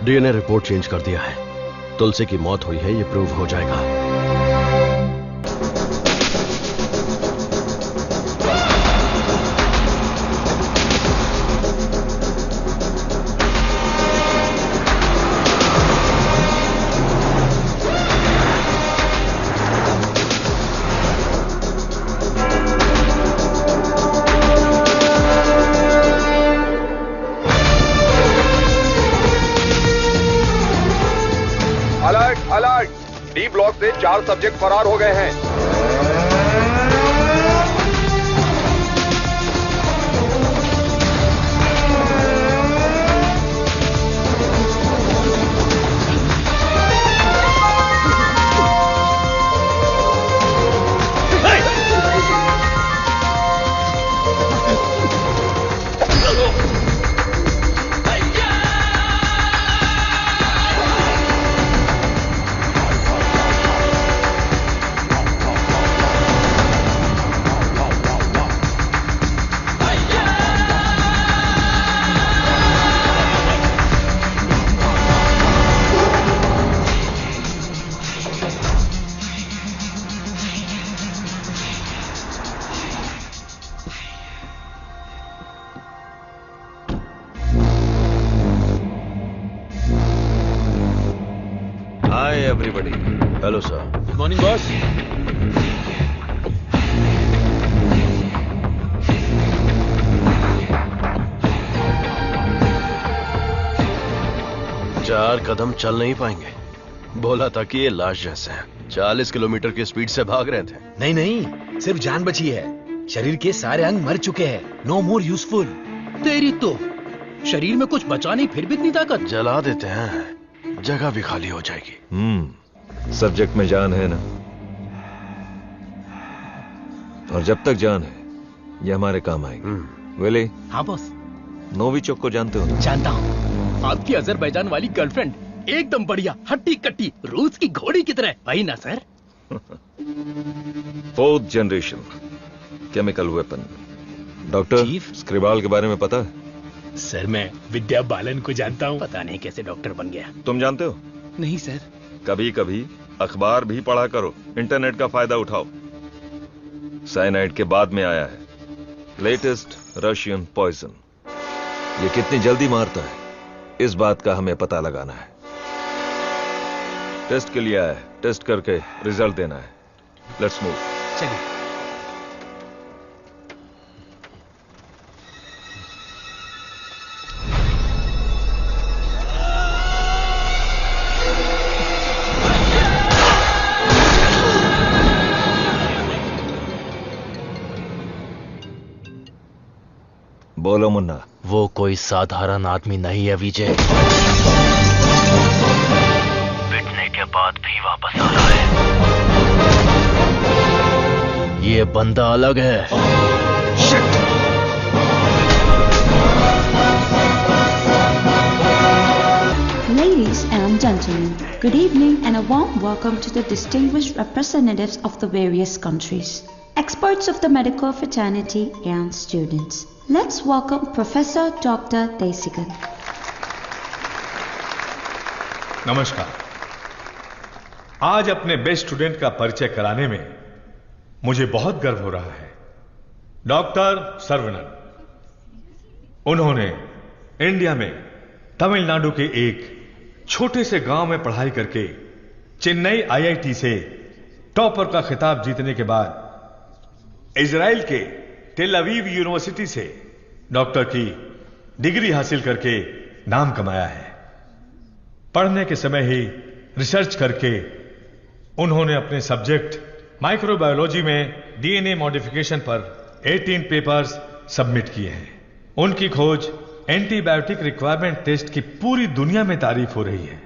DNA report change कर दिया है। तुलसी की मौत हुई है, ये प्रूव हो जाएगा। डी ब्लॉक से 4 सब्जेक्ट फरार हो गए हैं। Hello sir. Good morning boss. चार कदम चल नहीं पाएंगे। बोला था कि ये लाश जैसे हैं। 40 किलोमीटर की स्पीड से भाग रहे थे। नहीं नहीं, सिर्फ जान बची है। शरीर के सारे अंग मर चुके हैं। No more useful. तेरी तो शरीर में कुछ बचा नहीं, फिर भी इतनी ताकत। जला देते हैं, जगह भी खाली हो जाएगी। सब्जेक्ट में जान है ना, और जब तक जान है ये हमारे काम आएगी। विली। हाँ बॉस। नोविचोक को जानते हो ना? जानता हूँ। आपकी अजरबैजान वाली गर्लफ्रेंड एकदम बढ़िया, हट्टी कट्टी, रूस की घोड़ी की तरह। वही ना sir? 4th generation chemical weapon. Doctor Skripal के बारे में पता है? सर मैं विद्या बालन को जानता हूँ। पता नहीं कैसे डॉक्टर बन गया। तुम जानते हो? नहीं सर। कभी कभी अखबार भी पढ़ा करो, इंटरनेट का फायदा उठाओ। साइनाइड के बाद में आया है लेटेस्ट रशियन पॉइजन। ये कितनी जल्दी मारता है, इस बात का हमें पता लगाना है। टेस्ट के लिए आया है, टेस्ट करके रिजल्ट देना है। Let's move. चलिए। बोलो मुन्ना। वो कोई साधारण आदमी नहीं है विजय। पिटने के बाद भी वापस आ रहा है। ये बंदा अलग है। Ladies and gentlemen, good evening and a warm welcome to the distinguished representatives of the various countries, experts of the medical fraternity and students. Let's welcome Professor Dr. Desikan. नमस्कार। आज अपने बेस्ट स्टूडेंट का परिचय कराने में मुझे बहुत गर्व हो रहा है। डॉक्टर सर्वनन, उन्होंने इंडिया में तमिलनाडु के एक छोटे से गांव में पढ़ाई करके चेन्नई आईआईटी से टॉपर का खिताब जीतने के बाद इजराइल के टेल अवीव यूनिवर्सिटी से डॉक्टर की डिग्री हासिल करके नाम कमाया है। पढ़ने के समय ही रिसर्च करके उन्होंने अपने सब्जेक्ट माइक्रोबायोलॉजी में डीएनए मॉडिफिकेशन पर 18 पेपर्स सबमिट किए हैं। उनकी खोज एंटीबायोटिक रिक्वायरमेंट टेस्ट की पूरी दुनिया में तारीफ हो रही है।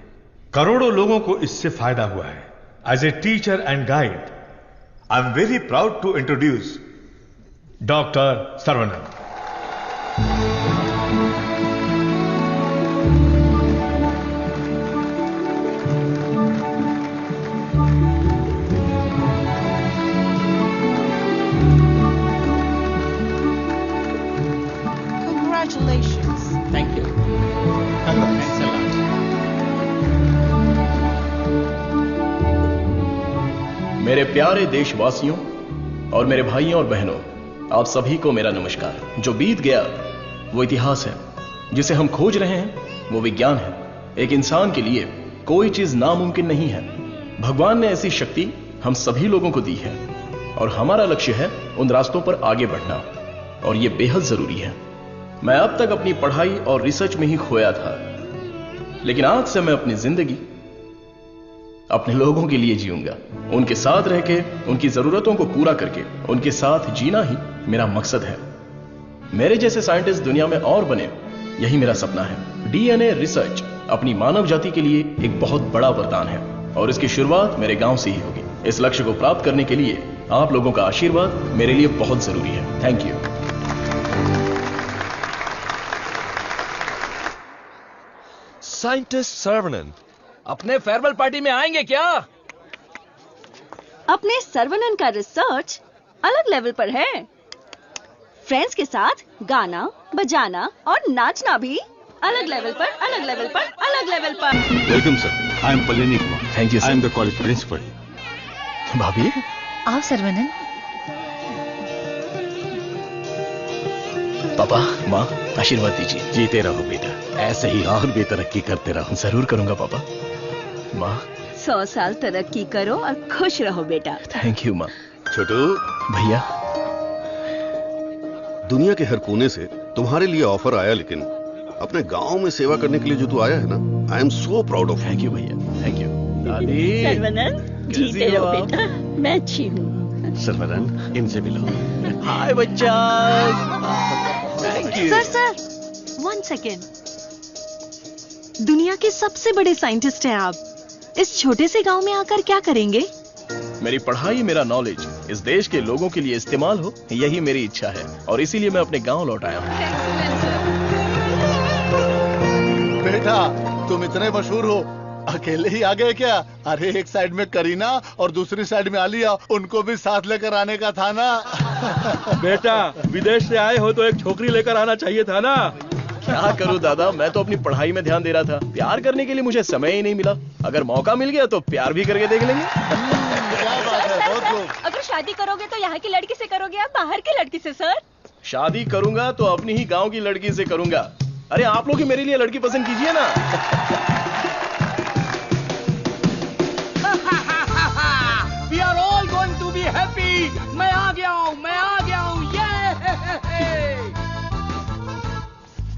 करोड़ों लोगों को इससे फायदा हुआ है। As a teacher and guide, I am very proud to introduce doctor Saravanan. Congratulations. Thank you. Thanks a lot. मेरे प्यारे देशवासियों और मेरे भाइयों और बहनों, आप सभी को मेरा नमस्कार। जो बीत गया वो इतिहास है, जिसे हम खोज रहे हैं वो विज्ञान है। एक इंसान के लिए कोई चीज नामुमकिन नहीं है। भगवान ने ऐसी शक्ति हम सभी लोगों को दी है और हमारा लक्ष्य है उन रास्तों पर आगे बढ़ना, और ये बेहद जरूरी है। मैं अब तक अपनी पढ़ाई और रिसर्च में ही खोया था, लेकिन आज से मैं अपनी जिंदगी अपने लोगों के लिए जीऊंगा। उनके साथ रह के, उनकी जरूरतों को पूरा करके, उनके साथ जीना ही मेरा मकसद है। मेरे जैसे साइंटिस्ट दुनिया में और बने, यही मेरा सपना है। डीएनए रिसर्च अपनी मानव जाति के लिए एक बहुत बड़ा वरदान है और इसकी शुरुआत मेरे गांव से ही होगी। इस लक्ष्य को प्राप्त करने के लिए आप लोगों का आशीर्वाद मेरे लिए बहुत जरूरी है। Thank you. साइंटिस्ट सर्वनन अपने फेयरवेल पार्टी में आएंगे क्या? अपने सर्वनन का रिसर्च अलग लेवल पर है। फ्रेंड्स के साथ गाना, बजाना और नाचना भी अलग लेवल पर, अलग लेवल पर, अलग लेवल पर। Welcome sir, I am Palani Kumar. Thank you I am the college principal. भाभी, आओ सर्वनन। पापा, माँ, आशीर्वाद दीजिए। जीते रहो बेटा, ऐसे ही और भी तरक्की करते रहो। जरूर करूंगा पापा। माँ, 100 साल तरक्की करो और खुश रहो बेटा। थैंक यू माँ। छोटू भैया, दुनिया के हर कोने से तुम्हारे लिए ऑफर आया, लेकिन अपने गांव में सेवा करने के लिए जो तू आया है ना, आई am so proud of. Thank you भैया, थैंक यू। दादी, सर्वनन, जीते रहो बेटा, मैं अच्छी हूँ। सर्वनन, इनसे मिलो। हाय बच्चा। Thank you. Sir, 1 second. दुनिया के सबसे बड़े साइंटिस्ट हैं आप। इस छोटे से गांव में आकर क्या करेंगे? मेरी पढ़ाई, मेरा नॉलेज इस देश के लोगों के लिए इस्तेमाल हो, यही मेरी इच्छा है और इसीलिए मैं अपने गांव लौट आया हूँ। बेटा, तुम इतने मशहूर हो, अकेले ही आ गए क्या? अरे एक साइड में करीना और दूसरी साइड में आलिया, उनको भी साथ लेकर आने का था ना। बेटा, विदेश से आए हो तो एक छोकरी लेकर आना चाहिए था ना। क्या करूं दादा, मैं तो अपनी पढ़ाई में ध्यान दे रहा था। प्यार करने के लिए मुझे समय ही नहीं मिला। अगर मौका मिल गया तो प्यार भी करके देख लेंगे। अगर शादी करोगे तो यहाँ की लड़की से करोगे या बाहर की लड़की से? सर, शादी करूंगा तो अपनी ही गांव की लड़की से करूंगा। अरे आप लोग ही मेरे लिए लड़की पसंद कीजिए ना। We are all going to be happy. मैं आ गया हूँ, ये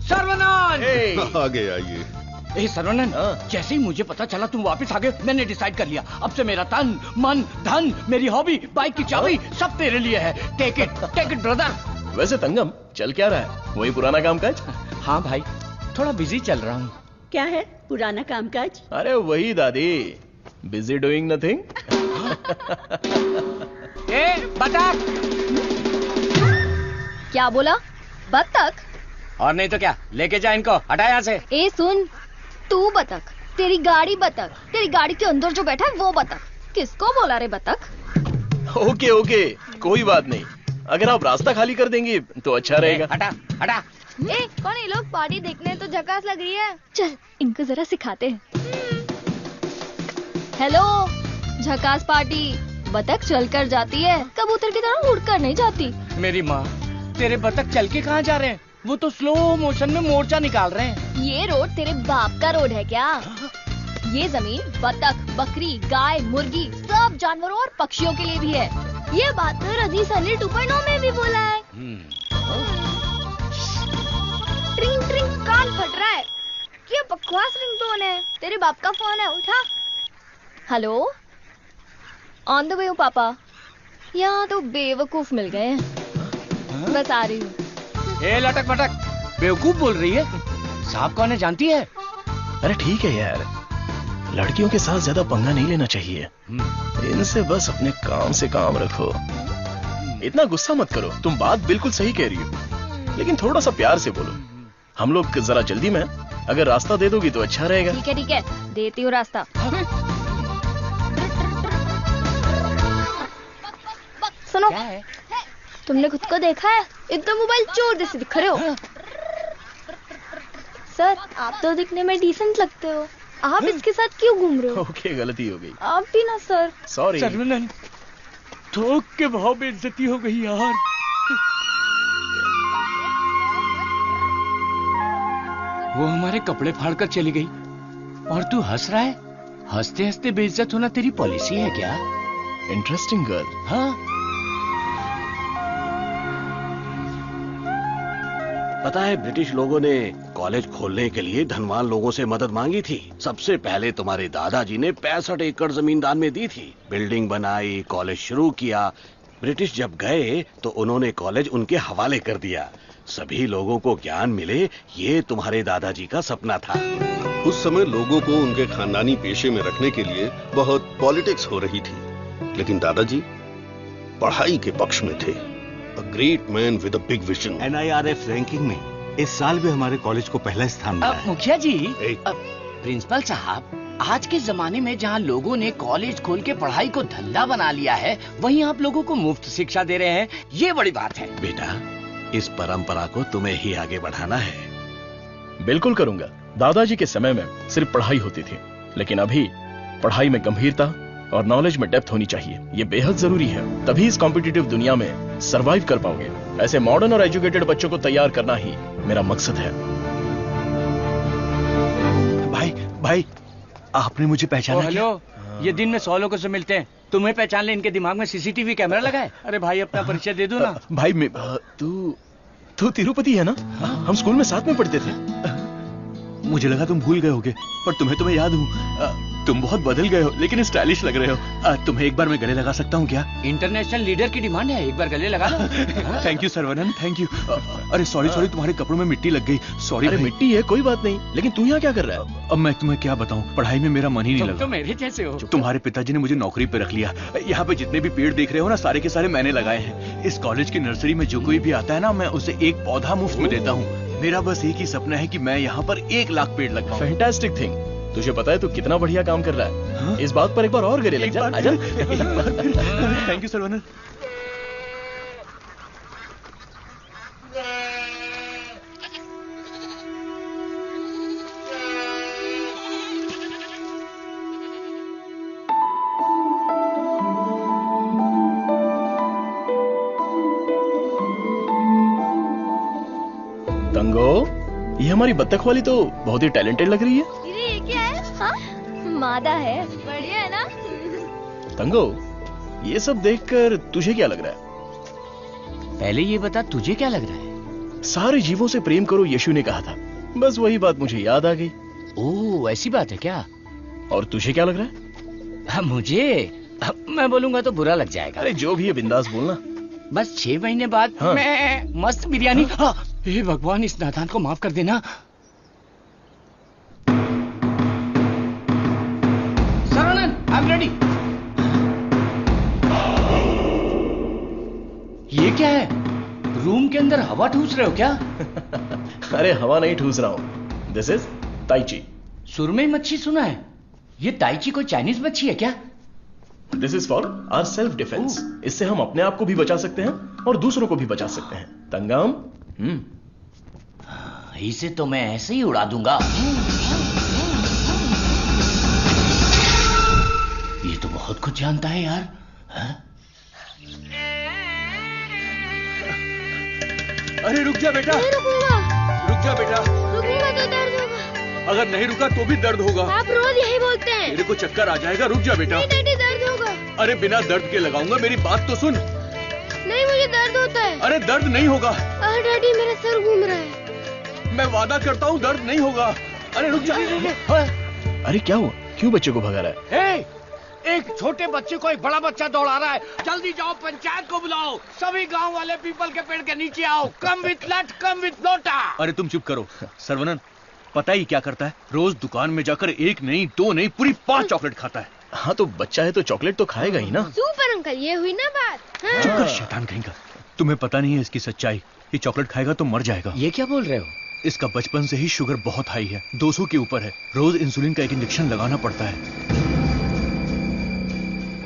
सर्वनन। आगे आइए। सर्वनन, जैसे ही मुझे पता चला तुम वापस आ गए, मैंने डिसाइड कर लिया, अब से मेरा तन, मन, धन, मेरी हॉबी, बाइक की चाबी सब तेरे लिए है। Take it brother. वैसे तंगम, चल क्या रहा है? वही पुराना कामकाज? हाँ भाई, थोड़ा बिजी चल रहा हूँ। क्या है पुराना कामकाज? अरे वही दादी, बिजी डूइंग नथिंग। बतख। क्या बोला? बतख? और नहीं तो क्या, लेके जा इनको, हटा यहाँ से। ए सुन, तू बतख, तेरी गाड़ी बतख, तेरी गाड़ी के अंदर जो बैठा है वो बतख। किसको बोला रे बतख? ओके, कोई बात नहीं। अगर आप रास्ता खाली कर देंगी तो अच्छा रहेगा। हटा। ए, कौन ये लोग? पार्टी देखने तो झकास लग रही है। चल इनको जरा सिखाते हैं। हेलो, झकास पार्टी। बतख चलकर जाती है, कबूतर की तरह उड़कर नहीं जाती। मेरी माँ, तेरे बतख चल के कहाँ जा रहे हैं? वो तो स्लो मोशन में मोर्चा निकाल रहे हैं। ये रोड तेरे बाप का रोड है क्या? ये जमीन बतख, बकरी, गाय, मुर्गी सब जानवरों और पक्षियों के लिए भी है। ये बात तो रजीस अली 2.0 में भी बोला है। ट्रिंग ट्रिंग कान फट रहा है। क्या बकवास रिंगटोन है? तेरे बाप का फोन है, उठा। हेलो, ऑन द वे हूँ पापा। यहाँ तो बेवकूफ मिल गए हैं। बस आ रही हूँ। ए लटक पटक, बेवकूफ बोल रही है? साहब कौन है जानती है? अरे ठीक है यार, लड़कियों के साथ ज्यादा पंगा नहीं लेना चाहिए। इनसे बस अपने काम से काम रखो। इतना गुस्सा मत करो, तुम बात बिल्कुल सही कह रही हो, लेकिन थोड़ा सा प्यार से बोलो। हम लोग जरा जल्दी में, अगर रास्ता दे दोगी तो अच्छा रहेगा। ठीक है, देती हूँ रास्ता। सुनो, तुमने खुद को देखा है? इतना मोबाइल चोर जैसे दिख रहे हो। सर, आप तो दिखने में डिसेंट लगते हो, आप इसके साथ क्यों घूम रहे हो? ओके, गलती हो गई। आप भी ना सर। सॉरी। थोक के भाव में इज्जती हो गई यार। वो हमारे कपड़े फाड़कर चली गई और तू हंस रहा है? हंसते हंसते बेइज्जत होना तेरी पॉलिसी है क्या? Interesting girl. हाँ, पता है, ब्रिटिश लोगों ने कॉलेज खोलने के लिए धनवान लोगों से मदद मांगी थी। सबसे पहले तुम्हारे दादाजी ने 65 एकड़ जमीन दान में दी थी। बिल्डिंग बनाई, कॉलेज शुरू किया। ब्रिटिश जब गए तो उन्होंने कॉलेज उनके हवाले कर दिया। सभी लोगों को ज्ञान मिले, ये तुम्हारे दादाजी का सपना था। उस समय लोगों को उनके खानदानी पेशे में रखने के लिए बहुत पॉलिटिक्स हो रही थी, लेकिन दादाजी पढ़ाई के पक्ष में थे। A great man with a big vision. NIRF ranking में इस साल भी हमारे कॉलेज को पहला स्थान मिला है। मुखिया जी, प्रिंसिपल साहब, आज के जमाने में जहाँ लोगों ने कॉलेज खोल के पढ़ाई को धंधा बना लिया है, वहीं आप लोगों को मुफ्त शिक्षा दे रहे हैं। ये बड़ी बात है। बेटा, इस परंपरा को तुम्हें ही आगे बढ़ाना है। बिल्कुल करूंगा। दादाजी के समय में सिर्फ पढ़ाई होती थी, लेकिन अभी पढ़ाई में गंभीरता और नॉलेज में डेप्थ होनी चाहिए। ये बेहद जरूरी है, तभी इस कॉम्पिटिटिव दुनिया में सरवाइव कर पाओगे। ऐसे मॉडर्न और एजुकेटेड बच्चों को तैयार करना ही मेरा मकसद है। भाई, आपने मुझे पहचाना? हेलो, ये दिन में 100 लोगों से मिलते हैं, तुम्हें पहचान ले इनके दिमाग में सीसीटीवी कैमरा लगा है? अरे भाई, अपना परिचय दे दो ना। भाई, तू तिरुपति है ना? हम स्कूल में साथ में पढ़ते थे। मुझे लगा तुम भूल गए होगे, पर तुम्हें याद हूँ। तुम बहुत बदल गए हो, लेकिन स्टाइलिश लग रहे हो। तुम्हें एक बार मैं गले लगा सकता हूँ क्या? इंटरनेशनल लीडर की डिमांड है, एक बार गले लगा लो। Thank you Sarvanand, thank you. अरे सॉरी, तुम्हारे कपड़ों में मिट्टी लग गई। सॉरी। अरे मिट्टी है, कोई बात नहीं, लेकिन तू यहाँ क्या कर रहा है? अब मैं तुम्हें क्या बताऊँ, पढ़ाई में मेरा मन ही नहीं लगा। तो मेरे जैसे हो। तुम्हारे पिताजी ने मुझे नौकरी पे रख लिया। यहाँ पे जितने भी पेड़ देख रहे हो ना, सारे के सारे मैंने लगाए हैं। इस कॉलेज की नर्सरी में जो कोई भी आता है ना, मैं उसे एक पौधा मुफ्त में देता हूँ। मेरा बस एक ही सपना है कि मैं यहाँ पर 1 लाख पेड़ लगवाऊं। Fantastic thing. तुझे पता है तू कितना बढ़िया काम कर रहा है? हाँ? इस बात पर एक बार और गले लग जा। आजा। Thank you सर्वनंद। तंगो, ये हमारी बत्तख वाली तो बहुत ही टैलेंटेड लग रही है। ये क्या है? हाँ? मादा है, बढ़िया है ना? तंगो, ये सब देखकर तुझे क्या लग रहा है? पहले ये बता, तुझे क्या लग रहा है? सारे जीवों से प्रेम करो, यीशु ने कहा था। बस वही बात मुझे याद आ गई। ओह, ऐसी बात है क्या? और तुझे क्या लग रहा है? मुझे, मैं बोलूंगा तो बुरा लग जाएगा। अरे जो भी है, बिंदास बोलना। बस 6 महीने बाद हाँ। मैं मस्त बिरयानी। हे भगवान, इस नादान को माफ कर देना। सरवनंद, आई एम रेडी। ये क्या है? रूम के अंदर हवा ठूस रहे हो क्या? अरे हवा नहीं ठूस रहा हूं। This is tai chi. सुरमई मच्छी सुना है? ये ताइची कोई चाइनीज मच्छी है क्या? This is for our self defence. इससे हम अपने आप को भी बचा सकते हैं और दूसरों को भी बचा सकते हैं। तंगम, इसे तो मैं ऐसे ही उड़ा दूंगा। ये तो बहुत कुछ जानता है यार। अरे रुक जा बेटा, नहीं रुकूंगा। रुक जा बेटा, रुकूंगा तो दर्द होगा। अगर नहीं रुका तो भी दर्द होगा। आप रोज यही बोलते हैं। तेरे को चक्कर आ जाएगा, रुक जा बेटा। नहीं डैडी दर्द होगा। अरे बिना दर्द के लगाऊंगा, मेरी बात तो सुन। नहीं मुझे दर्द होता है। अरे दर्द नहीं होगा। अरे डैडी मेरा सर घूम रहा है। मैं वादा करता हूँ दर्द नहीं होगा। अरे रुक जा। अरे क्या हुआ, क्यों बच्चे को भगा रहा है? एक छोटे बच्चे को एक बड़ा बच्चा दौड़ा रहा है। जल्दी जाओ, पंचायत को बुलाओ। सभी गांव वाले पीपल के पेड़ के नीचे आओ। कम विथ लट, कम विथ लोटा। अरे तुम चुप करो। सर्वनन पता ही क्या करता है, रोज दुकान में जाकर एक नहीं, दो नहीं, पूरी 5 चॉकलेट खाता है। हाँ तो बच्चा है तो चॉकलेट तो खाएगा ही ना। सुपर अंकल, ये हुई ना बात। हाँ। चुप कर शैतान कहीं का। तुम्हें पता नहीं है इसकी सच्चाई। ये चॉकलेट खाएगा तो मर जाएगा। ये क्या बोल रहे हो? इसका बचपन से ही शुगर बहुत हाई है, 200 के ऊपर है। रोज इंसुलिन का एक इंजेक्शन लगाना पड़ता है।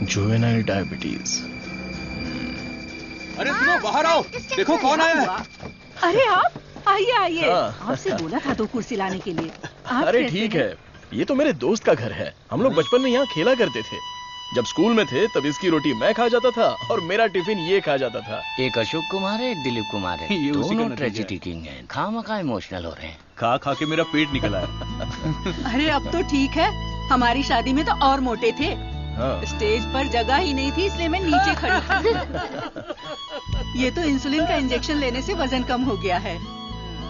Juvenile diabetes. अरे सुनो, बाहर आओ, देखो कौन आया है। अरे आप आइए आइए। हाँ। आपसे बोला था तो कुर्सी लाने के लिए। आप अरे कैसे ठीक हैं? है, ये तो मेरे दोस्त का घर है। हम लोग बचपन में यहाँ खेला करते थे। जब स्कूल में थे तब इसकी रोटी मैं खा जाता था और मेरा टिफिन ये खा जाता था। एक अशोक कुमार है, एक दिलीप कुमार है। ये उसी का दोनों नतीजा ट्रेजेडी किंग हैं। खामखा इमोशनल हो रहे हैं। खा खा के मेरा पेट निकला है। अरे अब तो ठीक है, हमारी शादी में तो और मोटे थे। हाँ। स्टेज पर जगह ही नहीं थी, इसलिए मैं नीचे खड़ी थी। ये तो इंसुलिन का इंजेक्शन लेने से वजन कम हो गया है।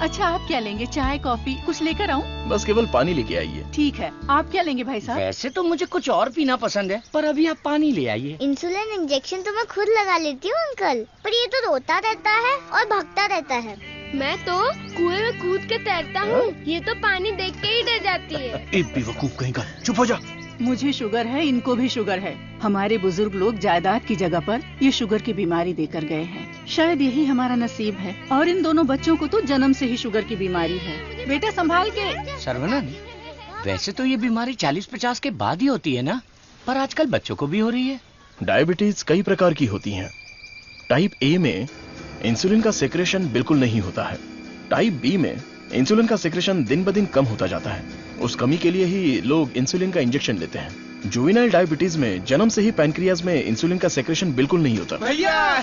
अच्छा आप क्या लेंगे, चाय कॉफी कुछ लेकर आऊं? बस केवल पानी लेके आइए। ठीक है, आप क्या लेंगे भाई साहब? वैसे तो मुझे कुछ और पीना पसंद है, पर अभी आप पानी ले आइए। इंसुलिन इंजेक्शन तो मैं खुद लगा लेती हूँ अंकल, पर ये तो रोता रहता है और भागता रहता है। मैं तो कुएं में कूद के तैरता हूँ, ये तो पानी देख के ही डर जाती है। एक बेवकूफ कहीं का, चुप हो जा। मुझे शुगर है, इनको भी शुगर है। हमारे बुजुर्ग लोग जायदाद की जगह पर ये शुगर की बीमारी देकर गए हैं। शायद यही हमारा नसीब है। और इन दोनों बच्चों को तो जन्म से ही शुगर की बीमारी है। बेटा संभाल के। सर्वनन, वैसे तो ये बीमारी 40-50 के बाद ही होती है ना, पर आजकल बच्चों को भी हो रही है। डायबिटीज कई प्रकार की होती हैं। टाइप ए में इंसुलिन का सेक्रेशन बिल्कुल नहीं होता है। टाइप बी में इंसुलिन का सेक्रेशन दिन ब दिन कम होता जाता है। उस कमी के लिए ही लोग इंसुलिन का इंजेक्शन लेते हैं। जुवेनाइल डायबिटीज में जन्म से ही पैनक्रियाज में इंसुलिन का सेक्रेशन बिल्कुल नहीं होता। भैया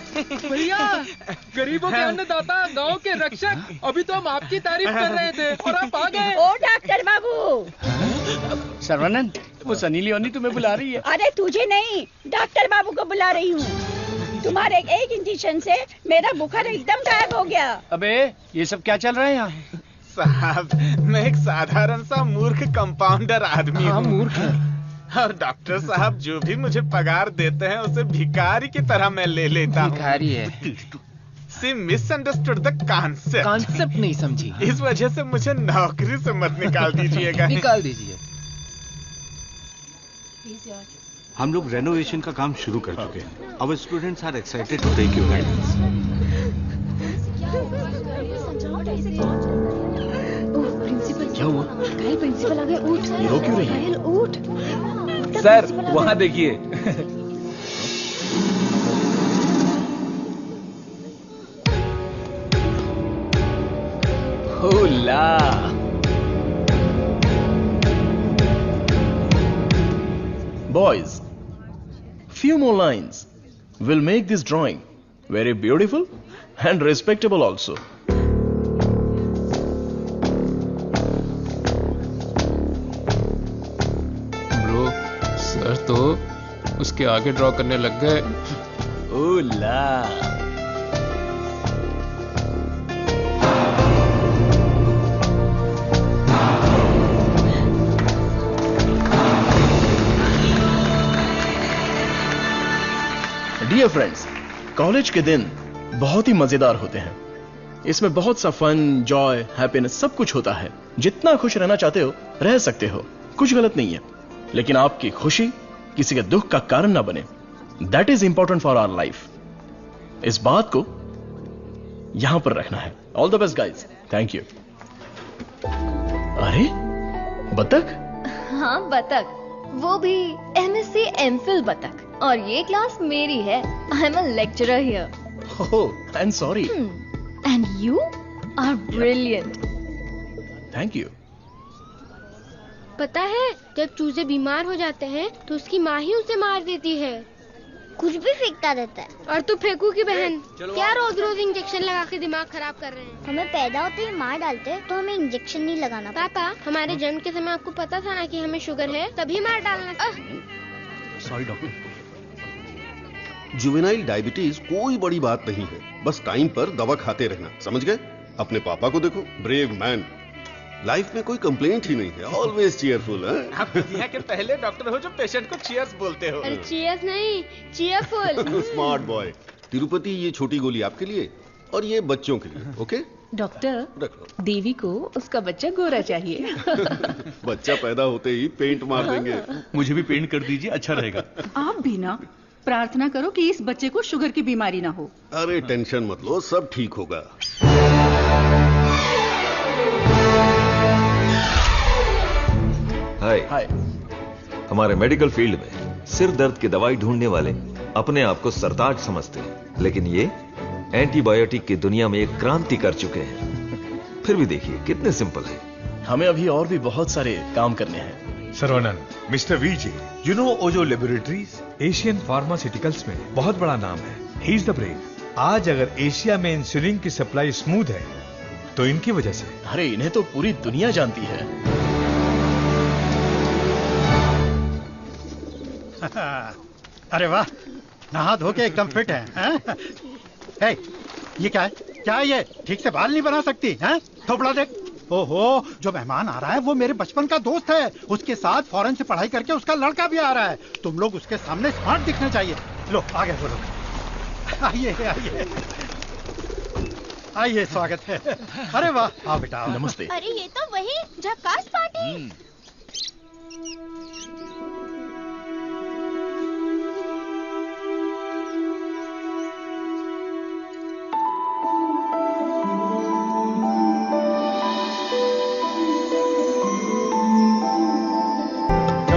गरीबों के अन्नदाता, गांव के रक्षक, अभी तो हम आपकी तारीफ कर रहे थे और आप आ गए। ओ डॉक्टर बाबू। सर्वनन, वो सनी लियोनी तुम्हें बुला रही है। अरे तुझे नहीं, डॉक्टर बाबू को बुला रही हूँ। तुम्हारे एक इंजेक्शन से मेरा बुखार एकदम गायब हो गया। अबे ये सब क्या चल रहा है यहाँ? साहब मैं एक साधारण सा मूर्ख कंपाउंडर आदमी हूँ। मूर्ख और डॉक्टर साहब जो भी मुझे पगार देते हैं उसे भिखारी की तरह मैं ले लेता हूँ। भिखारी है। सी मिसअंडरस्टूड द कॉन्सेप्ट। कॉन्सेप्ट नहीं समझी। इस वजह से मुझे नौकरी से मत निकाल दीजिएगा। निकाल दीजिए। हम लोग रेनोवेशन का काम शुरू कर चुके हैं। Our students are excited to take your guidance. क्या हुआ? प्रिंसिपल आ गए, उठ। ये रो क्यों रही है? उठ। सर वहाँ देखिए। होला। Boys, few more lines will make this drawing very beautiful and respectable also. Bro, sir तो उसके आगे ड्रॉ करने लग गए। ओला। डियर फ्रेंड्स, कॉलेज के दिन बहुत ही मजेदार होते हैं। इसमें बहुत सा फन, जॉय, हैप्पीनेस सब कुछ होता है। जितना खुश रहना चाहते हो रह सकते हो, कुछ गलत नहीं है। लेकिन आपकी खुशी किसी के दुख का कारण ना बने, that is important for our life. इस बात को यहां पर रखना है। All the best guys, thank you. अरे बतख? हाँ बतख, वो भी MSc MPhil बतख। और ये क्लास मेरी है। I am a lecturer here. Oh, I am sorry. And you are brilliant. Thank you. पता है जब चूजे बीमार हो जाते हैं तो उसकी माँ ही उसे मार देती है। कुछ भी फेंकता रहता है। और तू फेंकू की बहन, क्या रोज रोज इंजेक्शन लगा के दिमाग खराब कर रहे हैं। हमें पैदा होते ही मार डालते तो हमें इंजेक्शन नहीं लगाना। पापा, हमारे जन्म के समय आपको पता था ना कि हमें शुगर है, तभी मार डालना। Sorry doctor. जुवेनाइल डायबिटीज कोई बड़ी बात नहीं है, बस टाइम पर दवा खाते रहना, समझ गए? अपने पापा को देखो, ब्रेव मैन, लाइफ में कोई कंप्लेंट ही नहीं है, ऑलवेज चीयरफुल। आप दुनिया के पहले डॉक्टर हो जो पेशेंट को चीयर्स बोलते हो। अरे चीयर्स नहीं, चीयरफुल। Smart boy. तिरुपति, ये छोटी गोली आपके लिए और ये बच्चों के लिए, ओके? डॉक्टर, रख लो। देवी को उसका बच्चा गोरा चाहिए। बच्चा पैदा होते ही पेंट मार देंगे। मुझे भी पेंट कर दीजिए, अच्छा रहेगा। आप भी ना प्रार्थना करो कि इस बच्चे को शुगर की बीमारी ना हो। अरे टेंशन मत लो, सब ठीक होगा। हाय। हमारे मेडिकल फील्ड में सिर दर्द की दवाई ढूंढने वाले अपने आप को सरताज समझते हैं, लेकिन ये एंटीबायोटिक की दुनिया में एक क्रांति कर चुके हैं। फिर भी देखिए कितने सिंपल है। हमें अभी और भी बहुत सारे काम करने हैं। Sarvanand, mister VJ, you know Ojo laboratories Asian pharmaceuticals में बहुत बड़ा नाम है। He is the brain. आज अगर एशिया में इंसुलिन की सप्लाई स्मूथ है तो इनकी वजह से। अरे इन्हें तो पूरी दुनिया जानती है। अरे वाह, नहा धो के एकदम फिट है। हे, ये क्या है? क्या है ये? ठीक से बाल नहीं बना सकती हैं? थोपड़ा देख। ओहो, जो मेहमान आ रहा है वो मेरे बचपन का दोस्त है। उसके साथ फॉरेन से पढ़ाई करके उसका लड़का भी आ रहा है। तुम लोग उसके सामने स्मार्ट दिखना चाहिए। लो आगे बोलो। आइए आइए आइए, स्वागत है। अरे वाह, आओ बेटा। नमस्ते। अरे ये तो वही झक्कास पार्टी।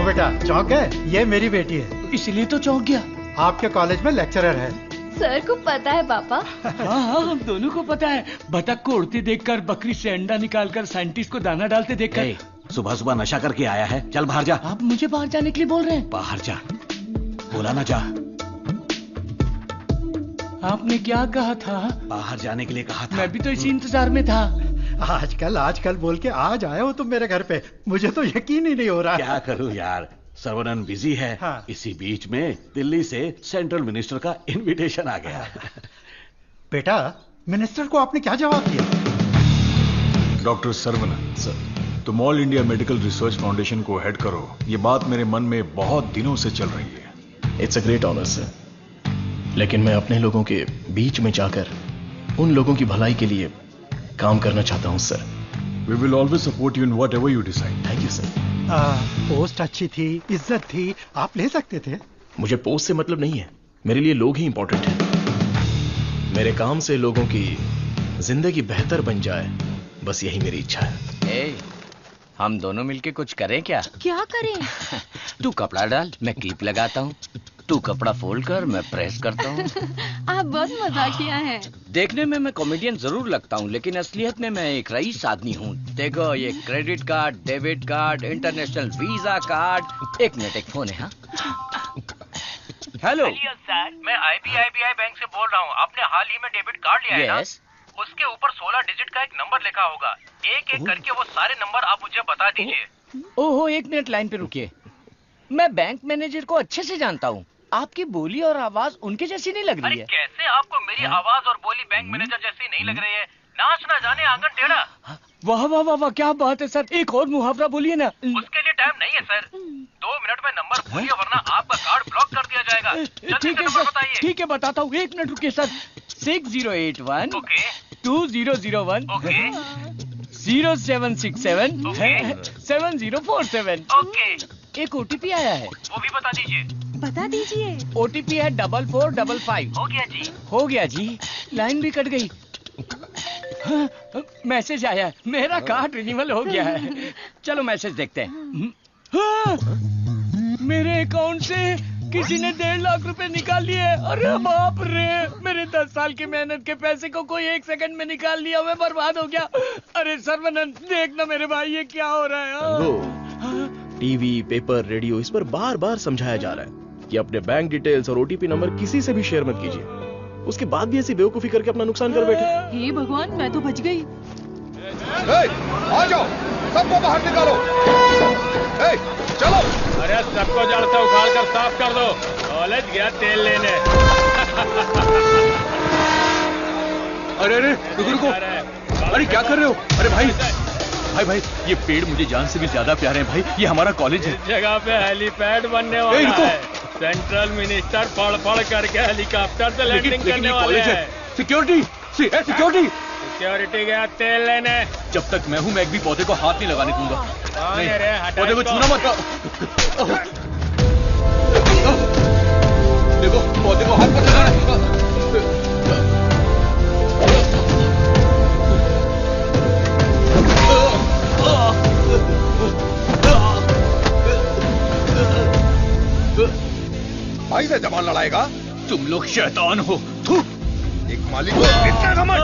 बेटा चौंक गए? ये मेरी बेटी है। इसलिए तो चौंक गया। आपके कॉलेज में लेक्चरर है। सर को पता है पापा? हाँ, हम दोनों को पता है। बतख को उड़ते देखकर, बकरी से अंडा निकालकर, साइंटिस्ट को दाना डालते देखकर। सुबह सुबह नशा करके आया है, चल बाहर जा। आप मुझे बाहर जाने के लिए बोल रहे हैं? बाहर जा, बोला ना जा। आपने क्या कहा था? बाहर जाने के लिए कहा था। मैं भी तो इसी इंतजार में था। आजकल बोल के आज आए हो तुम मेरे घर पे, मुझे तो यकीन ही नहीं हो रहा। क्या करूं यार, सर्वनंद बिजी है। हाँ। इसी बीच में दिल्ली से सेंट्रल मिनिस्टर का इनविटेशन आ गया। बेटा, मिनिस्टर को आपने क्या जवाब दिया? डॉक्टर सर्वनंद सर, तुम all India medical research foundation को हेड करो, ये बात मेरे मन में बहुत दिनों से चल रही है। It's a great honour sir, लेकिन मैं अपने लोगों के बीच में जाकर उन लोगों की भलाई के लिए काम करना चाहता हूं sir. We will always support you in whatever you decide. Thank you sir. Post अच्छी थी, इज्जत थी, आप ले सकते थे। मुझे पोस्ट से मतलब नहीं है, मेरे लिए लोग ही इंपॉर्टेंट हैं। मेरे काम से लोगों की जिंदगी बेहतर बन जाए, बस यही मेरी इच्छा है। हम दोनों मिलके कुछ करें क्या? क्या करें? तू कपड़ा डाल, मैं क्लिप लगाता हूँ। तू कपड़ा फोल्ड कर, मैं प्रेस करता हूँ। आप बहुत मजाकिया हैं। देखने में मैं कॉमेडियन जरूर लगता हूँ, लेकिन असलियत में मैं एक रईस आदमी हूँ। देखो, ये credit card, debit card, international visa card. एक मिनट, एक फोन है। हाँ, हेलो सर, मैं IBI बैंक से बोल रहा हूँ। आपने हाल ही में डेबिट कार्ड लिया है ना? उसके ऊपर 16 डिजिट का एक नंबर लिखा होगा। एक एक करके वो सारे नंबर आप मुझे बता दीजिए। ओहो, एक मिनट लाइन पे रुकिए। मैं बैंक मैनेजर को अच्छे से जानता हूँ। आपकी बोली और आवाज उनके जैसी नहीं लग रही है। कैसे आपको मेरी आवाज और बोली बैंक मैनेजर जैसी नहीं लग रही है? नाच ना जाने आंगन टेढ़ा। वाह वाह वाह वाह, क्या बात है सर। एक और मुहावरा बोलिए ना। उसके लिए टाइम नहीं है सर, 2 मिनट में नंबर बोलिए, वरना आपका कार्ड ब्लॉक कर दिया जाएगा। ठीक है सर, ठीक है बताता हूँ। एक मिनट रुकिए सर। 6081 2001 0767 7047। एक OTP आया है, वो भी बता दीजिए। बता दीजिए। OTP है 4455। हो गया जी। हो गया जी। लाइन भी कट गई। हाँ, मैसेज आया है, मेरा कार्ड रिन्यूअल हो गया है। चलो मैसेज देखते हैं। हाँ, मेरे अकाउंट से किसी ने 1.5 लाख रुपए निकाल लिए। अरे बाप रे, मेरे 10 साल की मेहनत के पैसे को कोई 1 सेकंड में निकाल लिया। मैं बर्बाद हो गया। अरे सर्वनंद, देखना मेरे भाई, ये क्या हो रहा है? टीवी, पेपर, रेडियो, इस पर बार बार समझाया जा रहा है कि अपने बैंक डिटेल्स और ओटीपी नंबर किसी से भी शेयर मत कीजिए। उसके बाद भी ऐसी बेवकूफी करके अपना नुकसान कर बैठे। हे भगवान, मैं तो बच गई। आ जाओ, सबको बाहर निकालो। चलो। अरे सबको जड़ से उखाड़ कर साफ कर दो। कॉलेज गया तेल लेने। अरे रुको। अरे क्या कर रहे हो? अरे भाई, ये पेड़ मुझे जान से भी ज्यादा प्यारे हैं भाई। ये हमारा कॉलेज है। इस जगह पे हेलीपैड बनने वाला है। सेंट्रल मिनिस्टर पड़ करके हेलीकॉप्टर से लैंडिंग करने वाले हैं। सिक्योरिटी गया तेल लेने। जब तक मैं हूं, मैं एक भी पौधे को हाथ नहीं लगाने दूंगा। पौधे को छूना मत। देखो, पौधे को हाथ मत लगाना। भाई से जबान लड़ाएगा? तुम लोग शैतान हो। एक मालिक को इतना घमंड।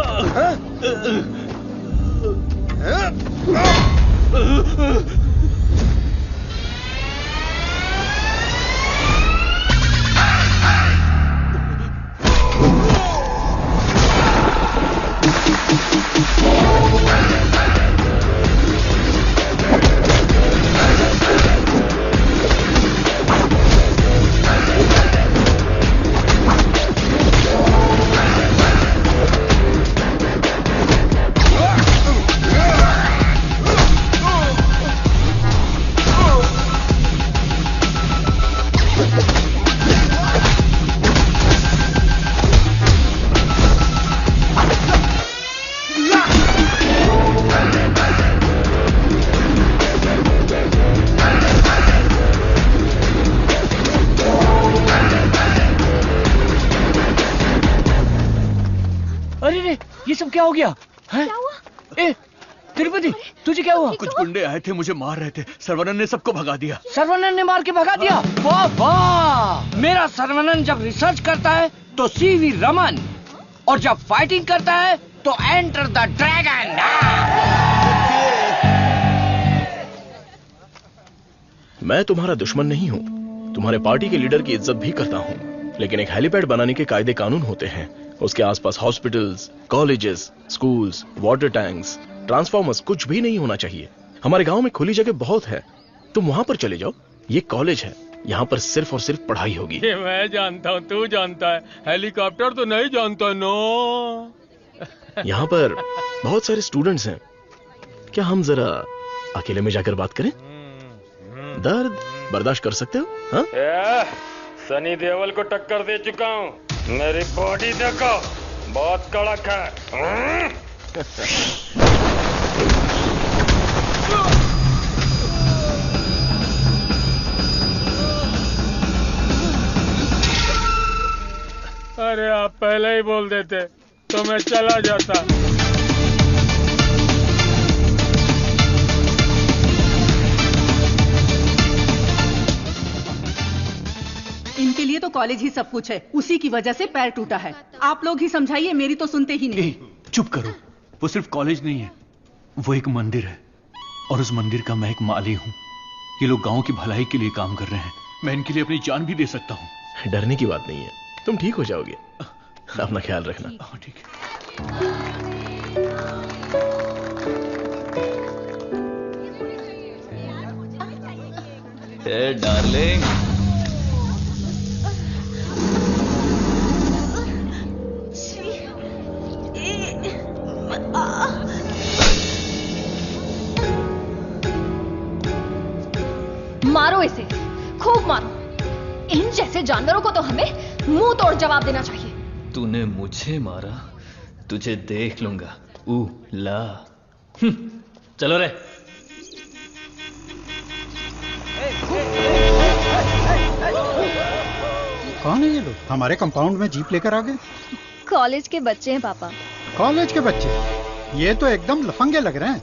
क्या हो गया? क्या हुआ? तिरुपति, तुझे क्या हुआ? कुछ गुंडे आए थे, मुझे मार रहे थे। सर्वनन ने सबको भगा दिया। सर्वनन ने मार के भगा दिया? वाह वाह! मेरा सर्वनन जब रिसर्च करता है तो सीवी रमन, और जब फाइटिंग करता है तो एंटर द ड्रैगन। मैं तुम्हारा दुश्मन नहीं हूँ, तुम्हारे पार्टी के लीडर की इज्जत भी करता हूँ, लेकिन एक हेलीपैड बनाने के कायदे कानून होते हैं। उसके आसपास hospitals, colleges, schools, water tanks, transformers कुछ भी नहीं होना चाहिए। हमारे गांव में खुली जगह बहुत है, तुम वहां पर चले जाओ। ये कॉलेज है, यहाँ पर सिर्फ और सिर्फ पढ़ाई होगी। ये मैं जानता हूँ, तू जानता है, हेलीकॉप्टर तो नहीं जानता। नो, यहाँ पर बहुत सारे स्टूडेंट्स हैं, क्या हम जरा अकेले में जाकर बात करें? दर्द बर्दाश्त कर सकते हो? हाँ? सनी देओल को टक्कर दे चुका हूँ, मेरी बॉडी देखो, बहुत कड़क है। अरे आप पहले ही बोल देते तो मैं चला जाता। इनके लिए तो कॉलेज ही सब कुछ है, उसी की वजह से पैर टूटा है। आप लोग ही समझाइए, मेरी तो सुनते ही नहीं। चुप करो, वो सिर्फ कॉलेज नहीं है, वो एक मंदिर है, और उस मंदिर का मैं एक माली हूँ। ये लोग गांव की भलाई के लिए काम कर रहे हैं, मैं इनके लिए अपनी जान भी दे सकता हूँ। डरने की बात नहीं है, तुम ठीक हो जाओगे, अपना ख्याल रखना। ठीक है। डार्लिंग, मारो इसे, खूब मारो। इन जैसे जानवरों को तो हमें मुंह तोड़ जवाब देना चाहिए। तूने मुझे मारा, तुझे देख लूंगा। ला चलो रे। कौन है ये लोग? हमारे कंपाउंड में जीप लेकर आ गए। कॉलेज के बच्चे हैं पापा। कॉलेज के बच्चे? ये तो एकदम लफंगे लग रहे हैं।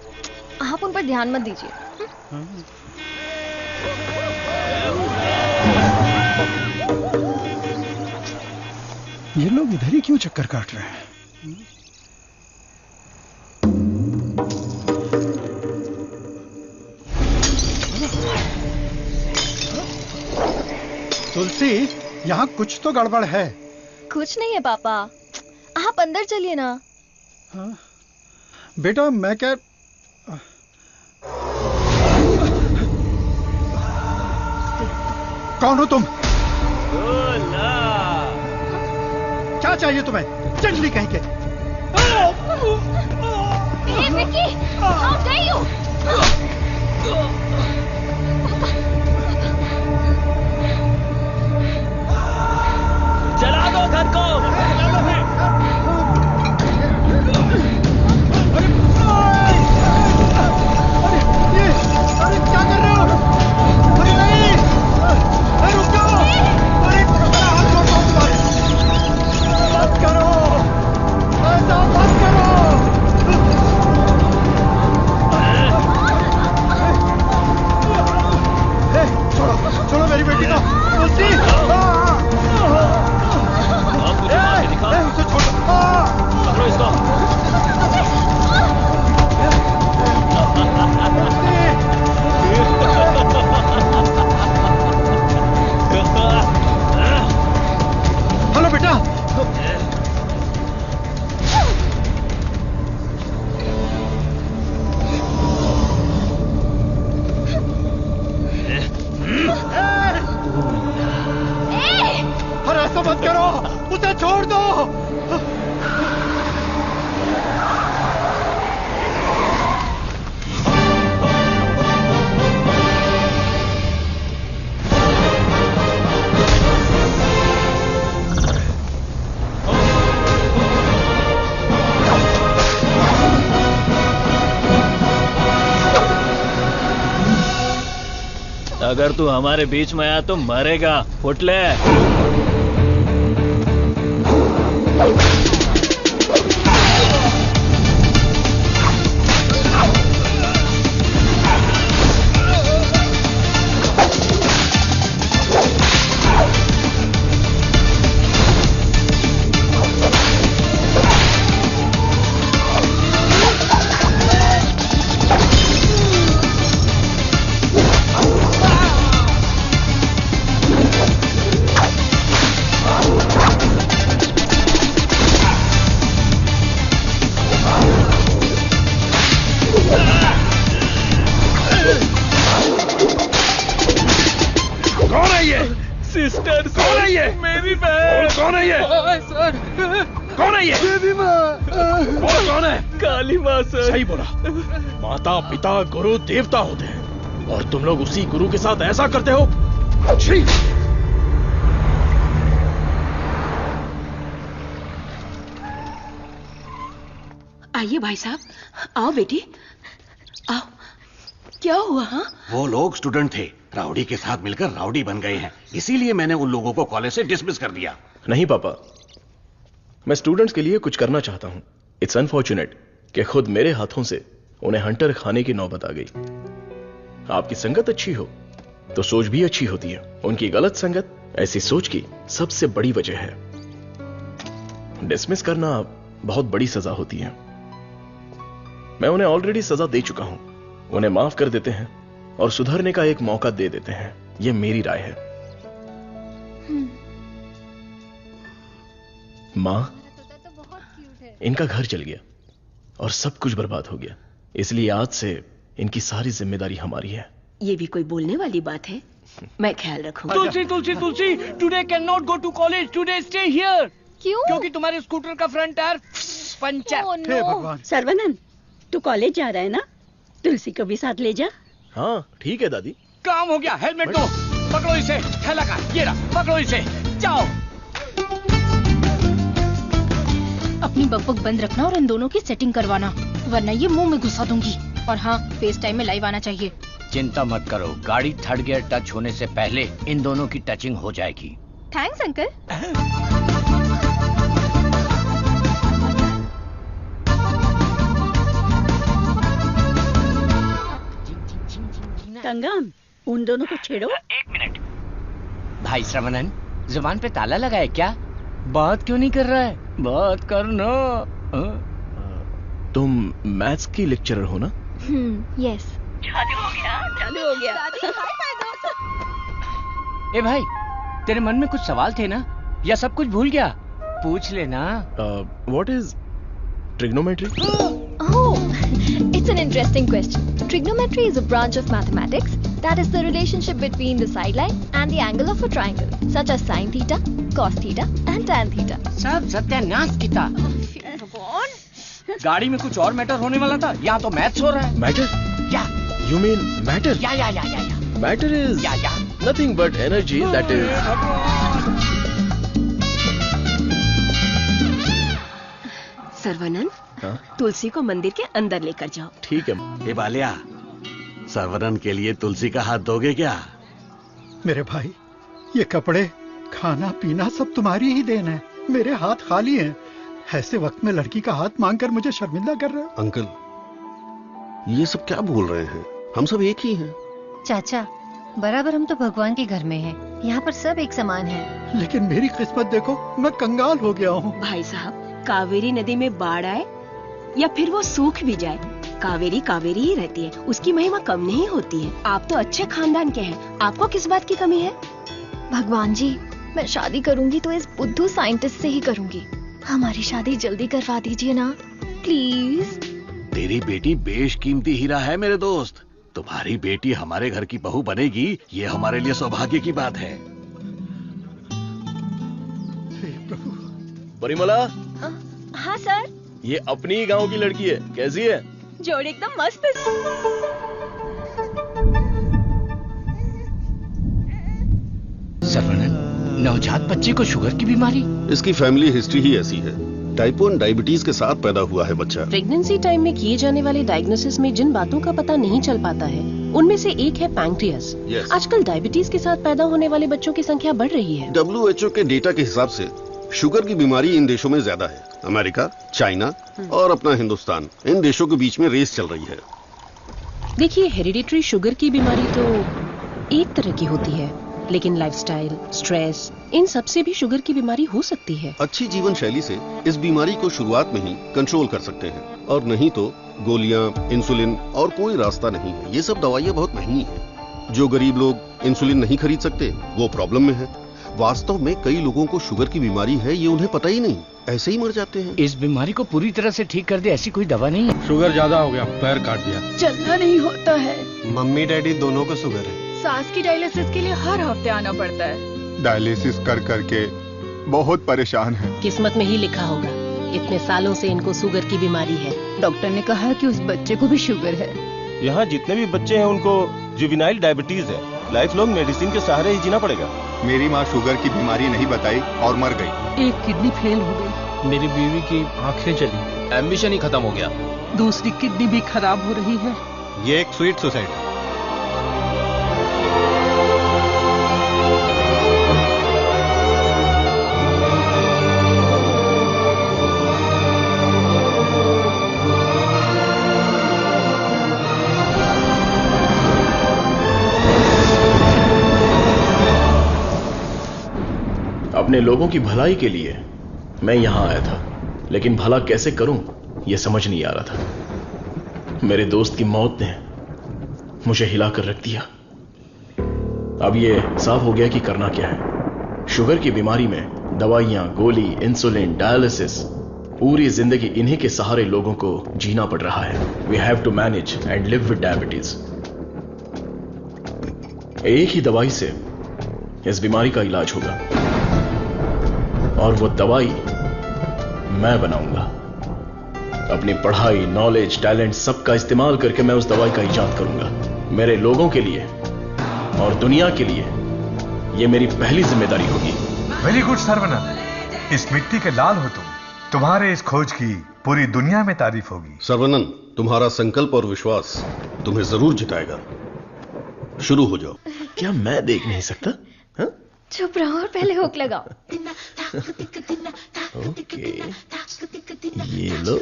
आप उन पर ध्यान मत दीजिए। ये लोग इधर ही क्यों चक्कर काट रहे हैं? तुलसी, यहाँ कुछ तो गड़बड़ है। कुछ नहीं है पापा, आप अंदर चलिए ना। हाँ? बेटा मैं क्या कौन हो तुम? क्या चाहिए तुम्हें? चंडली कहीं के। Hey, Vicky, how dare you? जला दो घर को। अरे क्या कर रहे हो? अरे नहीं, अरे रुक जाओ। अरे मेरा हाथ छोड़ो तुम्हारे। मत करो, ऐसा मत करो। छोड़ो छोड़ो मेरी बेटी को। तुलसी, उसे छोड़ो। पकड़ो इसको। हेलो बेटा। अरे ऐसा मत करो, उसे छोड़ दो। अगर तू हमारे बीच में आया तो मरेगा, फुटले। सिस्टर, कौन है ये? मेरी बहन। कौन है ये? सर। कौन है ये? देवी माँ। कौन है? काली माँ सर। सही बोला। माता पिता गुरु देवता होते हैं और तुम लोग उसी गुरु के साथ ऐसा करते हो। छी! आइए भाई साहब, आओ बेटी, आओ। क्या हुआ? हाँ, वो लोग स्टूडेंट थे, राउडी के साथ मिलकर राउडी बन गए हैं, इसीलिए मैंने उन लोगों को कॉलेज से डिसमिस कर दिया। नहीं पापा, मैं स्टूडेंट्स के लिए कुछ करना चाहता हूं। इट्स अनफॉर्चुनेट कि खुद मेरे हाथों से उन्हें हंटर खाने की नौबत आ गई। आपकी संगत अच्छी हो तो सोच भी अच्छी होती है। उनकी गलत संगत ऐसी सोच की सबसे बड़ी वजह है। डिसमिस करना बहुत बड़ी सजा होती है। मैं उन्हें ऑलरेडी सजा दे चुका हूं। उन्हें माफ कर देते हैं और सुधरने का एक मौका दे देते हैं। यह मेरी राय है। मां, इनका घर जल गया और सब कुछ बर्बाद हो गया, इसलिए आज से इनकी सारी जिम्मेदारी हमारी है। ये भी कोई बोलने वाली बात है? मैं ख्याल रखूंगा। Tulsi Tulsi Tulsi, today can not go to college, today stay here. क्यों? क्योंकि तुम्हारे स्कूटर का फ्रंट टायर पंचर। हे भगवान। सर्वनंद, तू कॉलेज जा रहा है ना? तुलसी को भी साथ ले जा। हाँ ठीक है दादी। काम हो गया। हेलमेट दो, पकड़ो इसे। थैला का ये रहा, पकड़ो इसे, जाओ। अपनी बकबक बंद रखना और इन दोनों की सेटिंग करवाना, वरना ये मुंह में घुसा दूंगी। और हाँ, फेस टाइम में लाइव आना चाहिए। चिंता मत करो, गाड़ी थर्ड गियर टच होने से पहले इन दोनों की टचिंग हो जाएगी। Thanks uncle. कंगम, उन दोनों को छेड़ो। एक मिनट। भाई श्रवणन, जुबान पे ताला लगा है क्या? बात क्यों नहीं कर रहा है? बात करना। तुम मैथ्स की लेक्चरर हो ना? यस। चालू हो गया, चालू हो गया। ए भाई, तेरे मन में कुछ सवाल थे ना, या सब कुछ भूल गया? पूछ लेना। What is trigonometry? Oh, it's an interesting question. Trigonometry is a branch of mathematics that is the relationship between the sideline and the angle of a triangle, such as sin theta, cos theta, and tan theta. सब सत्यानाश की था। गाड़ी में कुछ और matter होने वाला था, यहाँ तो मैथ्स हो रहा है। मैटर? या यू मीन मैटर? या matter is nothing but energy that is. Saravanan, Tulsi को मंदिर के अंदर लेकर जाओ। ठीक है। हे बालिया, सर्वनन के लिए तुलसी का हाथ दोगे क्या? मेरे भाई, ये कपड़े, खाना पीना सब तुम्हारी ही देन है। मेरे हाथ खाली हैं। ऐसे वक्त में लड़की का हाथ मांगकर मुझे शर्मिंदा कर रहे हो। अंकल, ये सब क्या बोल रहे हैं? हम सब एक ही हैं। चाचा, बराबर हम तो भगवान के घर में हैं। यहाँ पर सब एक समान है। लेकिन मेरी किस्मत देखो, मैं कंगाल हो गया हूँ। भाई साहब, कावेरी नदी में बाढ़ आए या फिर वो सूख भी जाए, कावेरी कावेरी ही रहती है। उसकी महिमा कम नहीं होती है। आप तो अच्छे खानदान के हैं, आपको किस बात की कमी है? भगवान जी, मैं शादी करूंगी तो इस बुद्धू साइंटिस्ट से ही करूंगी। हमारी शादी जल्दी करवा दीजिए ना, प्लीज। तेरी बेटी बेशकीमती हीरा है मेरे दोस्त। तुम्हारी बेटी हमारे घर की बहू बनेगी, ये हमारे लिए सौभाग्य की बात है। परिमला। हाँ सर। ये अपनी ही गांव की लड़की है, कैसी है? जोड़ी एकदम मस्त है। सर्वनन, नवजात बच्चे को शुगर की बीमारी? इसकी फैमिली हिस्ट्री ही ऐसी है। टाइप 1 डायबिटीज के साथ पैदा हुआ है बच्चा। प्रेगनेंसी टाइम में किए जाने वाले डायग्नोसिस में जिन बातों का पता नहीं चल पाता है, उनमें से एक है पैंक्रियास। आजकल डायबिटीज के साथ पैदा होने वाले बच्चों की संख्या बढ़ रही है। WHO के डेटा के हिसाब से शुगर की बीमारी इन देशों में ज्यादा है। अमेरिका, चाइना और अपना हिंदुस्तान, इन देशों के बीच में रेस चल रही है। देखिए, हेरिडिटरी शुगर की बीमारी तो एक तरह की होती है, लेकिन लाइफस्टाइल, स्ट्रेस, इन सब से भी शुगर की बीमारी हो सकती है। अच्छी जीवन शैली से इस बीमारी को शुरुआत में ही कंट्रोल कर सकते हैं, और नहीं तो गोलियां, इंसुलिन और कोई रास्ता नहीं है। ये सब दवाइयां बहुत महंगी हैं। जो गरीब लोग इंसुलिन नहीं खरीद सकते, वो प्रॉब्लम में है। वास्तव में कई लोगों को शुगर की बीमारी है, ये उन्हें पता ही नहीं, ऐसे ही मर जाते हैं। इस बीमारी को पूरी तरह से ठीक कर दे ऐसी कोई दवा नहीं है। शुगर ज्यादा हो गया, पैर काट दिया। चलना नहीं होता है। मम्मी डैडी दोनों को शुगर है। सास की डायलिसिस के लिए हर हफ्ते आना पड़ता है। डायलिसिस कर करके बहुत परेशान है। किस्मत में ही लिखा होगा, इतने सालों से इनको शुगर की बीमारी है। डॉक्टर ने कहा कि उस बच्चे को भी शुगर है। यहाँ जितने भी बच्चे हैं उनको जुवेनाइल डायबिटीज है। लाइफ लॉन्ग मेडिसिन के सहारे ही जीना पड़ेगा। मेरी माँ शुगर की बीमारी नहीं बताई और मर गई। एक किडनी फेल हो गई। मेरी बीवी की आंखें चली। एम्बिशन ही खत्म हो गया। दूसरी किडनी भी खराब हो रही है। ये एक स्वीट सुसाइड है। अपने लोगों की भलाई के लिए मैं यहां आया था, लेकिन भला कैसे करूं यह समझ नहीं आ रहा था। मेरे दोस्त की मौत ने मुझे हिलाकर रख दिया। अब यह साफ हो गया कि करना क्या है। शुगर की बीमारी में दवाइयां, गोली, इंसुलिन, डायलिसिस, पूरी जिंदगी इन्हीं के सहारे लोगों को जीना पड़ रहा है। We have to manage and live with diabetes. एक ही दवाई से इस बीमारी का इलाज होगा, और वो दवाई मैं बनाऊंगा। अपनी पढ़ाई, नॉलेज, टैलेंट सबका इस्तेमाल करके मैं उस दवाई का इजाद करूंगा। मेरे लोगों के लिए और दुनिया के लिए ये मेरी पहली जिम्मेदारी होगी। वेरी गुड सर्वनन, इस मिट्टी के लाल हो तुम। तुम्हारे इस खोज की पूरी दुनिया में तारीफ होगी। सर्वनन, तुम्हारा संकल्प और विश्वास तुम्हें जरूर जिताएगा। शुरू हो जाओ। क्या मैं देख नहीं सकता? चुप रहो और पहले हुक लगाओ। ओके, ये लो,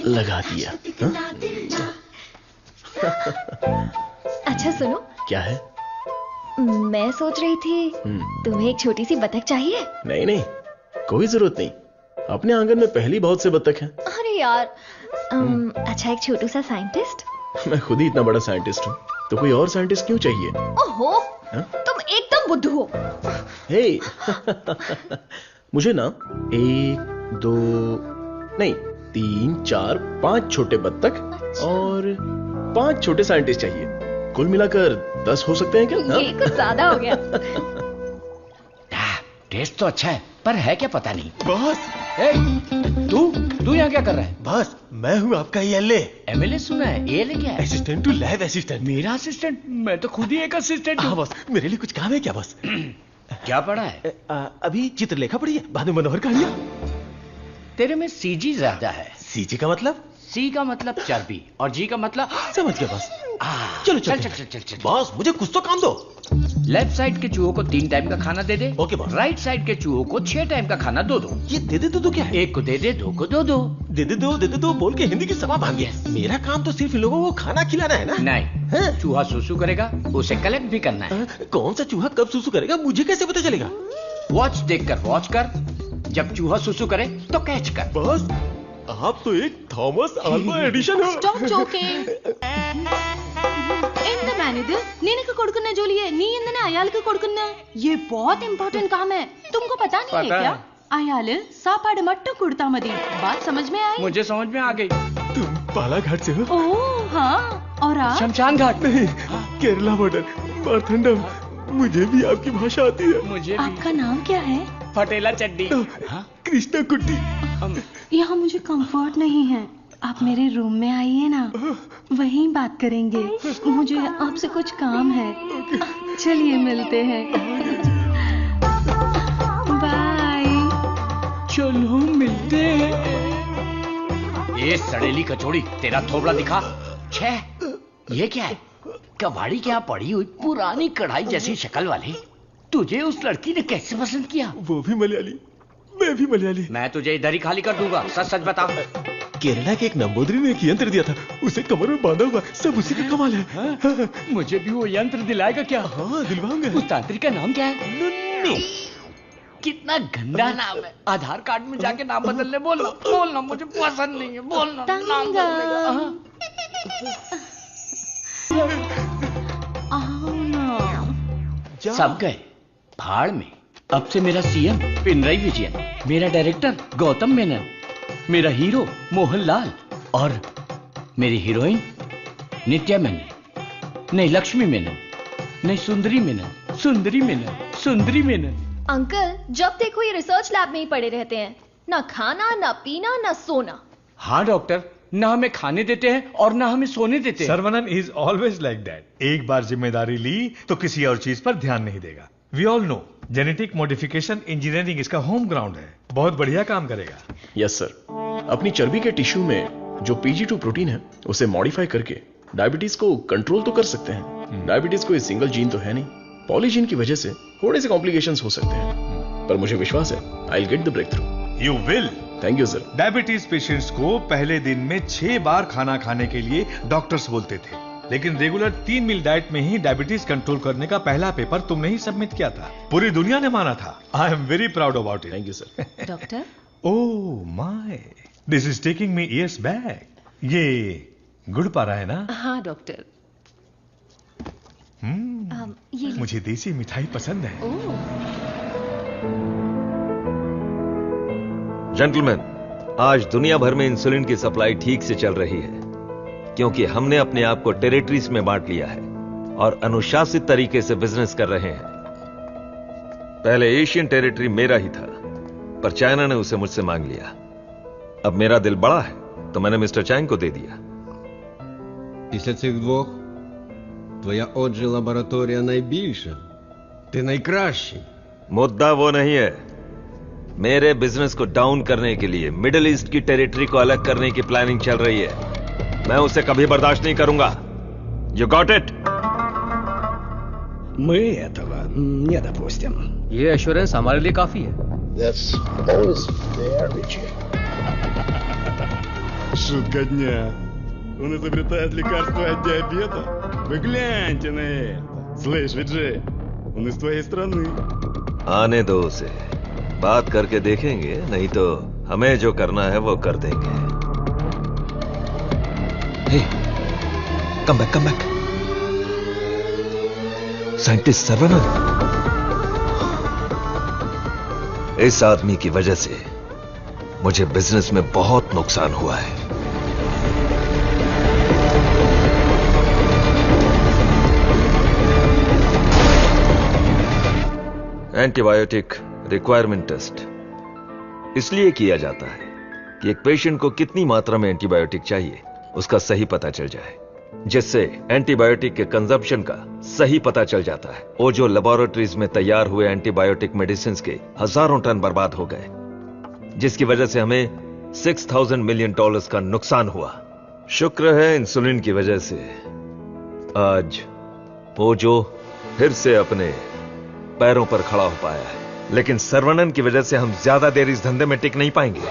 लगा दिया। अच्छा सुनो। क्या है? मैं सोच रही थी तुम्हें एक छोटी सी बतख चाहिए। नहीं नहीं, कोई जरूरत नहीं। अपने आंगन में पहली बहुत से बतख हैं। अरे यार, अच्छा एक छोटू सा साइंटिस्ट। मैं खुद ही इतना बड़ा साइंटिस्ट हूँ, तो कोई और साइंटिस्ट क्यों चाहिए? ओहो, तुम एकदम बुद्धू हो। हे मुझे ना 1, 2 नहीं 3, 4, 5 छोटे बत्तख और 5 छोटे साइंटिस्ट चाहिए। कुल मिलाकर 10 हो सकते हैं क्या? ये कुछ ज्यादा हो गया। टेस्ट तो अच्छा है, पर है क्या पता नहीं। बॉस, तू यहाँ क्या कर रहा है? बॉस, मैं हूँ आपका एमएलए। एमएलए सुना है, एएलए क्या है? Assistant to lab assistant. मेरा असिस्टेंट? मैं तो खुद ही एक असिस्टेंट हूँ। हाँ बॉस, मेरे लिए कुछ काम है क्या बॉस? क्या पढ़ा है? अभी चित्रलेखा पढ़ी है, बाद में मनोहर कहानियां। तेरे में सीजी ज्यादा है। सीजी का मतलब? सी का मतलब चर्बी और जी का मतलब समझ गया बॉस। चलो चल। बॉस मुझे कुछ तो काम दो। लेफ्ट साइड के चूहों को 3 टाइम का खाना दे दे। Okay boss. राइट साइड के चूहों को 6 टाइम का खाना दो। ये दे दे दो क्या है? एक को दे दे, 2 को दो। दे दे दो बोल के हिंदी की सभा भांगी है। मेरा काम तो सिर्फ इन लोगों को खाना खिलाना है ना? नहीं, चूहा सुसु करेगा, उसे कलेक्ट भी करना है। कौन सा चूहा कब सुसु करेगा मुझे कैसे पता चलेगा? वॉच देखकर वॉच कर, जब चूहा सुसु करे तो कैच कर। बॉस आप तो एक थॉमस अल्वा एडिशन हो। Stop joking. ఎంత మేనేది నేనకు కొడుకున్నా జోలి है नी इंदने अयाल के కొడుకున్నా ये बहुत इंपॉर्टेंट काम है तुमको पता नहीं है क्या? अयाल सापाड़ मट्टू कुड़ता मदी बात समझ में आई? मुझे समझ में आ गई। तुम बालाघाट से हो? ओह हाँ, और आप? शमशान घाट। नहीं, केरला बॉर्डर मारथंडम। मुझे भी आपकी भाषा आती है। मुझे भी। आपका नाम क्या है? फटेला चड्डी। कृष्णा कुट्टी। यहाँ मुझे कंफर्ट नहीं है, आप मेरे रूम में आइए ना, वहीं बात करेंगे। मुझे आपसे कुछ काम है। चलिए मिलते हैं। बाय। चलो मिलते हैं। ये सड़ेली कचौड़ी, तेरा थोबड़ा दिखा। छे, ये क्या है? कबाड़ी के यहाँ पड़ी हुई पुरानी कढ़ाई जैसी शक्ल वाली। तुझे उस लड़की ने कैसे पसंद किया? वो भी मलयाली, मैं भी मलयाली। मैं तुझे इधर ही खाली कर दूंगा, सच बता। केरला के एक नंबोदरी ने एक यंत्र दिया था, उसे कमर में बांधा हुआ, सब उसी का कमाल है। हाँ? मुझे भी वो यंत्र दिलाएगा क्या? हाँ दिलवाऊंगा। उस तांत्रिक का नाम क्या है? नुन्नू। कितना गंदा नाम है। आधार कार्ड में जाके नाम बदलने बोलना मुझे पसंद नहीं है। बोलना नाम बदलेगा। सब गए भाड़ में। अब से मेरा सीएम पिनराई विजयन, मेरा डायरेक्टर गौतम मेनन, मेरा हीरो मोहनलाल और मेरी हीरोइन नित्या मेनन। नहीं लक्ष्मी मेनन, नहीं सुंदरी मेनन, सुंदरी मेनन, सुंदरी मेनन। अंकल जब देखो ये रिसर्च लैब में ही पड़े रहते हैं, ना खाना ना पीना ना सोना। हाँ डॉक्टर, ना हमें खाने देते हैं और ना हमें सोने देते हैं। Saravanan is always like that. एक बार जिम्मेदारी ली तो किसी और चीज पर ध्यान नहीं देगा। We all know genetic modification engineering इसका होम ग्राउंड है। बहुत बढ़िया काम करेगा। Yes sir. अपनी चर्बी के टिश्यू में जो PG2 प्रोटीन है उसे मॉडिफाई करके डायबिटीज को कंट्रोल तो कर सकते हैं। डायबिटीज कोई सिंगल जीन तो है नहीं, पॉलीजीन की वजह से थोड़े से कॉम्प्लिकेशंस हो सकते हैं, पर मुझे विश्वास है I will get the breakthrough. You will. Thank you sir. Diabetes patients को पहले दिन में 6 बार खाना खाने के लिए डॉक्टर्स बोलते थे, लेकिन रेगुलर 3 मील डाइट में ही डायबिटीज कंट्रोल करने का पहला पेपर तुमने ही सबमिट किया था। पूरी दुनिया ने माना था। आई am very proud about it. Thank you sir. Doctor oh my, this is taking me years back. ये गुड़ पारा है ना? हाँ डॉक्टर। मुझे देसी मिठाई पसंद है। जेंटलमैन, आज दुनिया भर में इंसुलिन की सप्लाई ठीक से चल रही है क्योंकि हमने अपने आप को टेरिटरीज में बांट लिया है और अनुशासित तरीके से बिजनेस कर रहे हैं। पहले एशियन टेरिटरी मेरा ही था, पर चाइना ने उसे मुझसे मांग लिया। अब मेरा दिल बड़ा है तो मैंने मिस्टर चैंग को दे दिया। Після цих двох твоя отже лабораторія найбільша. Ти найкращий. मुद्दा वो नहीं है। मेरे बिजनेस को डाउन करने के लिए मिडिल ईस्ट की टेरिटरी को अलग करने की प्लानिंग चल रही है। मैं उसे कभी बर्दाश्त नहीं करूंगा। You got it? Мы этого не допустим. ये एश्योरेंस हमारे लिए काफी है। That's always fair, Richard. Шутка дня. Он изобретает лекарство от диабета? Вы гляньте на это. Слышь, Виджей, он из твоей страны. आने दो उसे, बात करके देखेंगे, नहीं तो हमें जो करना है वो कर देंगे। Hey, come back. Scientist Saravanan. इस आदमी की वजह से मुझे बिजनेस में बहुत नुकसान हुआ है। एंटीबायोटिक रिक्वायरमेंट टेस्ट इसलिए किया जाता है कि एक पेशेंट को कितनी मात्रा में एंटीबायोटिक चाहिए उसका सही पता चल जाए, जिससे एंटीबायोटिक के कंजप्शन का सही पता चल जाता है। वो जो लेबोरेटरीज में तैयार हुए एंटीबायोटिक मेडिसिन के हजारों टन बर्बाद हो गए, जिसकी वजह से हमें $6,000 मिलियन का नुकसान हुआ। शुक्र है इंसुलिन की वजह से आज वो जो फिर से अपने पैरों पर खड़ा हो पाया है, लेकिन सर्वनन की वजह से हम ज्यादा देर इस धंधे में टिक नहीं पाएंगे।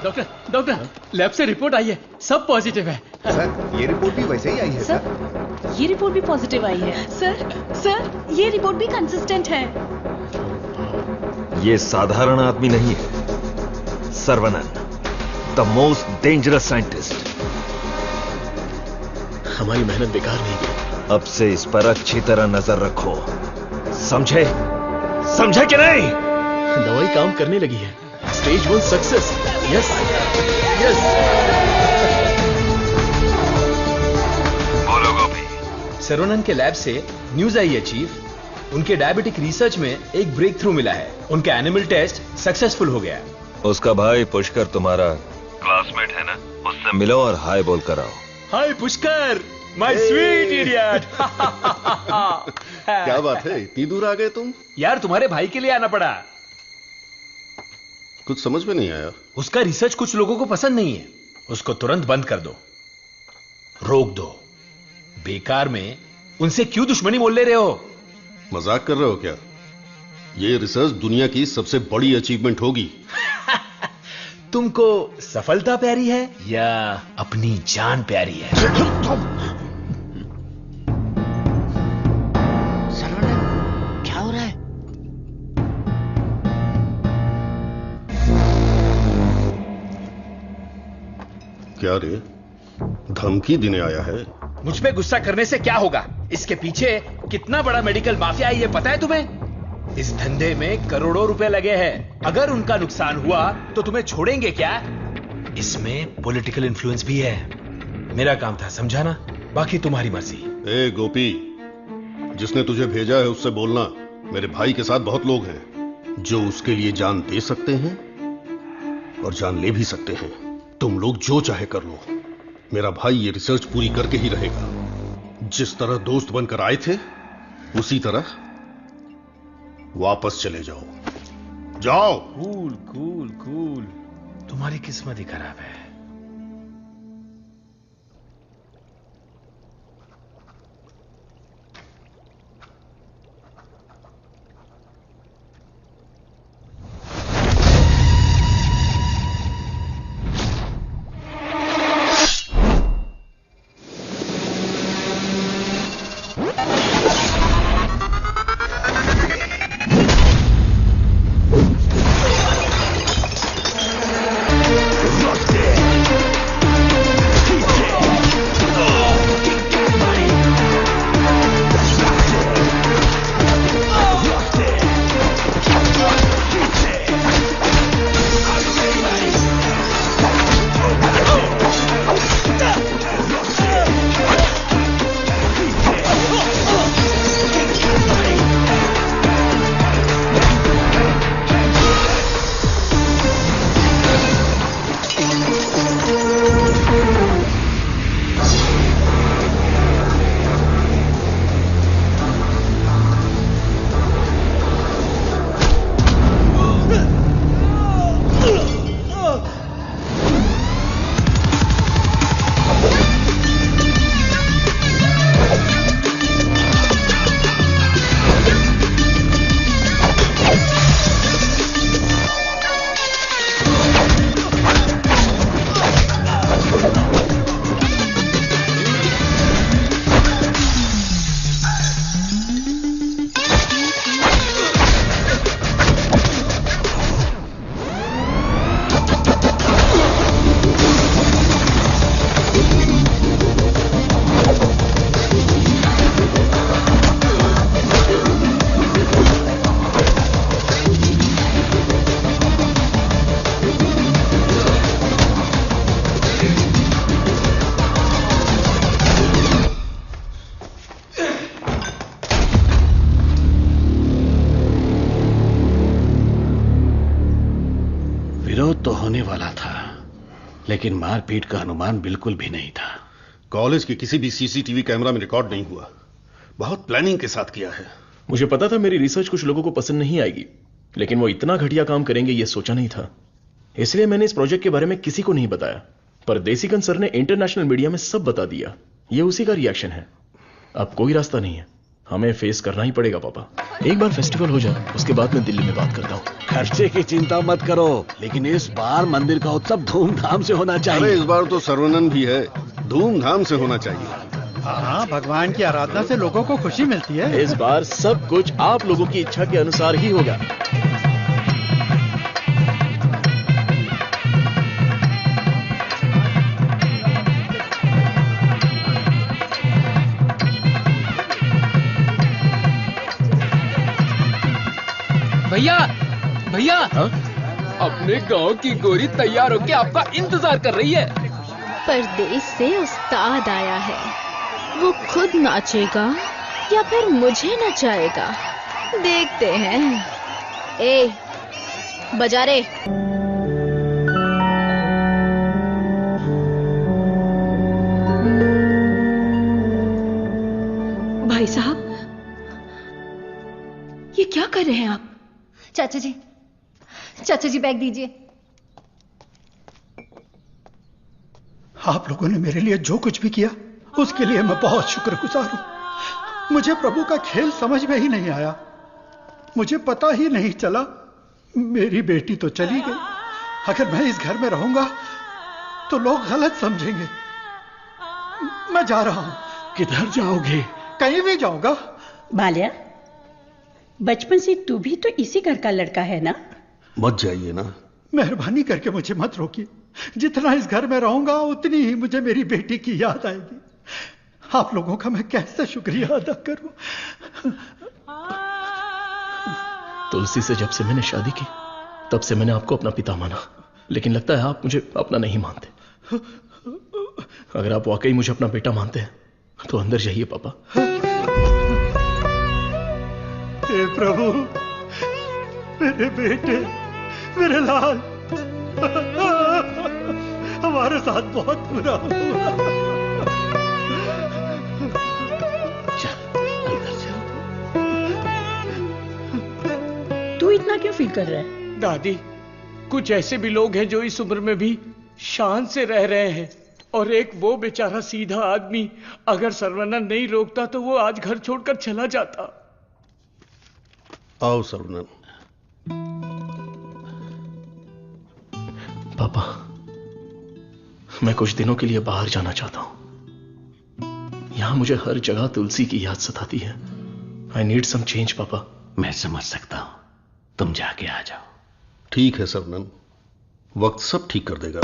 डॉक्टर, लैब से रिपोर्ट आई है, सब पॉजिटिव है। सर, ये रिपोर्ट भी वैसे ही आई है सर। ये रिपोर्ट भी पॉजिटिव आई है। सर, ये रिपोर्ट भी कंसिस्टेंट है। ये साधारण आदमी नहीं है, Saravanan, the most dangerous scientist. हमारी मेहनत बेकार नहीं गई। अब से इस पर अच्छी तरह नजर रखो, समझे? समझे कि नहीं? दवाई काम करने लगी है। Stage 1 success. Yes yes. बोलो गोपी। सर्वनन के लैब से न्यूज आई है चीफ, उनके डायबिटिक रिसर्च में एक ब्रेक थ्रू मिला है। उनका एनिमल टेस्ट सक्सेसफुल हो गया। उसका भाई पुष्कर तुम्हारा क्लासमेट है ना, उससे मिलो और हाय बोल कर आओ। हाय पुष्कर, माय स्वीट इडियट। क्या बात है, इतनी दूर आ गए तुम? यार तुम्हारे भाई के लिए आना पड़ा। कुछ समझ में नहीं आया। उसका रिसर्च कुछ लोगों को पसंद नहीं है, उसको तुरंत बंद कर दो, रोक दो। बेकार में उनसे क्यों दुश्मनी मोल ले रहे हो? मजाक कर रहे हो क्या? ये रिसर्च दुनिया की सबसे बड़ी अचीवमेंट होगी। तुमको सफलता प्यारी है या अपनी जान प्यारी है? सर्वनन, क्या हो रहा है? क्या रे, धमकी देने आया है? मुझ पे गुस्सा करने से क्या होगा? इसके पीछे कितना बड़ा मेडिकल माफिया है ये पता है तुम्हें? इस धंधे में करोड़ों रुपए लगे हैं। अगर उनका नुकसान हुआ तो तुम्हें छोड़ेंगे क्या? इसमें पॉलिटिकल इन्फ्लुएंस भी है। मेरा काम था समझाना, बाकी तुम्हारी मर्जी। ए गोपी, जिसने तुझे भेजा है उससे बोलना मेरे भाई के साथ बहुत लोग हैं जो उसके लिए जान दे सकते हैं और जान ले भी सकते हैं। तुम लोग जो चाहे कर लो, मेरा भाई ये रिसर्च पूरी करके ही रहेगा। जिस तरह दोस्त बनकर आए थे उसी तरह वापस चले जाओ। जाओ। कूल कूल कूल, तुम्हारी किस्मत ही खराब है। Lost it. तो होने वाला था, लेकिन मारपीट का अनुमान बिल्कुल भी नहीं था। कॉलेज के किसी भी सीसीटीवी कैमरा में रिकॉर्ड नहीं हुआ। बहुत प्लानिंग के साथ किया है। मुझे पता था मेरी रिसर्च कुछ लोगों को पसंद नहीं आएगी, लेकिन वो इतना घटिया काम करेंगे ये सोचा नहीं था। इसलिए मैंने इस प्रोजेक्ट के बारे में किसी को नहीं बताया, पर देसीकन सर ने इंटरनेशनल मीडिया में सब बता दिया। ये उसी का रिएक्शन है। अब कोई रास्ता नहीं है, हमें फेस करना ही पड़ेगा पापा। एक बार फेस्टिवल हो जाए उसके बाद मैं दिल्ली में बात करता हूँ। खर्चे की चिंता मत करो, लेकिन इस बार मंदिर का उत्सव धूमधाम से होना चाहिए। अरे इस बार तो सर्वनन भी है, धूमधाम से होना चाहिए। हाँ, भगवान की आराधना से लोगों को खुशी मिलती है। इस बार सब कुछ आप लोगों की इच्छा के अनुसार ही होगा। भैया भैया, अपने गांव की गोरी तैयार होके आपका इंतजार कर रही है। परदेश से उस्ताद आया है, वो खुद नाचेगा या फिर मुझे नचाएगा, देखते हैं। ए, बजा रे। भाई साहब, ये क्या कर रहे हैं आप? चाचा जी बैग दीजिए। आप लोगों ने मेरे लिए जो कुछ भी किया उसके लिए मैं बहुत शुक्रगुजार हूं। मुझे प्रभु का खेल समझ में ही नहीं आया। मुझे पता ही नहीं चला। मेरी बेटी तो चली गई। अगर मैं इस घर में रहूंगा तो लोग गलत समझेंगे। मैं जा रहा हूं। किधर जाओगे? कहीं भी जाऊंगा। बाल्या, बचपन से तू भी तो इसी घर का लड़का है ना? मत जाइए ना। मेहरबानी करके मुझे मत रोकिए। जितना इस घर में रहूंगा उतनी ही मुझे मेरी बेटी की याद आएगी। आप लोगों का मैं कैसे शुक्रिया अदा करूं। तुलसी से जब से मैंने शादी की तब से मैंने आपको अपना पिता माना, लेकिन लगता है आप मुझे अपना नहीं मानते। अगर आप वाकई मुझे अपना बेटा मानते हैं तो अंदर जाइए पापा। हे प्रभु, मेरे बेटे, मेरे लाल, हमारे साथ बहुत बुरा हुआ। तू इतना क्यों फील कर रहा है? दादी, कुछ ऐसे भी लोग हैं जो इस उम्र में भी शान से रह रहे हैं, और एक वो बेचारा सीधा आदमी, अगर सर्वनन नहीं रोकता तो वो आज घर छोड़कर चला जाता। आओ सर्वनन। पापा, मैं कुछ दिनों के लिए बाहर जाना चाहता हूं। यहां मुझे हर जगह तुलसी की याद सताती है। आई नीड सम चेंज पापा। मैं समझ सकता हूं, तुम जाके आ जाओ। ठीक है सर्वनन, वक्त सब ठीक कर देगा।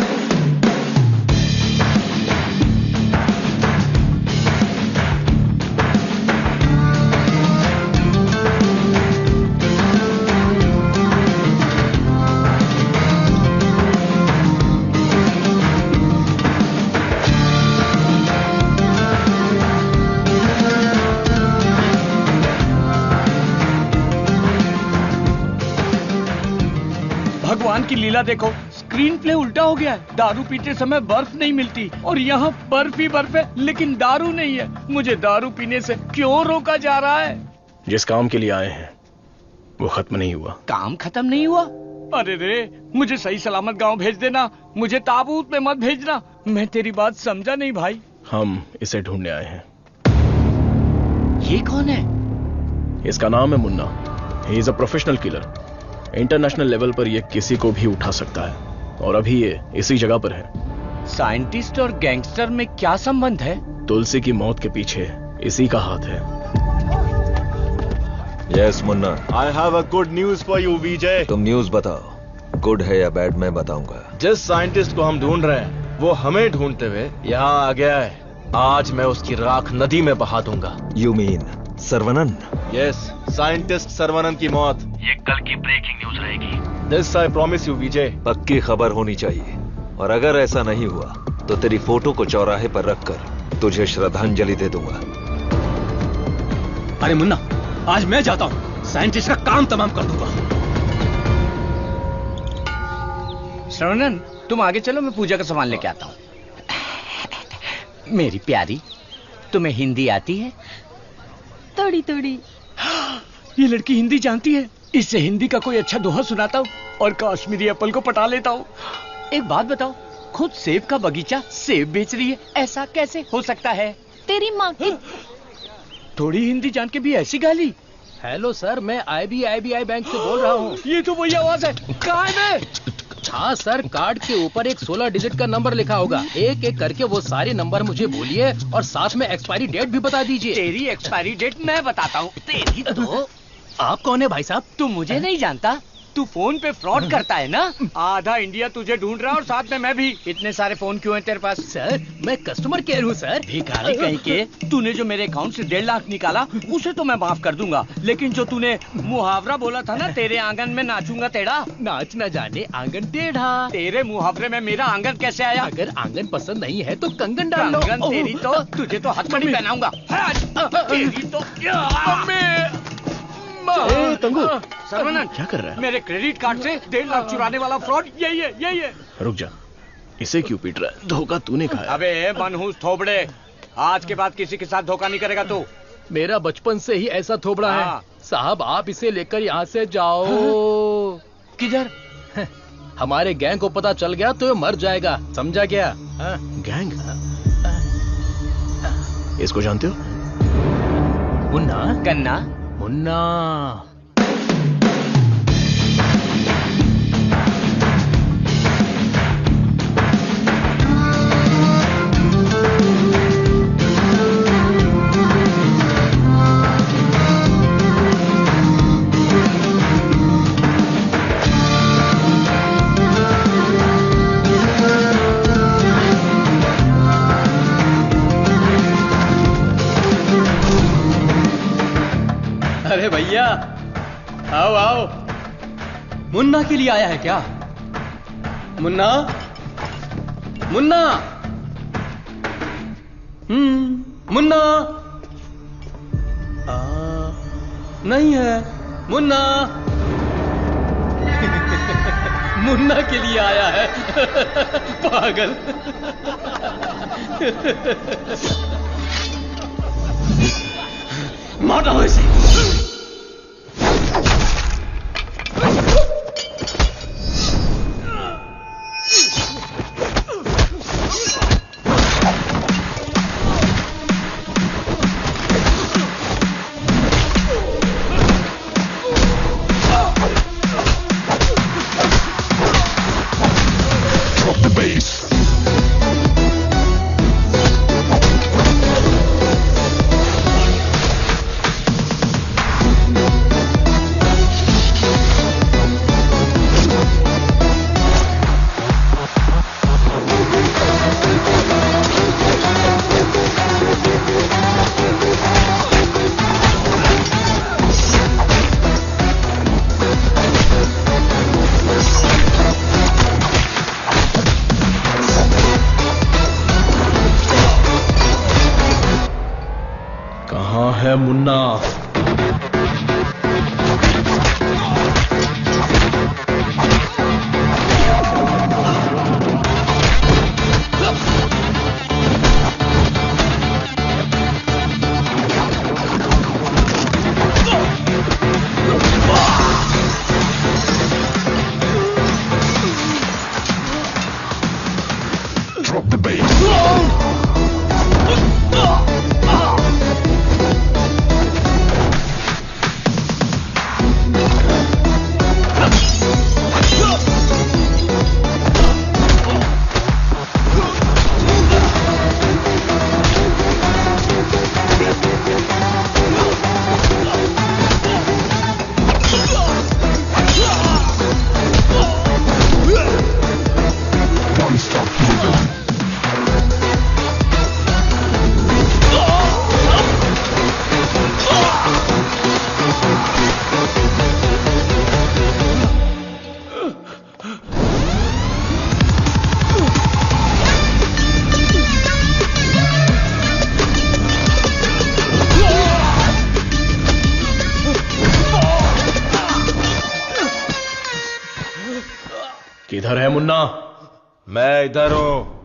भगवान की लीला देखो, स्क्रीन प्ले उल्टा हो गया है। दारू पीते समय बर्फ नहीं मिलती और यहाँ बर्फ ही बर्फ है, लेकिन दारू नहीं है। मुझे दारू पीने से क्यों रोका जा रहा है? जिस काम के लिए आए हैं वो खत्म नहीं हुआ। काम खत्म नहीं हुआ? अरे रे, मुझे सही सलामत गांव भेज देना, मुझे ताबूत में मत भेजना। मैं तेरी बात समझा नहीं भाई। हम इसे ढूंढने आए हैं। ये कौन है? इसका नाम है Munna. He is a professional killer. International level पर ये किसी को भी उठा सकता है, और अभी ये इसी जगह पर है। साइंटिस्ट और गैंगस्टर में क्या संबंध है? तुलसी की मौत के पीछे इसी का हाथ है। Yes Munna, I have a good news for you Vijay. तुम न्यूज बताओ, गुड है या बैड मैं बताऊंगा। जिस साइंटिस्ट को हम ढूंढ रहे हैं वो हमें ढूंढते हुए यहाँ आ गया है। आज मैं उसकी राख नदी में बहा दूंगा। You mean Saravanan? Yes, scientist Saravanan की मौत ये कल की ब्रेकिंग न्यूज रहेगी। दिस आई प्रॉमिस यू विजय। पक्की खबर होनी चाहिए, और अगर ऐसा नहीं हुआ तो तेरी फोटो को चौराहे पर रखकर तुझे श्रद्धांजलि दे दूंगा। अरे मुन्ना, आज मैं जाता हूं, साइंटिस्ट का काम तमाम कर दूंगा। श्रवणन, तुम आगे चलो, मैं पूजा का सामान लेके आता हूँ। मेरी प्यारी, तुम्हें हिंदी आती है? थोड़ी थोड़ी। ये लड़की हिंदी जानती है। इससे हिंदी का कोई अच्छा दोहा सुनाता हूँ और कश्मीरी एप्पल को पटा लेता हूँ। एक बात बताओ, खुद सेब का बगीचा सेब बेच रही है, ऐसा कैसे हो सकता है? तेरी माँ की। थोड़ी हिंदी जान के भी ऐसी गाली। हेलो सर, मैं IBI बैंक से बोल रहा हूँ। ये तो वही आवाज है। कहाँ है मैं? हाँ सर, कार्ड के ऊपर एक 16 डिजिट का नंबर लिखा होगा। एक एक करके वो सारे नंबर मुझे बोलिए और साथ में एक्सपायरी डेट भी बता दीजिए। तेरी एक्सपायरी डेट मैं बताता हूँ। तेरी तो। आप कौन है भाई साहब? तू मुझे नहीं जानता? तू फोन पे फ्रॉड करता है ना? आधा इंडिया तुझे ढूंढ रहा है और साथ में मैं भी। इतने सारे फोन क्यों हैं तेरे पास? सर, मैं कस्टमर केयर हूँ सर। भिखारी कहीं के। तूने जो मेरे अकाउंट से 1.5 लाख निकाला, उसे तो मैं माफ कर दूंगा, लेकिन जो तूने मुहावरा बोला था ना, तेरे आंगन में नाचूंगा टेढ़ा, नाच न जाने आंगन टेढ़ा। तेरे मुहावरे में मेरा आंगन कैसे आया? अगर आंगन पसंद नहीं है तो कंगन डाल लो। कंगन तेरी तो, तुझे तो हथकड़ी पहनाऊंगा। तेरी तो। तंगू, सर्वनन, क्या कर रहा है? मेरे क्रेडिट कार्ड से 1.5 लाख चुराने वाला फ्रॉड यही है, यही है। रुक जा, इसे क्यों पीट रहा है? धोखा तूने खाया। अबे मनहूस थोबड़े, आज के बाद किसी के साथ धोखा नहीं करेगा तू। मेरा बचपन से ही ऐसा थोबड़ा है साहब। आप इसे लेकर यहाँ से जाओ। किधर? हमारे गैंग को पता चल गया तो ये मर जाएगा, समझा क्या? गैंग? इसको जानते हो? मुन्ना? गन्ना? मुन्ना। अरे भैया, आओ आओ। मुन्ना के लिए आया है क्या? मुन्ना, मुन्ना, मुन्ना। नहीं है मुन्ना। मुन्ना के लिए आया है। पागल। मार दो इसे। किधर है मुन्ना? मैं इधर हूं।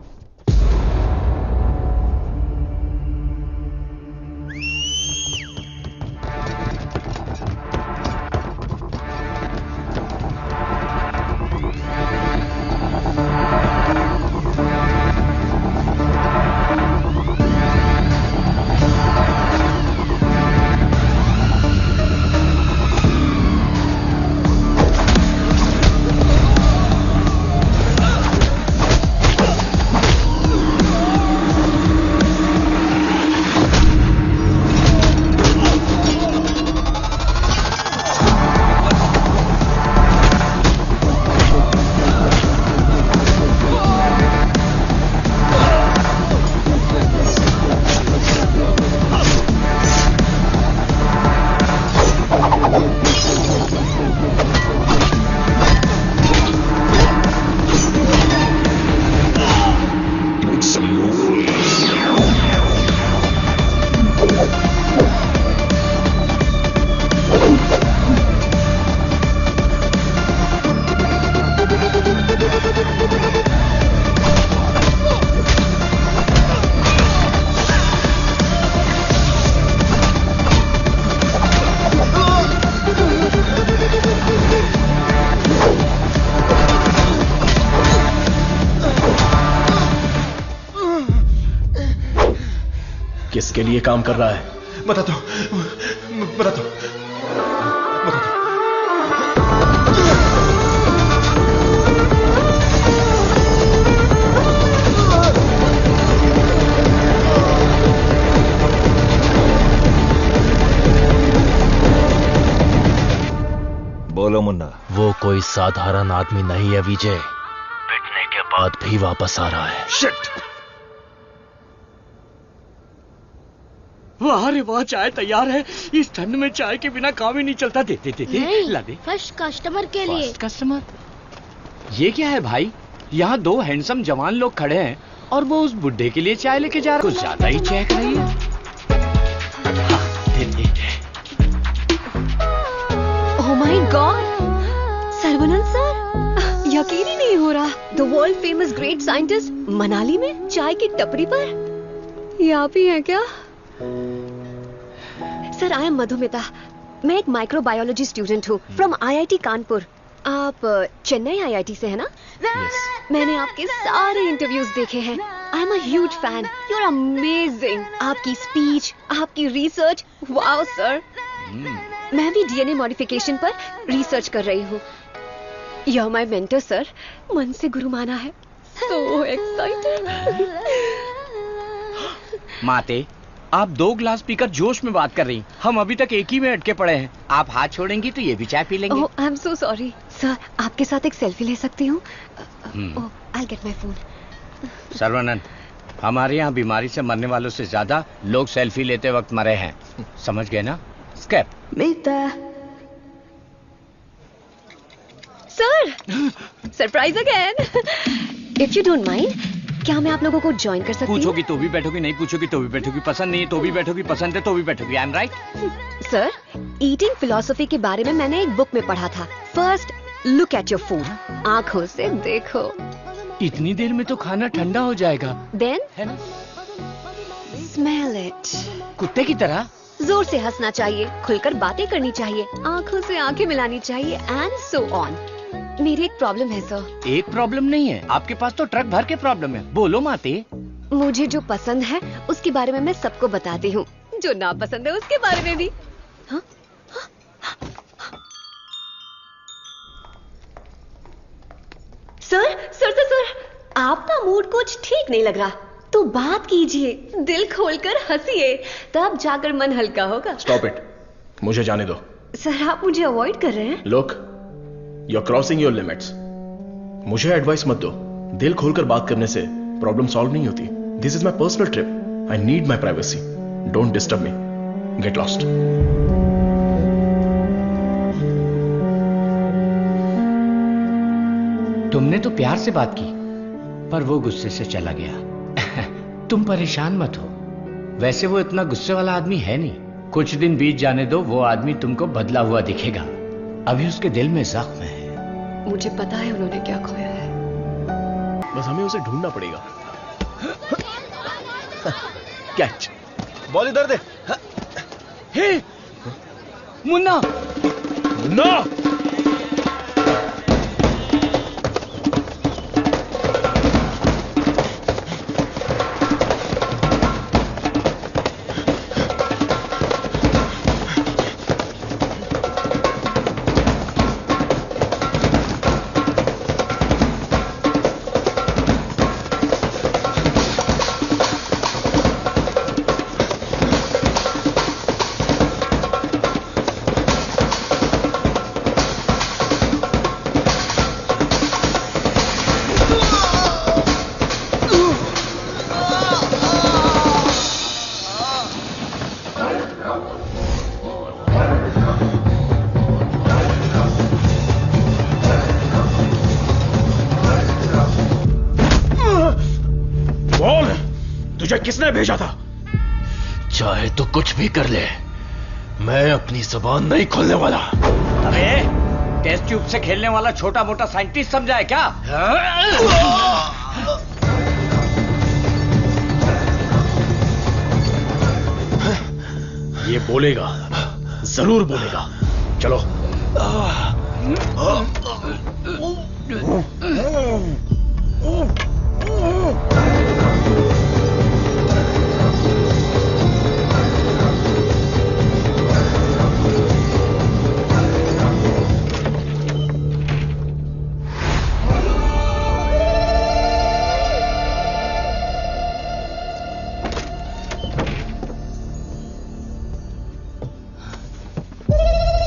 किसके लिए काम कर रहा है? बता दो। बोलो मुन्ना। वो कोई साधारण आदमी नहीं है विजय, पिटने के बाद भी वापस आ रहा है। शिट! वाह रे वाह, चाय तैयार है। इस ठंड में चाय के बिना काम ही नहीं चलता। दे ला दे। फर्स्ट कस्टमर के लिए। First customer? ये क्या है भाई? यहाँ दो हैंडसम जवान लोग खड़े हैं और वो उस बुड्ढे के लिए चाय लेके जा रहे हैं। कुछ ज्यादा ही चेक नहीं है। ओह माय गॉड, सर्वनंद सर, यकीन ही नहीं हो रहा। The world famous great scientist Manali में चाय की टपरी पर। ये आप ही हैं क्या? Sir, I M Madhumita. मैं एक माइक्रोबायोलॉजी स्टूडेंट हूँ फ्रॉम IIT कानपुर। आप चेन्नई IIT से है ना? Yes. मैंने आपके सारे इंटरव्यूज देखे हैं। I am a huge fan. You are amazing. आपकी स्पीच, आपकी रिसर्च, वाओ सर। मैं भी DNA मॉडिफिकेशन पर रिसर्च कर रही हूँ। You are my mentor sir. मन से गुरु माना है। So excited. माते, आप 2 ग्लास पीकर जोश में बात कर रही। हम अभी तक एक ही में अटके पड़े हैं। आप हाथ छोड़ेंगी तो ये भी चाय पी लेंगे। I am so sorry sir. आपके साथ एक सेल्फी ले सकती हूँ? I get my phone. Sarvanand, हमारे यहाँ बीमारी से मरने वालों से ज्यादा लोग सेल्फी लेते वक्त मरे हैं। समझ गए ना? स्कैप। Sir, surprise again. If you don't mind, क्या मैं आप लोगों को ज्वाइन कर सकती हूँ? पूछोगी तो भी बैठोगी, नहीं पूछोगी तो भी बैठोगी, पसंद नहीं है तो भी बैठोगी, पसंद है तो भी बैठोगी। I am right? Sir, eating philosophy के बारे में मैंने एक बुक में पढ़ा था। First look at your food, आंखों से देखो। इतनी देर में तो खाना ठंडा हो जाएगा। Then smell it. कुत्ते की तरह जोर से हंसना चाहिए, खुलकर बातें करनी चाहिए, आंखों से आंखें मिलानी चाहिए, एंड सो ऑन। मेरी एक प्रॉब्लम है सर। एक प्रॉब्लम नहीं है, आपके पास तो ट्रक भर के प्रॉब्लम है। बोलो माते। मुझे जो पसंद है उसके बारे में मैं सबको बताती हूँ, जो ना पसंद है उसके बारे में भी। हाँ? सर, आपका मूड कुछ ठीक नहीं लग रहा, तो बात कीजिए, दिल खोलकर हंसिए, तब जाकर मन हल्का होगा। स्टॉप इट, मुझे जाने दो। सर, आप मुझे अवॉइड कर रहे हैं। Look, you are crossing your limits. मुझे एडवाइस मत दो। दिल खोलकर बात करने से प्रॉब्लम सॉल्व नहीं होती। This is my personal trip. I need my privacy. Don't disturb me. Get lost. तुमने तो प्यार से बात की, पर वो गुस्से से चला गया। तुम परेशान मत हो। वैसे वो इतना गुस्से वाला आदमी है नहीं। कुछ दिन बीत जाने दो, वो आदमी तुमको बदला हुआ दिखेगा। अभी उसके दिल में जख्म है। मुझे पता है उन्होंने क्या खोया है। बस हमें उसे ढूंढना पड़ेगा। कैच। बॉल इधर दे। हे मुन्ना, मुन्ना! तुझे किसने भेजा था? चाहे तो कुछ भी कर ले, मैं अपनी जुबान नहीं खोलने वाला। अबे टेस्ट ट्यूब से खेलने वाला छोटा मोटा साइंटिस्ट समझा है क्या? ये बोलेगा, जरूर बोलेगा। चलो।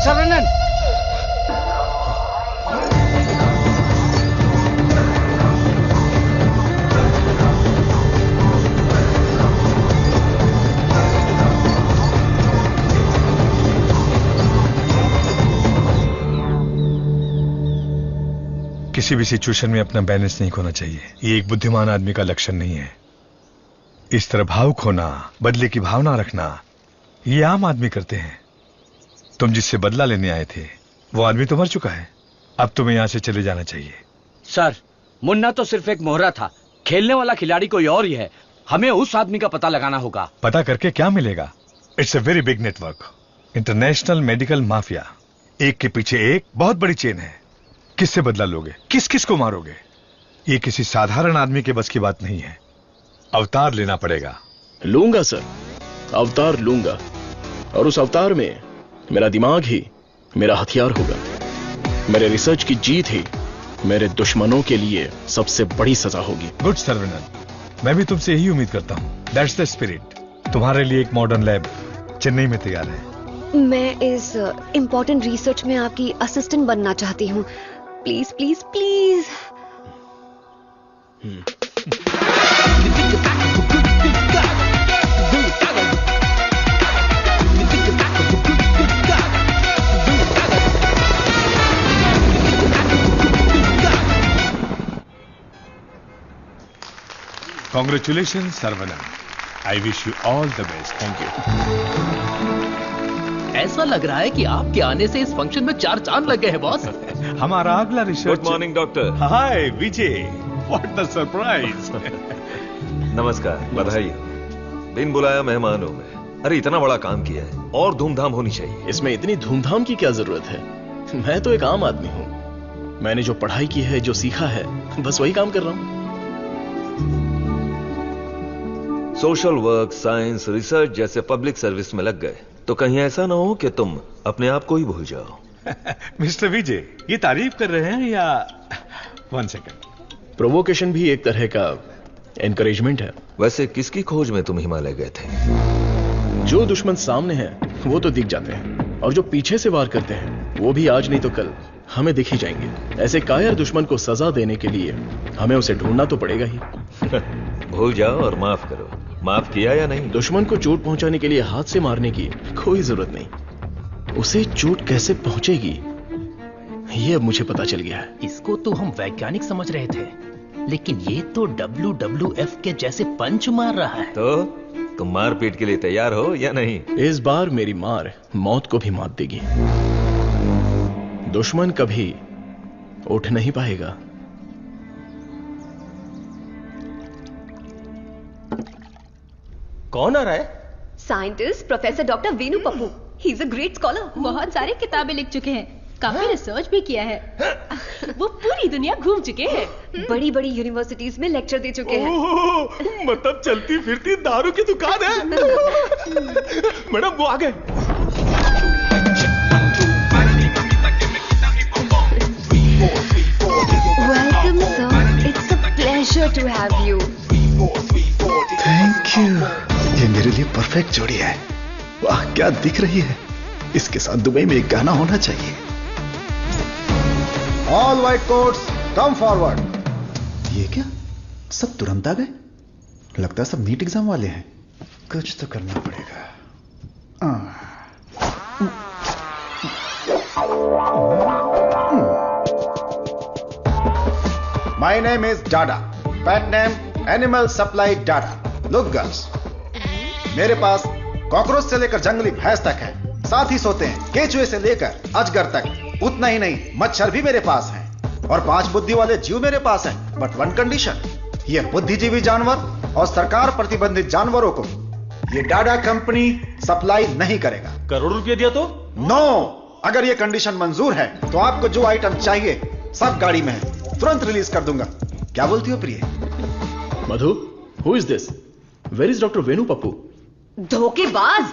सरवनन, किसी भी सिचुएशन में अपना बैलेंस नहीं खोना चाहिए। ये एक बुद्धिमान आदमी का लक्षण नहीं है। इस तरह भाव खोना, बदले की भावना रखना, ये आम आदमी करते हैं। तुम जिससे बदला लेने आए थे वो आदमी तो मर चुका है। अब तुम्हें यहां से चले जाना चाहिए। सर, मुन्ना तो सिर्फ एक मोहरा था, खेलने वाला खिलाड़ी कोई और ही है। हमें उस आदमी का पता लगाना होगा। पता करके क्या मिलेगा? It's a very big network, international medical mafia. एक के पीछे एक बहुत बड़ी चेन है। किससे बदला लोगे? किस किस को मारोगे? ये किसी साधारण आदमी के बस की बात नहीं है। अवतार लेना पड़ेगा। लूंगा सर, अवतार लूंगा, और उस अवतार में मेरा दिमाग ही मेरा हथियार होगा। मेरे रिसर्च की जीत ही मेरे दुश्मनों के लिए सबसे बड़ी सजा होगी। गुड सर्वनन, मैं भी तुमसे यही उम्मीद करता हूं। That's the spirit. तुम्हारे लिए एक मॉडर्न लैब चेन्नई में तैयार है। मैं इस इम्पोर्टेंट रिसर्च में आपकी असिस्टेंट बनना चाहती हूँ। Please please please. Congratulations, Sarvanan. I wish you all the best. Thank you. ऐसा लग रहा है कि आपके आने से इस फंक्शन में 4 चांद लग गए हैं बॉस। हमारा अगला research. Good morning doctor. Hi Vijay, what the surprise. नमस्कार, बधाई। बिन बुलाया मेहमान हूं मैं। अरे इतना बड़ा काम किया है और धूमधाम होनी चाहिए। इसमें इतनी धूमधाम की क्या जरूरत है? मैं तो एक आम आदमी हूं। मैंने जो पढ़ाई की है, जो सीखा है, बस वही काम कर रहा हूं। सोशल वर्क, साइंस, रिसर्च जैसे पब्लिक सर्विस में लग गए तो कहीं ऐसा ना हो कि तुम अपने आप को ही भूल जाओ। मिस्टर विजय, ये तारीफ कर रहे हैं या? 1 सेकंड। प्रोवोकेशन भी एक तरह का एनकरेजमेंट है। वैसे किसकी खोज में तुम हिमालय गए थे? जो दुश्मन सामने हैं वो तो दिख जाते हैं, और जो पीछे से वार करते हैं वो भी आज नहीं तो कल हमें दिख ही जाएंगे। ऐसे कायर दुश्मन को सजा देने के लिए हमें उसे ढूंढना तो पड़ेगा ही। भूल जाओ और माफ करो। माफ किया या नहीं? दुश्मन को चोट पहुंचाने के लिए हाथ से मारने की कोई जरूरत नहीं। उसे चोट कैसे पहुंचेगी ये अब मुझे पता चल गया है। इसको तो हम वैज्ञानिक समझ रहे थे, लेकिन ये तो WWF के जैसे पंच मार रहा है। तो तुम मारपीट के लिए तैयार हो या नहीं? इस बार मेरी मार मौत को भी मात देगी। दुश्मन कभी उठ नहीं पाएगा। कौन आ रहा है? Scientist professor doctor Venu Pappu. He is a great scholar. बहुत सारे किताबें लिख चुके हैं, काफी रिसर्च भी किया है। वो पूरी दुनिया घूम चुके हैं, बड़ी बड़ी यूनिवर्सिटीज में लेक्चर दे चुके हैं। मतलब चलती फिरती दारू की दुकान है। मैडम वो आ गए। Welcome sir, it's a pleasure to have you. Thank you. ये मेरे लिए परफेक्ट जोड़ी है। वाह क्या दिख रही है। इसके साथ दुबई में एक गाना होना चाहिए। All white quotes come forward. ये क्या, सब तुरंत आ गए? लगता है सब नीट एग्जाम वाले हैं। कुछ तो करना पड़ेगा। My name is Dada, pet name animal supply Dada. Look girls, मेरे पास कॉकरोच से लेकर जंगली भैंस तक है, साथ ही सोते हैं केचुए से लेकर अजगर तक। उतना ही नहीं, मच्छर भी मेरे पास हैं और 5 बुद्धि वाले जीव मेरे पास हैं। बट वन कंडीशन, ये बुद्धिजीवी जानवर और सरकार प्रतिबंधित जानवरों को ये डाडा कंपनी सप्लाई नहीं करेगा। करोड़ रुपया दिया तो? नो, अगर ये कंडीशन मंजूर है तो आपको जो आइटम चाहिए सब गाड़ी में है, तुरंत रिलीज कर दूंगा। क्या बोलती हो प्रिय? Madhu, who is this? Where is doctor Venu Pappu? धोखेबाज,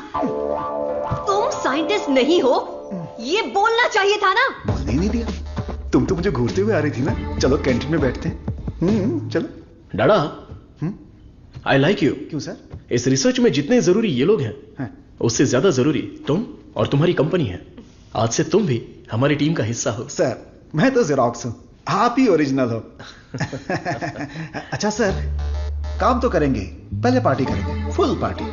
तुम साइंटिस्ट नहीं हो, ये बोलना चाहिए था ना। बोलने ही नहीं दिया। तुम तो मुझे घूरते हुए आ रही थी ना। चलो कैंटीन में बैठते हैं। चलो। डाडा, आई लाइक यू। क्यों सर? इस रिसर्च में जितने जरूरी ये लोग हैं, उससे ज्यादा जरूरी तुम और तुम्हारी कंपनी है। आज से तुम भी हमारी टीम का हिस्सा हो। सर, मैं तो जेरोक्स हूं, आप ही ओरिजिनल हो। अच्छा सर, काम तो करेंगे, पहले पार्टी करेंगे, फुल पार्टी।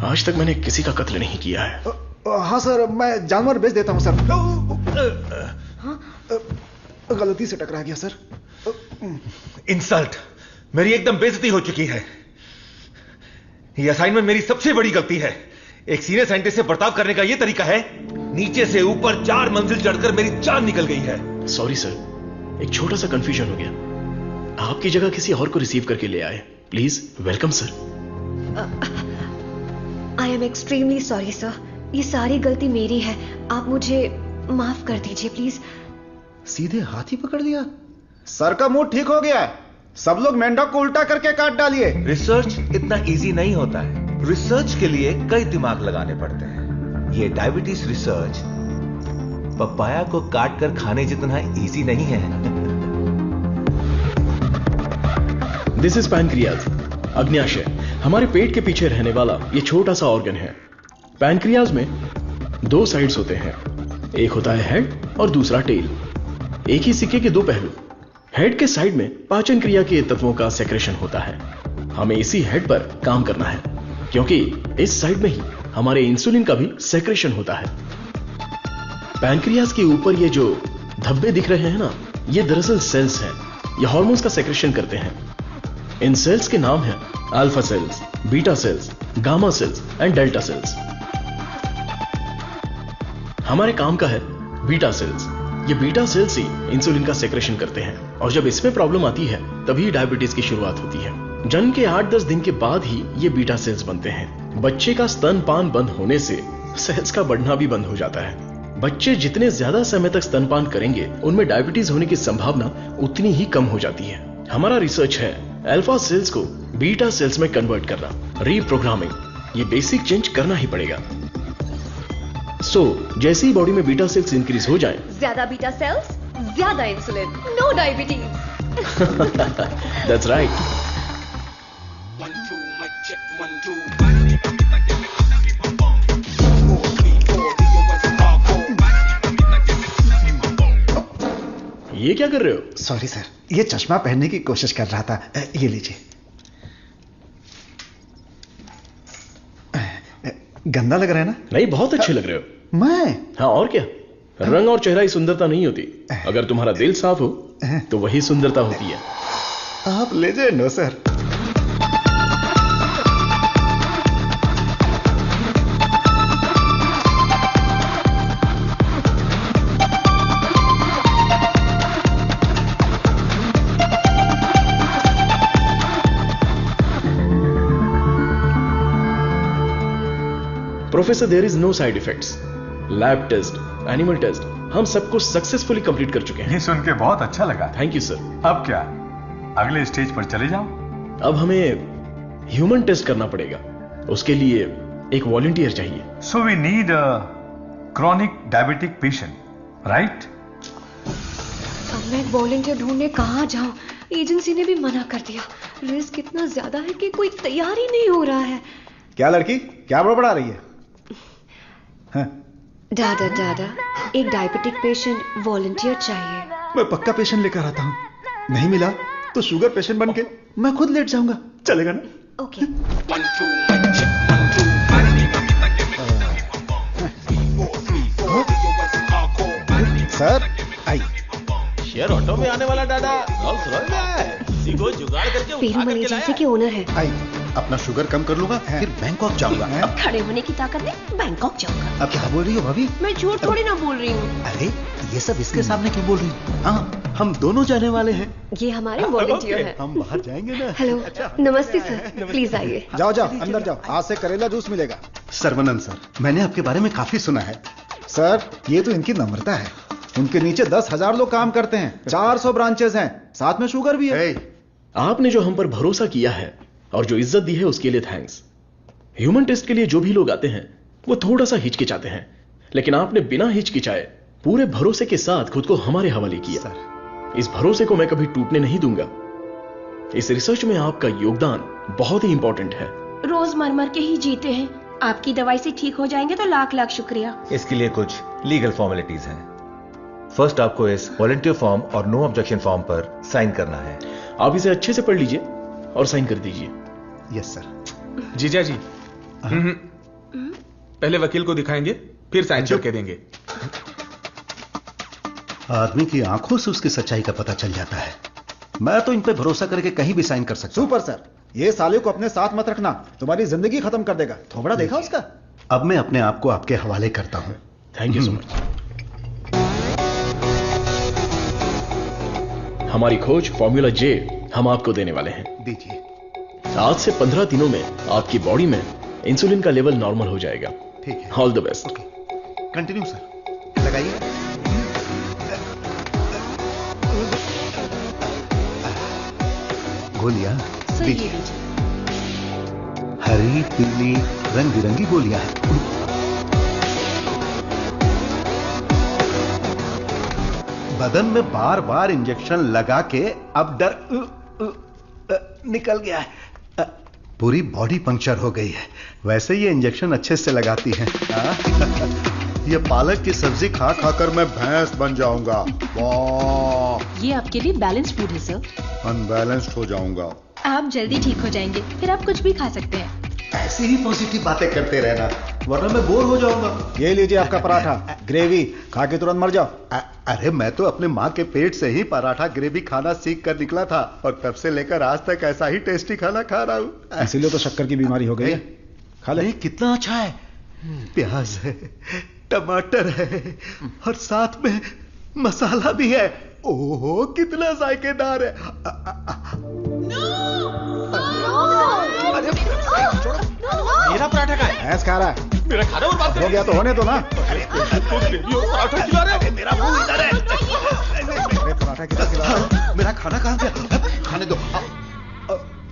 आज तक मैंने किसी का कत्ल नहीं किया है। हाँ सर, मैं जानवर बेच देता हूं सर। गलती से टकरा गया सर। इंसल्ट, मेरी एकदम बेइज्जती हो चुकी है। यह असाइनमेंट मेरी सबसे बड़ी गलती है। एक सीनियर साइंटिस्ट से बर्ताव करने का यह तरीका है? नीचे से ऊपर 4 मंजिल चढ़कर मेरी जान निकल गई है। सॉरी सर, एक छोटा सा कंफ्यूजन हो गया। आपकी जगह किसी और को रिसीव करके ले आए। Please welcome sir. I am extremely sorry sir, ये सारी गलती मेरी है, आप मुझे माफ कर दीजिए प्लीज। सीधे हाथ ही पकड़ लिया। सर का मूड ठीक हो गया है, सब लोग मेंढक को उल्टा करके काट डालिए। रिसर्च इतना इजी नहीं होता है। रिसर्च के लिए कई दिमाग लगाने पड़ते हैं। ये डायबिटीज रिसर्च पपाया को काट कर खाने जितना इजी नहीं है। दिस इज पैनक्रियाज, अग्न्याशय, हमारे पेट के पीछे रहने वाला ये छोटा सा ऑर्गन है। पैनक्रियाज में 2 साइड्स होते हैं, एक होता है हेड और दूसरा टेल। एक ही सिक्के के 2 पहलू। हेड के साइड में पाचन क्रिया के तत्वों का सेक्रेशन होता है। हमें इसी हेड पर काम करना है, क्योंकि इस साइड में ही हमारे इंसुलिन का भी सेक्रेशन होता है। पैनक्रियाज के ऊपर ये जो धब्बे दिख रहे हैं ना, ये दरअसल सेल्स हैं। ये हार्मोन्स का सेक्रेशन करते हैं। इन सेल्स के नाम हैं alpha cells, beta cells, gamma cells and delta cells. हमारे काम का है बीटा सेल्स। ये बीटा सेल्स ही इंसुलिन का सेक्रेशन करते हैं, और जब इसमें प्रॉब्लम आती है तभी डायबिटीज की शुरुआत होती है। जन्म के 8-10 दिन के बाद ही ये बीटा सेल्स बनते हैं। बच्चे का स्तनपान बंद होने से सेल्स का बढ़ना भी बंद हो जाता है। बच्चे जितने ज्यादा समय तक स्तनपान करेंगे, उनमें डायबिटीज होने की संभावना उतनी ही कम हो जाती है। हमारा रिसर्च है अल्फा सेल्स को बीटा सेल्स में कन्वर्ट करना, रीप्रोग्रामिंग। ये बेसिक चेंज करना ही पड़ेगा। जैसे ही बॉडी में बीटा सेल्स इंक्रीज हो जाएं, ज्यादा बीटा सेल्स, ज्यादा insulin, no diabetes. That's right. ये क्या कर रहे हो? सॉरी सर, ये चश्मा पहनने की कोशिश कर रहा था। ये लीजिए। गंदा लग रहा है ना? नहीं, बहुत अच्छे लग रहे हो। मैं? हाँ, और क्या। रंग और चेहरा ही सुंदरता नहीं होती, अगर तुम्हारा दिल साफ हो तो वही सुंदरता होती है। आप लेजेंड हो सर। Professor there is no side effects. Lab test, animal test, हम सब कुछ सक्सेसफुली कंप्लीट कर चुके हैं। ये सुन के बहुत अच्छा लगा। Thank you sir. अब क्या, अगले स्टेज पर चले जाओ? अब हमें ह्यूमन टेस्ट करना पड़ेगा, उसके लिए एक वॉलंटियर चाहिए। So we need a chronic diabetic patient, right? अब मैं एक वॉलंटियर ढूंढने कहाँ जाऊं? एजेंसी ने भी मना कर दिया। रिस्क इतना ज्यादा है कि कोई तैयार ही नहीं हो रहा है। क्या लड़की, क्या बड़बड़ा रही है? हाँ? दादा दादा, एक डायबिटिक पेशेंट वॉलंटियर चाहिए। मैं पक्का पेशेंट लेकर आता हूँ, नहीं मिला तो शुगर पेशेंट बन के मैं खुद लेट जाऊंगा, चलेगा ना? Okay. Sir I. Share auto में आने वाला दादा रोल्स रॉयस में आया है। इसी को जुगाड़ करके पेरूमल एजेंसी के ओनर है। आई, अपना शुगर कम कर लूंगा, फिर बैंकॉक जाऊंगा। अब खड़े होने की ताकत है, बैंकॉक जाऊंगा। अब क्या बोल रही हो भाभी? मैं झूठ थोड़ी ना बोल रही हूँ। अरे ये सब इसके सामने क्यों बोल रही हो? हाँ, हम दोनों जाने वाले हैं। ये हमारे वॉलंटियर हैं। हम बाहर जाएंगे ना। हेलो, नमस्ते सर, प्लीज आइए। जाओ जाओ अंदर जाओ, आज से करेला जूस मिलेगा। सर्वनंद सर, मैंने आपके बारे में काफी सुना है। सर ये तो इनकी नम्रता है, उनके नीचे 10,000 लोग काम करते हैं, 400 ब्रांचेस हैं, साथ में शुगर भी है। आपने जो हम पर भरोसा किया है और जो इज्जत दी है उसके लिए थैंक्स। ह्यूमन टेस्ट के लिए जो भी लोग आते हैं वो थोड़ा सा हिचकिचाते हैं, लेकिन आपने बिना हिचकिचाए पूरे भरोसे के साथ खुद को हमारे हवाले किया। इस भरोसे को मैं कभी टूटने नहीं दूंगा। इस रिसर्च में आपका योगदान बहुत ही इंपॉर्टेंट है। रोज मर मर के ही जीते हैं, आपकी दवाई से ठीक हो जाएंगे तो लाख लाख शुक्रिया। इसके लिए कुछ लीगल फॉर्मेलिटीज हैं। फर्स्ट आपको इस वॉलंटियर फॉर्म और नो ऑब्जेक्शन फॉर्म पर साइन करना है। आप इसे अच्छे से पढ़ लीजिए और साइन कर दीजिए। Yes sir. जीजा जी, पहले वकील को दिखाएंगे, फिर साइन करके देंगे। आदमी की आंखों से उसकी सच्चाई का पता चल जाता है। मैं तो इन पे भरोसा करके कहीं भी साइन कर सकता हूं। सुपर सर, ये साले को अपने साथ मत रखना, तुम्हारी जिंदगी खत्म कर देगा। थोबड़ा देखा उसका? अब मैं अपने आप को आपके हवाले करता हूं। Thank you so much. हमारी खोज फॉर्मूला जे हम आपको देने वाले हैं। दीजिए। आज से 15 दिनों में आपकी बॉडी में इंसुलिन का लेवल नॉर्मल हो जाएगा। ठीक है। All the best. Continue sir, लगाइए। गोलियां दीजिए। हरी पीली रंग बिरंगी गोलियां हैं। बदन में बार बार इंजेक्शन लगा के अब डर निकल गया है। पूरी बॉडी पंक्चर हो गई है। वैसे ये इंजेक्शन अच्छे से लगाती हैं। ये पालक की सब्जी खा खाकर मैं भैंस बन जाऊंगा। वाह, ये आपके लिए बैलेंस फूड है सर। अनबैलेंस्ड हो जाऊंगा। आप जल्दी ठीक हो जाएंगे, फिर आप कुछ भी खा सकते हैं। ऐसी ही पॉजिटिव बातें करते रहना, वरना मैं बोर हो जाऊंगा। ये लीजिए आपका पराठा, ग्रेवी खा के तुरंत मर जाओ। अरे मैं तो अपने माँ के पेट से ही पराठा ग्रेवी खाना सीख कर निकला था, और तब से लेकर आज तक ऐसा ही टेस्टी खाना खा रहा हूँ। इसीलिए तो शक्कर की बीमारी हो गई है। खा ले। कितना अच्छा है। प्याज है, टमाटर है, और साथ में मसाला भी है। ओहो कितना जायकेदार है। मेरा पराठा का है। भैंस खा रहा है। मेरा खाना बर्बाद हो गया तो होने दो ना। पराठा खिला रहे। मेरा मुंह इधर है। पराठा किधर खिला रहा है? मेरा खाना कहाँ गया? खाने दो।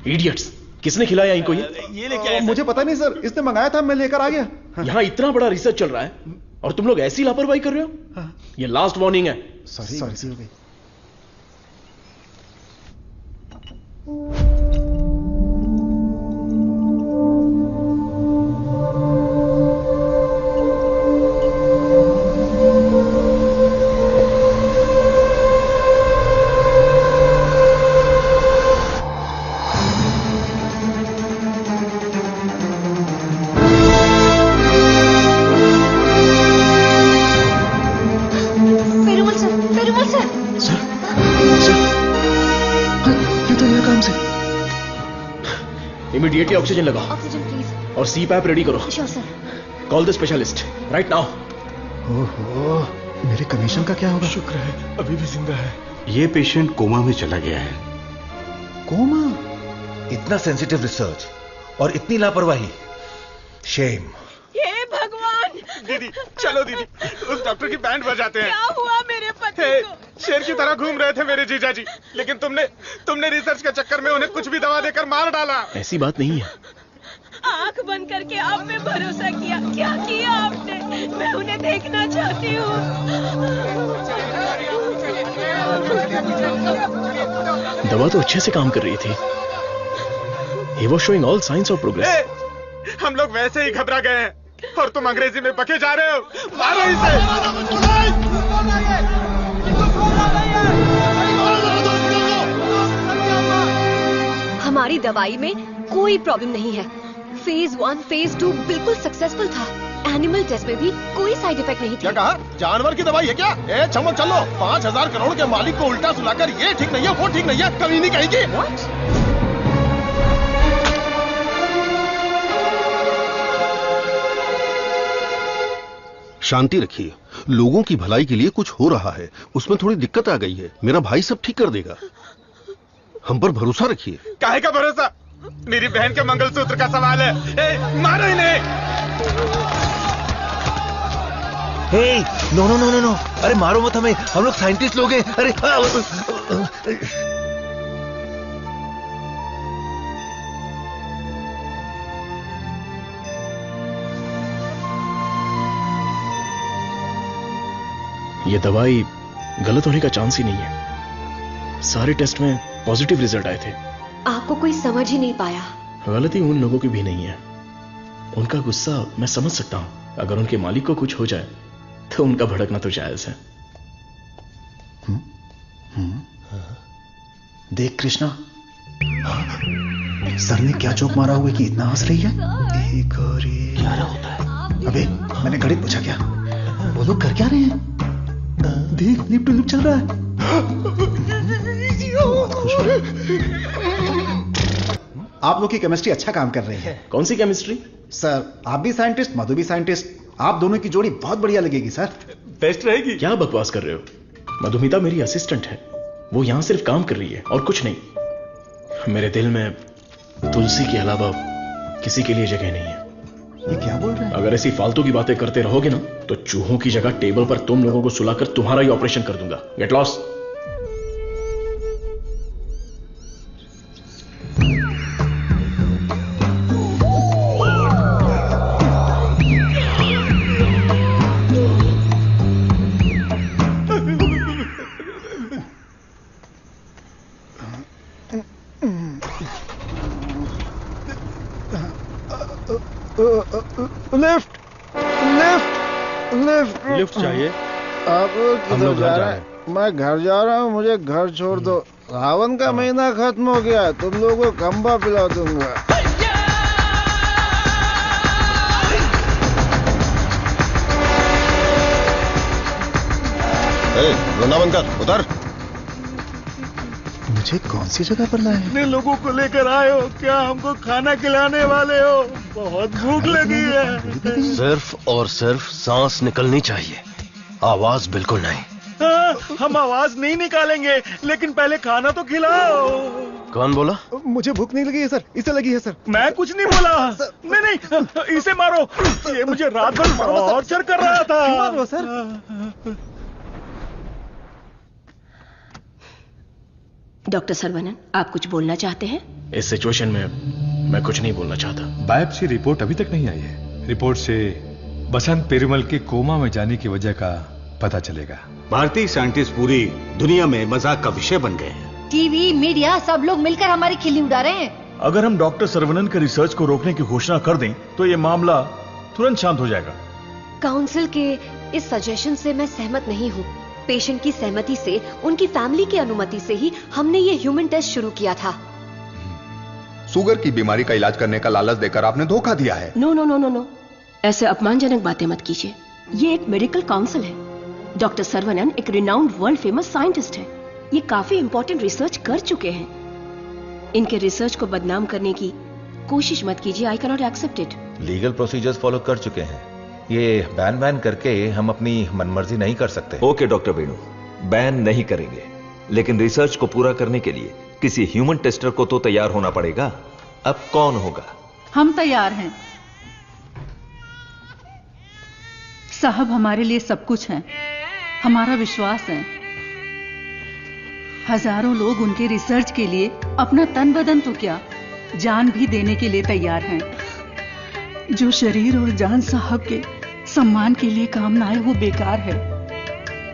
इडियट्स, किसने खिलाया इनको ये लेके आया? मुझे पता नहीं सर, इसने मंगाया था, मैं लेकर आ गया। यहाँ इतना बड़ा रिसर्च चल रहा है और तुम लोग ऐसी लापरवाही कर रहे हो। ये लास्ट वार्निंग है। सॉरी हो गई। इमीडिएटली ऑक्सीजन लगाओ। Oxygen please. और CPAP रेडी करो। Sure sir. Call the specialist right now. ओहो, मेरे कमीशन का क्या होगा? शुक्र है अभी भी जिंदा है। ये पेशेंट कोमा में चला गया है। कोमा? इतना सेंसिटिव रिसर्च और इतनी लापरवाही। शेम। हे भगवान, दीदी चलो दीदी, उस डॉक्टर की बैंड बजाते हैं। क्या हुआ मेरे पति को? शेर की तरह घूम रहे थे मेरे जीजा जी, लेकिन तुमने रिसर्च के चक्कर में उन्हें कुछ भी दवा देकर मार डाला। ऐसी बात नहीं है। आंख बंद करके आप पे भरोसा किया, क्या किया आपने? मैं उन्हें देखना चाहती हूँ। दवा तो अच्छे से काम कर रही थी। He was showing all signs of progress. हम लोग वैसे ही घबरा गए हैं और तुम अंग्रेजी में बके जा रहे हो। मारो इसे। हमारी दवाई में कोई प्रॉब्लम नहीं है। फेज 1, फेज 2 बिल्कुल सक्सेसफुल था। एनिमल टेस्ट में भी कोई साइड इफेक्ट नहीं क्या कहा? जानवर की दवाई है क्या? ए चमक चलो, 5,000 करोड़ के मालिक को उल्टा सुलाकर ये ठीक नहीं है, वो ठीक नहीं है, कभी नहीं कहेगी। शांति रखिए, लोगों की भलाई के लिए कुछ हो रहा है, उसमें थोड़ी दिक्कत आ गई है, मेरा भाई सब ठीक कर देगा, हम पर भरोसा रखिए। काहे का भरोसा? मेरी बहन के मंगलसूत्र का सवाल है। मारो इन्हें। No no no no no, अरे मारो मत हमें, हम लोग साइंटिस्ट लोग हैं। अरे ये दवाई गलत होने का चांस ही नहीं है। सारे टेस्ट में पॉजिटिव रिजल्ट आए थे। आपको कोई समझ ही नहीं पाया। गलती उन लोगों की भी नहीं है। उनका गुस्सा मैं समझ सकता हूं। अगर उनके मालिक को कुछ हो जाए तो उनका भड़कना तो जायज है। देख कृष्णा, सर ने क्या जोक मारा हुआ कि इतना हंस रही है? एक और एक। क्या होता है? अबे मैंने गणित पूछा क्या? वो लोग कर क्या रहे हैं? देख लिप टू लिप चल रहा है। आप लोग की केमिस्ट्री अच्छा काम कर रही है। कौन सी केमिस्ट्री? सर आप भी साइंटिस्ट, मधु भी साइंटिस्ट, आप दोनों की जोड़ी बहुत बढ़िया लगेगी सर। बेस्ट रहेगी। क्या बकवास कर रहे हो? मधुमिता मेरी असिस्टेंट है, वो यहां सिर्फ काम कर रही है और कुछ नहीं। मेरे दिल में तुलसी के अलावा किसी के लिए जगह नहीं है। ये क्या बोल रहे हैं? अगर ऐसी फालतू की बातें करते रहोगे ना तो चूहों की जगह टेबल पर तुम लोगों को सुलाकर तुम्हारा ही ऑपरेशन कर दूंगा। Get lost. Lift lift lift lift चाहिए? आप किधर जा रहे हैं? मैं घर जा रहा हूँ, मुझे घर छोड़ दो। सावन का महीना खत्म हो गया, तुम लोगों को खंबा पिला दूंगा। वृंदावन कर, उतर। मुझे कौन सी जगह पर लाए? इतने लोगों को लेकर आए हो, क्या हमको खाना खिलाने वाले हो? बहुत भूख लगी है। सिर्फ और सिर्फ सांस निकलनी चाहिए, आवाज बिल्कुल नहीं। हाँ, हम आवाज नहीं निकालेंगे, लेकिन पहले खाना तो खिलाओ। कौन बोला? मुझे भूख नहीं लगी है सर, इसे लगी है सर। मैं कुछ नहीं बोला। नहीं, इसे मारो, ये मुझे रात भर टॉर्चर कर रहा था। मारो सर। डॉक्टर सरवनन, आप कुछ बोलना चाहते हैं? इस सिचुएशन में मैं कुछ नहीं बोलना चाहता। बायोप्सी रिपोर्ट अभी तक नहीं आई है। रिपोर्ट से बसंत पेरुमल के कोमा में जाने की वजह का पता चलेगा। भारतीय साइंटिस्ट पूरी दुनिया में मजाक का विषय बन गए हैं। टीवी, मीडिया सब लोग मिलकर हमारी खिल्ली उड़ा रहे हैं। अगर हम डॉक्टर सरवनन के रिसर्च को रोकने की घोषणा कर दें तो ये मामला तुरंत शांत हो जाएगा। काउंसिल के इस सजेशन से मैं सहमत नहीं हूँ। पेशेंट की सहमति से, उनकी फैमिली की अनुमति से ही हमने ये ह्यूमन टेस्ट शुरू किया था। शुगर की बीमारी का इलाज करने का लालच देकर आपने धोखा दिया है। No no no no no, ऐसे अपमानजनक बातें मत कीजिए। ये एक मेडिकल काउंसिल है। डॉक्टर सरवनन एक रिनाउंड वर्ल्ड फेमस साइंटिस्ट है। ये काफी इंपॉर्टेंट रिसर्च कर चुके हैं। इनके रिसर्च को बदनाम करने की कोशिश मत कीजिए। I can not accept it. Legal procedures follow कर चुके हैं, ये बैन करके हम अपनी मनमर्जी नहीं कर सकते। ओके डॉक्टर वेणु, बैन नहीं करेंगे, लेकिन रिसर्च को पूरा करने के लिए किसी ह्यूमन टेस्टर को तो तैयार होना पड़ेगा। अब कौन होगा? हम तैयार हैं। साहब हमारे लिए सब कुछ हैं, हमारा विश्वास है। हजारों लोग उनके रिसर्च के लिए अपना तन बदन तो क्या, जान भी देने के लिए तैयार हैं। जो शरीर और जान साहब के सम्मान के लिए काम ना आए वो बेकार है।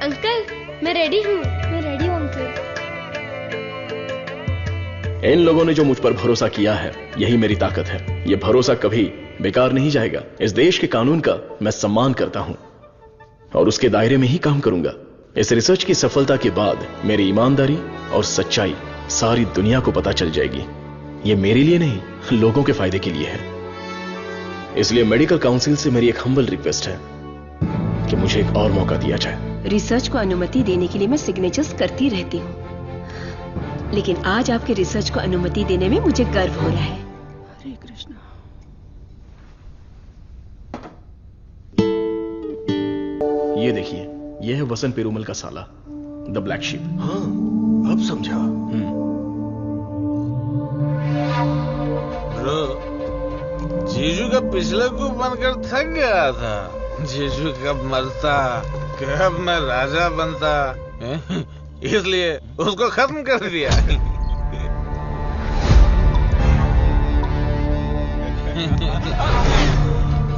अंकल मैं रेडी हूँ, अंकल। इन लोगों ने जो मुझ पर भरोसा किया है, यही मेरी ताकत है। यह भरोसा कभी बेकार नहीं जाएगा। इस देश के कानून का मैं सम्मान करता हूं और उसके दायरे में ही काम करूंगा। इस रिसर्च की सफलता के बाद मेरी ईमानदारी और सच्चाई सारी दुनिया को पता चल जाएगी। यह मेरे लिए नहीं, लोगों के फायदे के लिए है। इसलिए मेडिकल काउंसिल से मेरी एक हम्बल रिक्वेस्ट है कि मुझे एक और मौका दिया जाए। रिसर्च को अनुमति देने के लिए मैं सिग्नेचर्स करती रहती हूँ, लेकिन आज आपके रिसर्च को अनुमति देने में मुझे गर्व हो रहा है। हरे कृष्णा। ये देखिए, ये है वसंत पेरुमल का साला, द ब्लैक शीप। हाँ, अब समझा। ब्रो, जीजू का पिछला को बनकर थक गया था। जीजू कब मरता, कब मैं राजा बनता, इसलिए उसको खत्म कर दिया।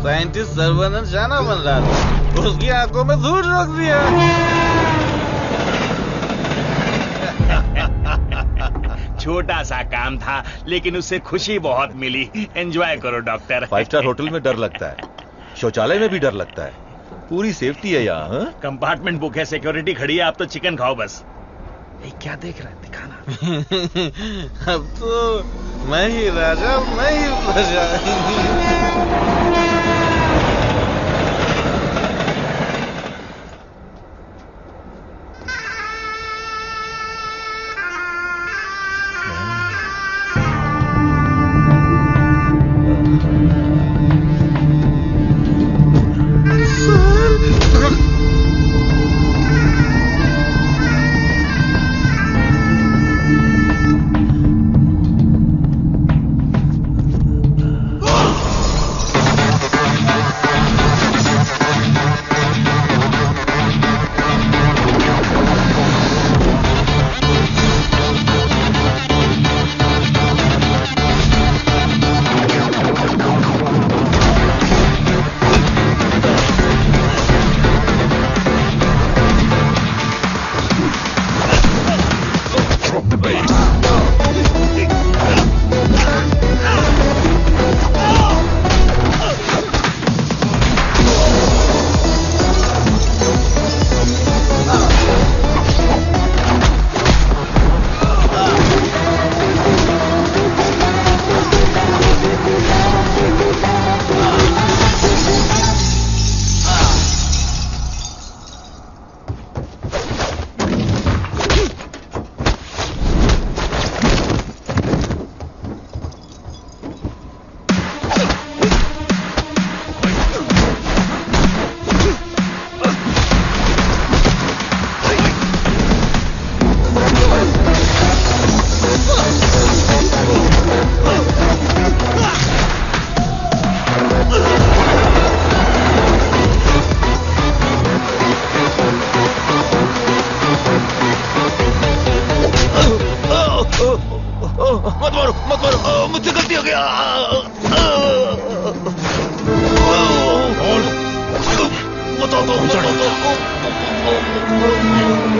साइंटिस्ट सर्वनंद जाना बन रहा था, उसकी आंखों में धूल रख दिया। छोटा सा काम था, लेकिन उससे खुशी बहुत मिली। एंजॉय करो डॉक्टर। 5 स्टार होटल में डर लगता है, शौचालय में भी डर लगता है। पूरी सेफ्टी है यहाँ। कंपार्टमेंट बुक है, सिक्योरिटी खड़ी है, आप तो चिकन खाओ बस। क्या देख रहा है, दिखाना। अब तो मैं ही राजा, मैं ही प्रजा।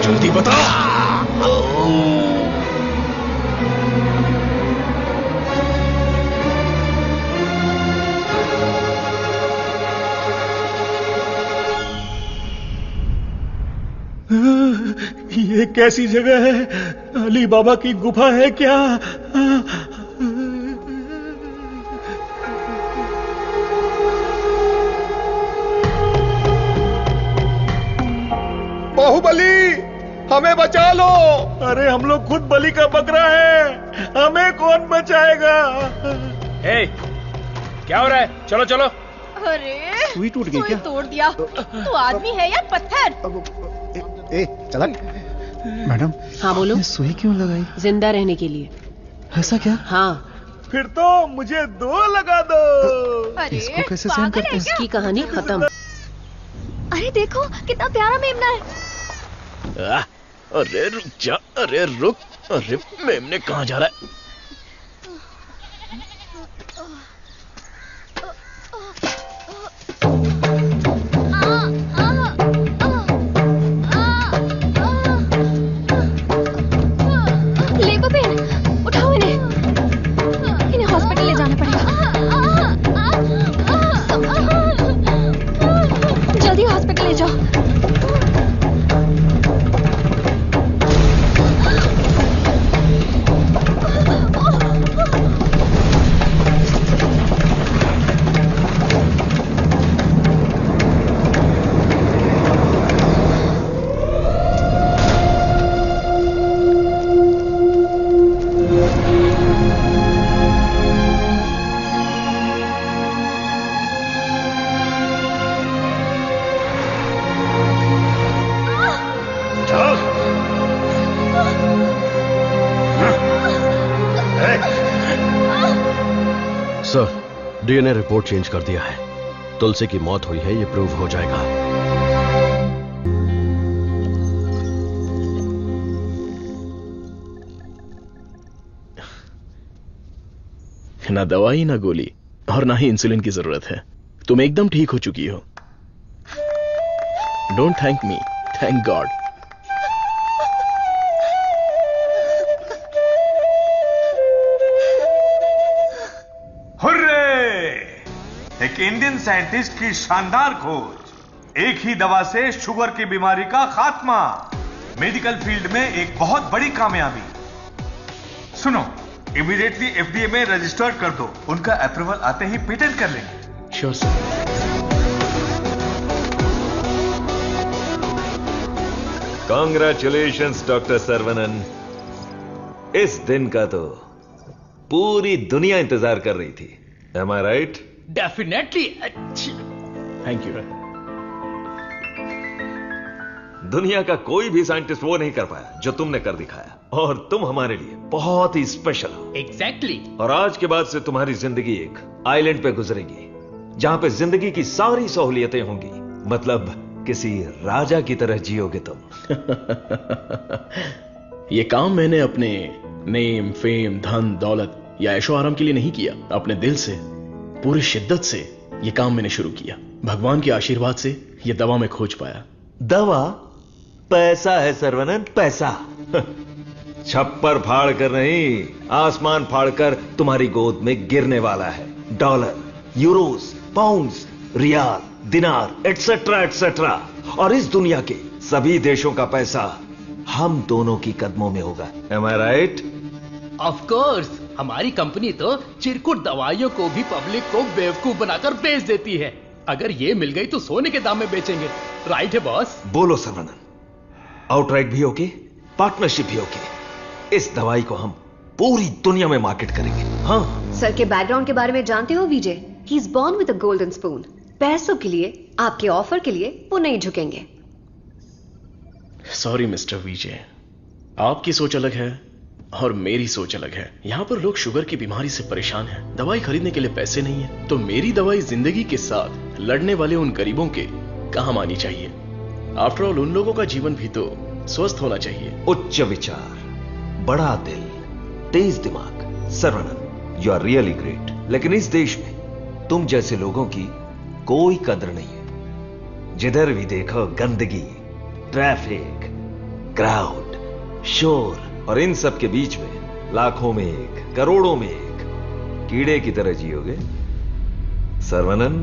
जल्दी बता। ये कैसी जगह है? अली बाबा की गुफा है क्या? बाहुबली, हमें बचा लो। अरे हम लोग खुद बलि का बकरा है, हमें कौन बचाएगा? क्या हो रहा है? चलो चलो। सुई टूट गई क्या? तोड़ दिया। तू आदमी है या पत्थर? ए चलक। मैडम। हाँ बोलो। सुई क्यों लगाई? जिंदा रहने के लिए। ऐसा क्या? हाँ। फिर तो मुझे 2 लगा दो। इसको कैसे सहन करते हैं? इसकी कहानी खत्म। अरे देखो कितना प्यारा मेमना है। अरे रुक जा, अरे रुक, अरे मेमने कहाँ जा रहा है? लेबर पेन, उठाओ इन्हें हॉस्पिटल ले जाना पड़ेगा। जल्दी हॉस्पिटल ले जाओ। सर, डीएनए रिपोर्ट चेंज कर दिया है। तुलसी की मौत हुई है, ये प्रूव हो जाएगा। ना दवाई ना गोली और ना ही इंसुलिन की जरूरत है। तुम एकदम ठीक हो चुकी हो। Don't thank me, thank God. एक इंडियन साइंटिस्ट की शानदार खोज, एक ही दवा से शुगर की बीमारी का खात्मा, मेडिकल फील्ड में एक बहुत बड़ी कामयाबी। सुनो, इमीडिएटली एफडीए में रजिस्टर्ड कर दो, उनका अप्रूवल आते ही पेटेंट कर लेंगे। Sure sir. Congratulations doctor Saravanan. इस दिन का तो पूरी दुनिया इंतजार कर रही थी। Am I right? Definitely. Thank you. दुनिया का कोई भी साइंटिस्ट वो नहीं कर पाया जो तुमने कर दिखाया, और तुम हमारे लिए बहुत ही स्पेशल हो। एग्जैक्टली। और आज के बाद से तुम्हारी जिंदगी एक आइलैंड पे गुजरेगी, जहां पे जिंदगी की सारी सहूलियतें होंगी। मतलब किसी राजा की तरह जियोगे तुम। ये काम मैंने अपने नेम, फेम, धन, दौलत या ऐशो आराम के लिए नहीं किया। अपने दिल से, पूरी शिद्दत से ये काम मैंने शुरू किया। भगवान के आशीर्वाद से ये दवा में खोज पाया। दवा? पैसा है सर्वनन, पैसा। छप्पर फाड़ कर नहीं, आसमान फाड़कर तुम्हारी गोद में गिरने वाला है। डॉलर, यूरोस, पाउंड्स, रियाल, दिनार, एटसेट्रा एटसेट्रा। और इस दुनिया के सभी देशों का पैसा हम दोनों की कदमों में होगा। Am I right? Of course. हमारी कंपनी तो चिरकुट दवाइयों को भी पब्लिक को बेवकूफ बनाकर बेच देती है। अगर ये मिल गई तो सोने के दाम में बेचेंगे। राइट है बॉस? बोलो सर्वनन, आउटराइट भी ओके, पार्टनरशिप भी ओके। इस दवाई को हम पूरी दुनिया में मार्केट करेंगे। हाँ। सर के बैकग्राउंड के बारे में जानते हो Vijay? He is born with a golden spoon. पैसों के लिए, आपके ऑफर के लिए वो नहीं झुकेंगे। सॉरी मिस्टर विजय, आपकी सोच अलग है और मेरी सोच अलग है। यहां पर लोग शुगर की बीमारी से परेशान हैं, दवाई खरीदने के लिए पैसे नहीं है, तो मेरी दवाई जिंदगी के साथ लड़ने वाले उन गरीबों के काम आनी चाहिए। आफ्टर ऑल उन लोगों का जीवन भी तो स्वस्थ होना चाहिए। उच्च विचार, बड़ा दिल, तेज दिमाग। Saravanan, you are really great. लेकिन इस देश में तुम जैसे लोगों की कोई कदर नहीं है। जिधर भी देखो गंदगी, ट्रैफिक, क्राउड, शोर, और इन सब के बीच में लाखों में एक, करोड़ों में एक कीड़े की तरह जियोगे। सर्वनन,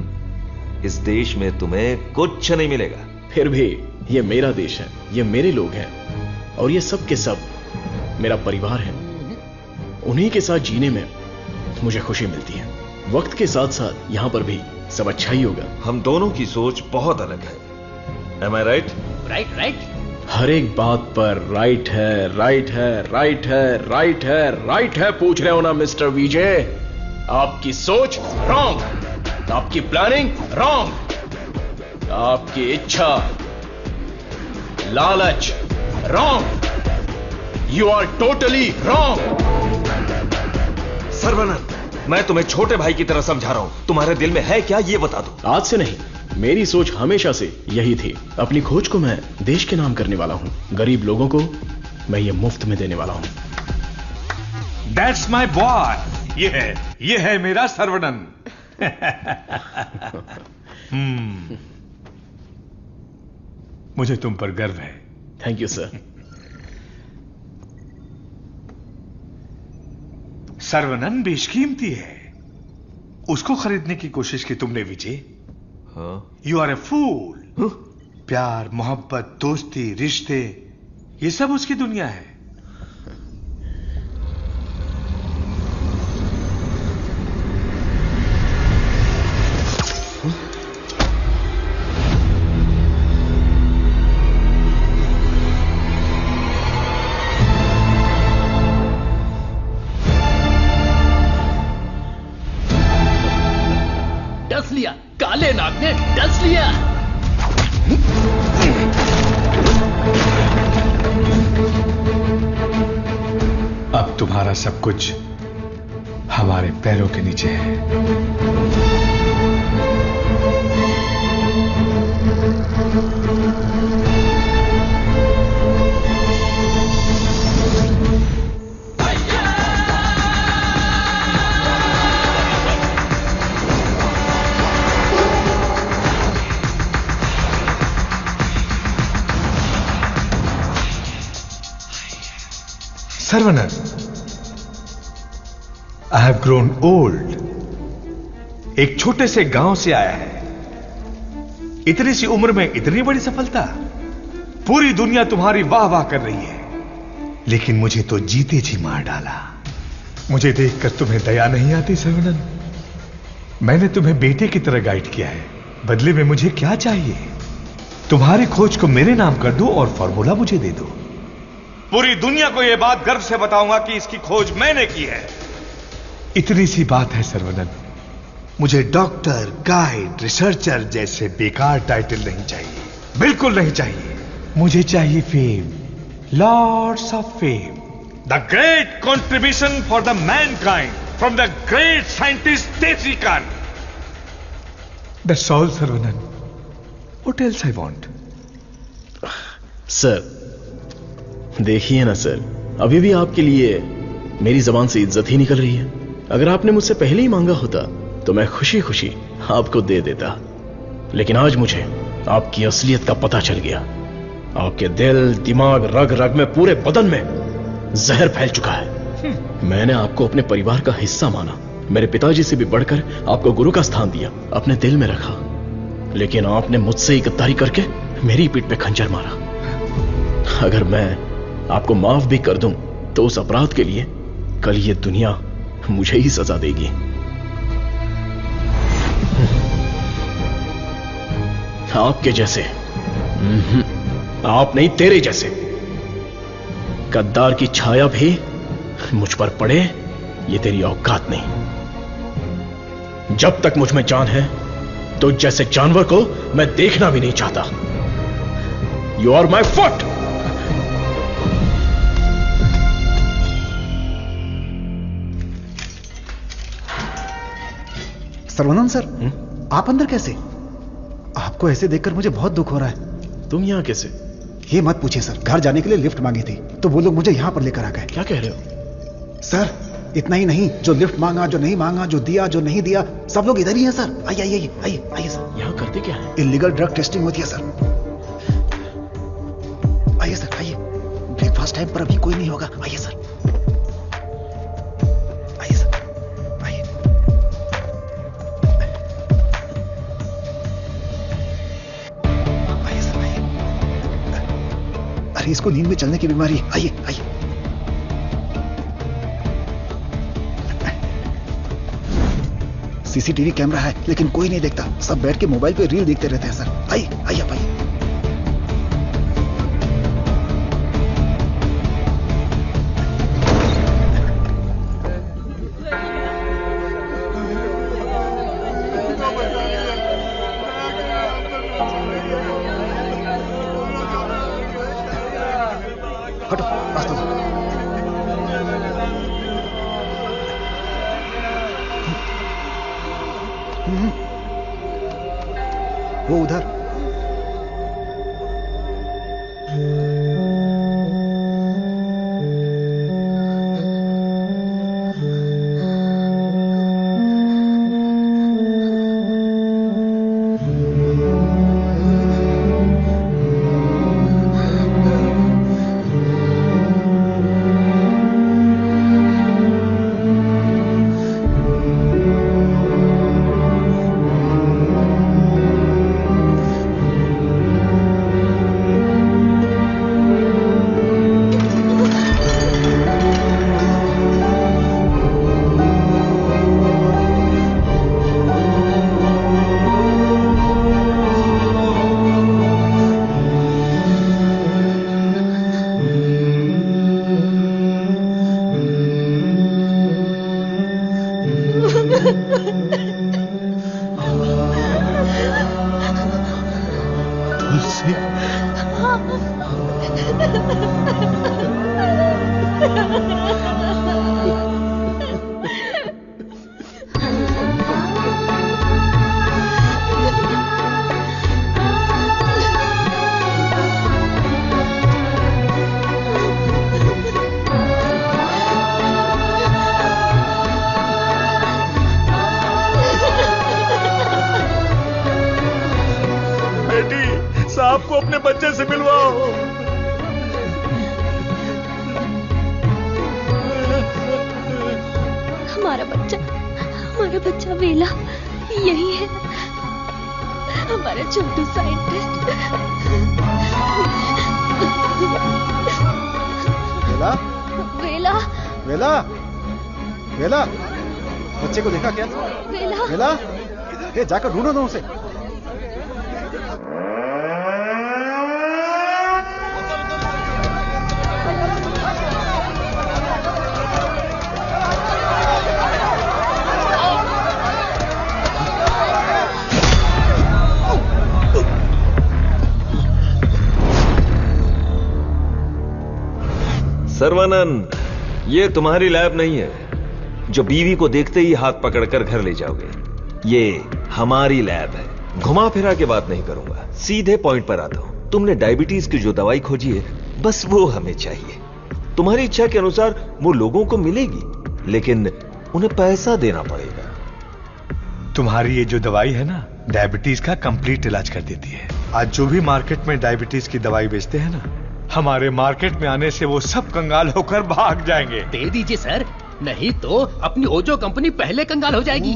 इस देश में तुम्हें कुछ नहीं मिलेगा। फिर भी ये मेरा देश है, ये मेरे लोग हैं, और ये सब के सब मेरा परिवार है। उन्हीं के साथ जीने में मुझे खुशी मिलती है। वक्त के साथ साथ यहां पर भी सब अच्छा ही होगा। हम दोनों की सोच बहुत अलग है। Am I right? Right right. हर एक बात पर राइट है, राइट है, राइट है, राइट है, राइट है पूछ रहे हो ना मिस्टर विजय? आपकी सोच रॉन्ग, आपकी प्लानिंग रॉन्ग, आपकी इच्छा, लालच wrong. You are totally wrong. Saravanan, मैं तुम्हें छोटे भाई की तरह समझा रहा हूं। तुम्हारे दिल में है क्या, ये बता दो। आज से नहीं, मेरी सोच हमेशा से यही थी। अपनी खोज को मैं देश के नाम करने वाला हूं, गरीब लोगों को मैं ये मुफ्त में देने वाला हूं। That's my boy. ये है मेरा सर्वनन। मुझे तुम पर गर्व है। Thank you sir. सर्वनन बेशकीमती है, उसको खरीदने की कोशिश की तुमने विजय। यू आर ए फूल। प्यार, मोहब्बत, दोस्ती, रिश्ते, ये सब उसकी दुनिया है। डस लिया, काले नाग ने डस लिया। अब तुम्हारा सब कुछ हमारे पैरों के नीचे है। Saravanan, I have grown old. एक छोटे से गांव से आया है, इतनी सी उम्र में इतनी बड़ी सफलता। पूरी दुनिया तुम्हारी वाह वाह कर रही है, लेकिन मुझे तो जीते जी मार डाला। मुझे देखकर तुम्हें दया नहीं आती सर्वनन? मैंने तुम्हें बेटे की तरह गाइड किया है, बदले में मुझे क्या चाहिए? तुम्हारी खोज को मेरे नाम कर दो और फॉर्मूला मुझे दे दो। पूरी दुनिया को यह बात गर्व से बताऊंगा कि इसकी खोज मैंने की है। इतनी सी बात है सर्वनन। मुझे डॉक्टर, गाइड, रिसर्चर जैसे बेकार टाइटल नहीं चाहिए, बिल्कुल नहीं चाहिए। मुझे चाहिए fame, lords of fame, the great contribution for the mankind from the great scientist Desi Kan. That's all Saravanan. What else I want? Sir देखिए ना सर, अभी भी आपके लिए मेरी जबान से इज्जत ही निकल रही है। अगर आपने मुझसे पहले ही मांगा होता तो मैं खुशी खुशी आपको दे देता, लेकिन आज मुझे आपकी असलियत का पता चल गया। आपके दिल, दिमाग, रग रग में, पूरे बदन में जहर फैल चुका है। मैंने आपको अपने परिवार का हिस्सा माना, मेरे पिताजी से भी बढ़कर आपको गुरु का स्थान दिया, अपने दिल में रखा, लेकिन आपने मुझसे ही गद्दारी करके मेरी पीठ पे खंजर मारा। अगर मैं आपको माफ भी कर दूं तो उस अपराध के लिए कल ये दुनिया मुझे ही सजा देगी। आपके जैसे, आप नहीं, तेरे जैसे गद्दार की छाया भी मुझ पर पड़े, ये तेरी औकात नहीं। जब तक मुझ में जान है तो जैसे जानवर को मैं देखना भी नहीं चाहता। You are my foot. Saravanan sir, आप अंदर कैसे? आपको ऐसे देखकर मुझे बहुत दुख हो रहा है। तुम यहां कैसे? ये मत पूछिए सर, घर जाने के लिए लिफ्ट मांगी थी तो वो लोग मुझे यहां पर लेकर आ गए। क्या कह रहे हो? सर इतना ही नहीं, जो लिफ्ट मांगा, जो नहीं मांगा, जो दिया, जो नहीं दिया, सब लोग इधर ही हैं सर। आइए आइए आइए आइए सर। यहां करते क्या है? इलीगल ड्रग टेस्टिंग होती है सर। आइए सर आइए, ब्रेकफास्ट टाइम पर अभी कोई नहीं होगा। आइए सर, आइए सर, आइए। आइए सर आइए। अरे इसको नींद में चलने की बीमारी। आइए आइए। सीसीटीवी कैमरा है लेकिन कोई नहीं देखता, सब बैठ के मोबाइल पे रील देखते रहते हैं सर। आइए आइए आप आइए। हटो, रास्ता दो। वो उधर। साहब को अपने बच्चे से मिलवाओ। हमारा बच्चा वेला यही है, हमारा छोटू साइंटिस्ट। वेला वेला वेला वेला, बच्चे को देखा क्या? वेला वेला, ये जाकर ढूंढो दो उसे। सर्वानंद, ये तुम्हारी लैब नहीं है जो बीवी को देखते ही हाथ पकड़कर घर ले जाओगे। ये हमारी लैब है। घुमा फिरा के बात नहीं करूंगा, सीधे पॉइंट पर आता हूं। तुमने डायबिटीज की जो दवाई खोजी है, बस वो हमें चाहिए। तुम्हारी इच्छा के अनुसार वो लोगों को मिलेगी, लेकिन उन्हें पैसा देना पड़ेगा। तुम्हारी ये जो दवाई है ना, डायबिटीज का कंप्लीट इलाज कर देती है। आज जो भी मार्केट में डायबिटीज की दवाई बेचते हैं ना, हमारे मार्केट में आने से वो सब कंगाल होकर भाग जाएंगे। दे दीजिए सर, नहीं तो अपनी ओजो कंपनी पहले कंगाल हो जाएगी।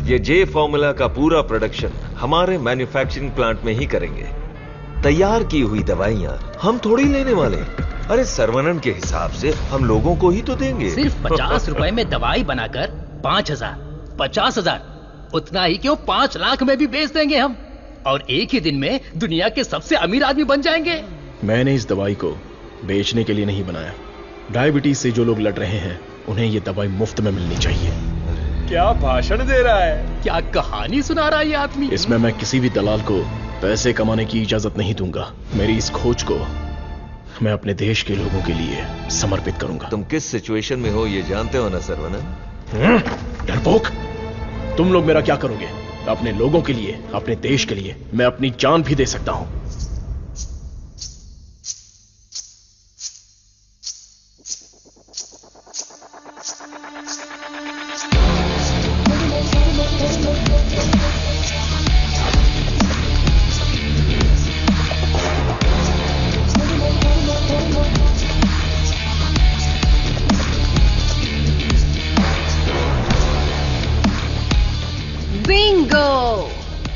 ये जे फॉर्मूला का पूरा प्रोडक्शन हमारे मैन्युफैक्चरिंग प्लांट में ही करेंगे। तैयार की हुई दवाइयां हम थोड़ी लेने वाले। अरे सर्वनन के हिसाब से हम लोगों को ही तो देंगे। सिर्फ 50 रुपए में दवाई बनाकर 5,000, 50,000, उतना ही क्यों 5 लाख में भी बेच देंगे हम, और एक ही दिन में दुनिया के सबसे अमीर आदमी बन जाएंगे। मैंने इस दवाई को बेचने के लिए नहीं बनाया। डायबिटीज से जो लोग लड़ रहे हैं, उन्हें ये दवाई मुफ्त में मिलनी चाहिए। क्या भाषण दे रहा है, क्या कहानी सुना रहा है ये आदमी। इसमें मैं किसी भी दलाल को पैसे कमाने की इजाजत नहीं दूंगा। मेरी इस खोज को मैं अपने देश के लोगों के लिए समर्पित करूंगा। तुम किस सिचुएशन में हो ये जानते हो ना सर्वनन? डरपोक, तुम लोग मेरा क्या करोगे? अपने लोगों के लिए, अपने देश के लिए मैं अपनी जान भी दे सकता हूं।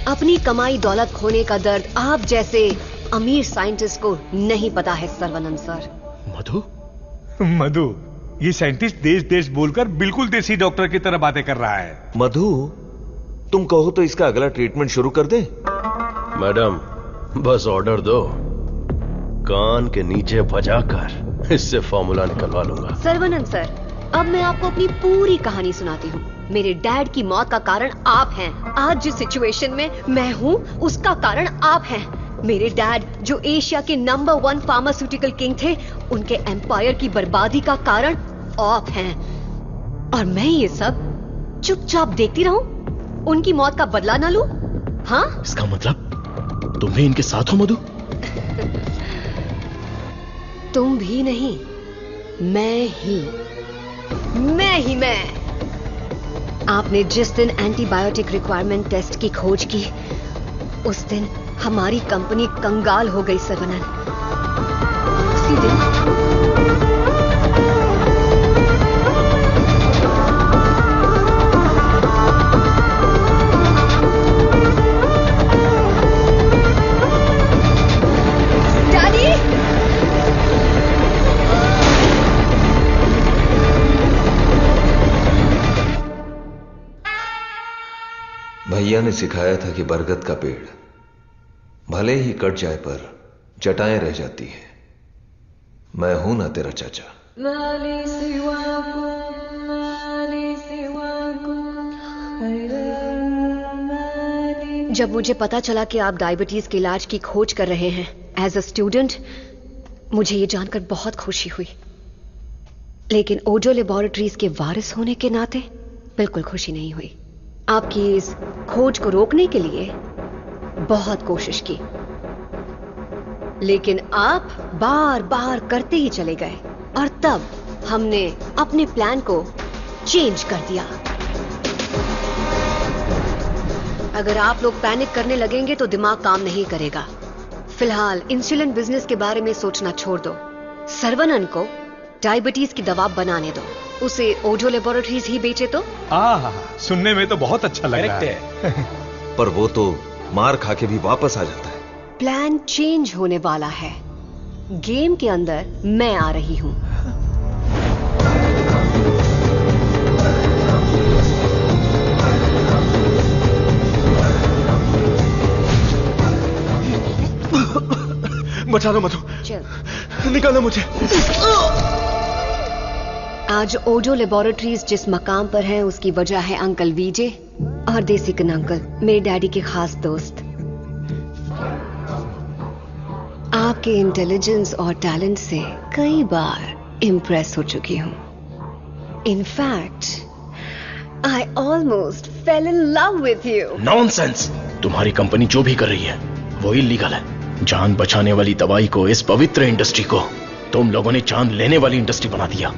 अपनी कमाई दौलत खोने का दर्द आप जैसे अमीर साइंटिस्ट को नहीं पता है सर्वनंद सर। मधु, ये साइंटिस्ट देश देश बोलकर बिल्कुल देसी डॉक्टर की तरह बातें कर रहा है। मधु, तुम कहो तो इसका अगला ट्रीटमेंट शुरू कर दें? मैडम, बस ऑर्डर दो, कान के नीचे बजाकर इससे फॉर्मूला निकलवा लूंगा। सर्वनंद सर, अब मैं आपको अपनी पूरी कहानी सुनाती हूँ। मेरे डैड की मौत का कारण आप हैं। आज जिस सिचुएशन में मैं हूँ, उसका कारण आप हैं। मेरे डैड जो एशिया के नंबर 1 फार्मास्यूटिकल किंग थे, उनके एम्पायर की बर्बादी का कारण आप हैं। और मैं ये सब चुपचाप देखती रहूं? उनकी मौत का बदला ना लूं? हाँ? इसका मतलब तुम भी इनके साथ हो मधु? तुम भी नहीं, मैं ही। आपने जिस दिन एंटीबायोटिक रिक्वायरमेंट टेस्ट की खोज की, उस दिन हमारी कंपनी कंगाल हो गई सर्वनन। उसी दिन भैया ने सिखाया था कि बरगद का पेड़ भले ही कट जाए पर जटाएं रह जाती है। मैं हूं ना तेरा चाचा। जब मुझे पता चला कि आप डायबिटीज के इलाज की खोज कर रहे हैं एज अ स्टूडेंट, मुझे ये जानकर बहुत खुशी हुई। लेकिन ओजो लेबोरेटरीज के वारिस होने के नाते बिल्कुल खुशी नहीं हुई। आपकी इस खोज को रोकने के लिए बहुत कोशिश की, लेकिन आप बार बार करते ही चले गए और तब हमने अपने प्लान को चेंज कर दिया। अगर आप लोग पैनिक करने लगेंगे तो दिमाग काम नहीं करेगा। फिलहाल इंसुलिन बिजनेस के बारे में सोचना छोड़ दो। सर्वनन को डायबिटीज की दवा बनाने दो, उसे ओजो लेबोरेटरीज ही बेचे तो। सुनने में तो बहुत अच्छा लग रहा है। पर वो तो मार खा के भी वापस आ जाता है। प्लान चेंज होने वाला है। गेम के अंदर मैं आ रही हूं। बचा लो मधु, चल निकालो मुझे। आज ओजो लेबोरेटरीज जिस मकाम पर है उसकी वजह है अंकल वीजे और देसिकन अंकल, मेरे डैडी के खास दोस्त। आपके इंटेलिजेंस और टैलेंट से कई बार इम्प्रेस हो चुकी हूं। In fact I almost fail in love with you. Nonsense! तुम्हारी कंपनी जो भी कर रही है वो इलीगल है। जान बचाने वाली दवाई को, इस पवित्र इंडस्ट्री को तुम लोगों ने जान लेने वाली इंडस्ट्री बना दिया।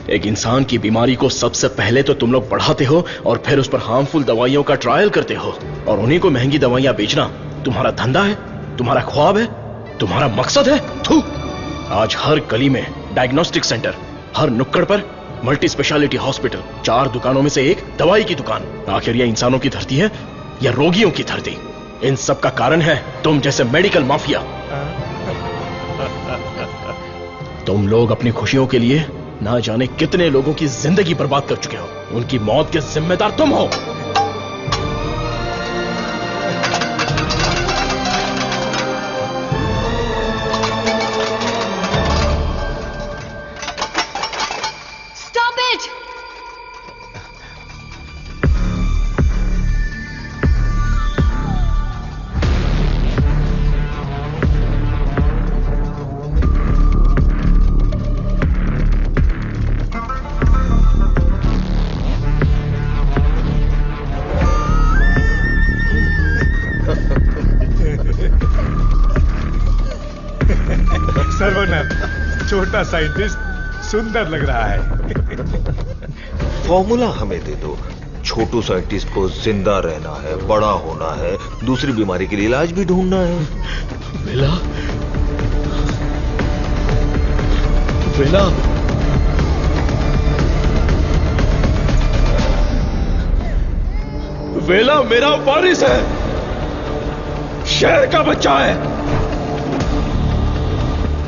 एक इंसान की बीमारी को सबसे पहले तो तुम लोग बढ़ाते हो और फिर उस पर हार्मफुल दवाइयों का ट्रायल करते हो, और उन्हीं को महंगी दवाइयां बेचना तुम्हारा धंधा है, तुम्हारा ख्वाब है, तुम्हारा मकसद है। थू! आज हर गली में डायग्नोस्टिक सेंटर, हर नुक्कड़ पर मल्टी स्पेशलिटी हॉस्पिटल, 4 दुकानों में से एक दवाई की दुकान। आखिर यह इंसानों की धरती है या रोगियों की धरती? इन सब का कारण है तुम जैसे मेडिकल माफिया। तुम लोग अपनी खुशियों के लिए ना जाने कितने लोगों की जिंदगी बर्बाद कर चुके हो। उनकी मौत के जिम्मेदार तुम हो। Stop it! सर्वनन, छोटा साइंटिस्ट सुंदर लग रहा है। फॉर्मूला हमें दे दो। छोटू साइंटिस्ट को जिंदा रहना है, बड़ा होना है, दूसरी बीमारी के लिए इलाज भी ढूंढना है। वेला, वेला, वेला मेरा वारिस है, शेर का बच्चा है।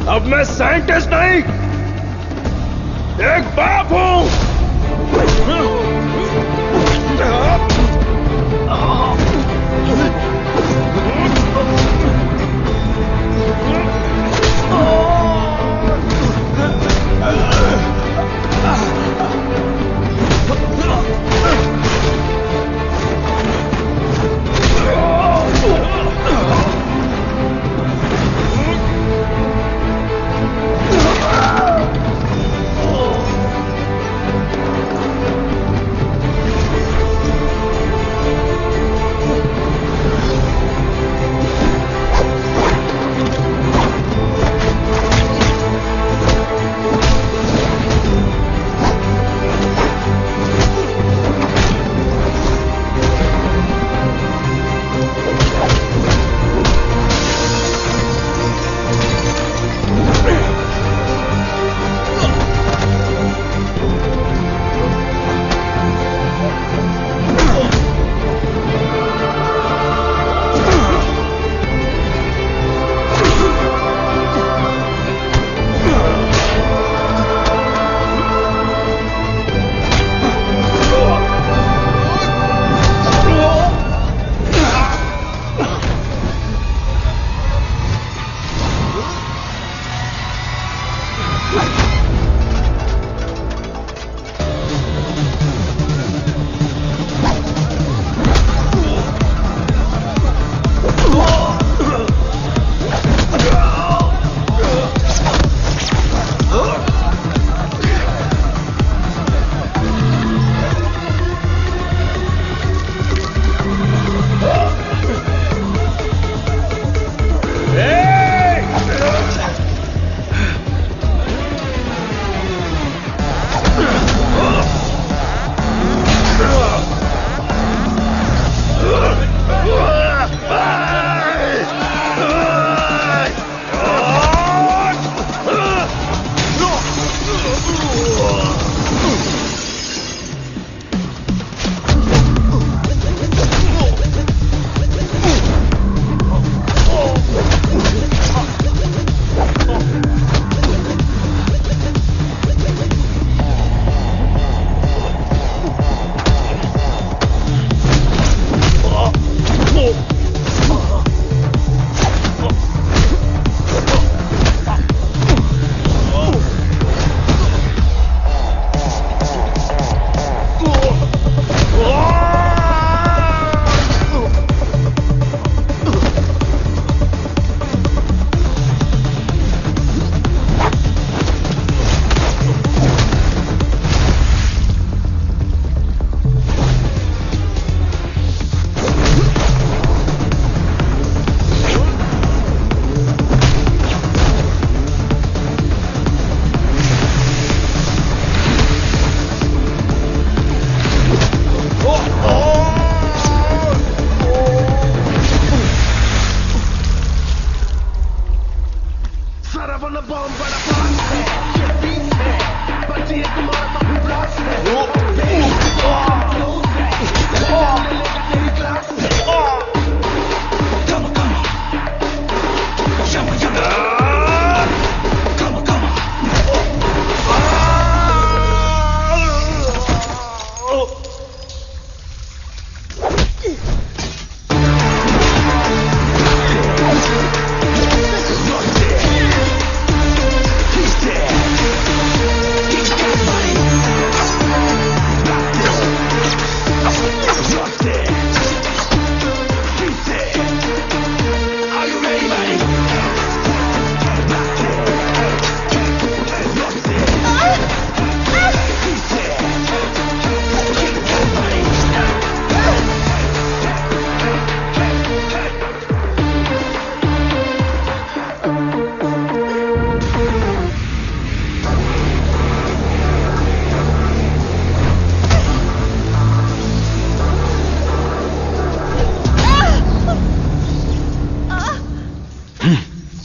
अब मैं साइंटिस्ट नहीं, एक बाप हूं।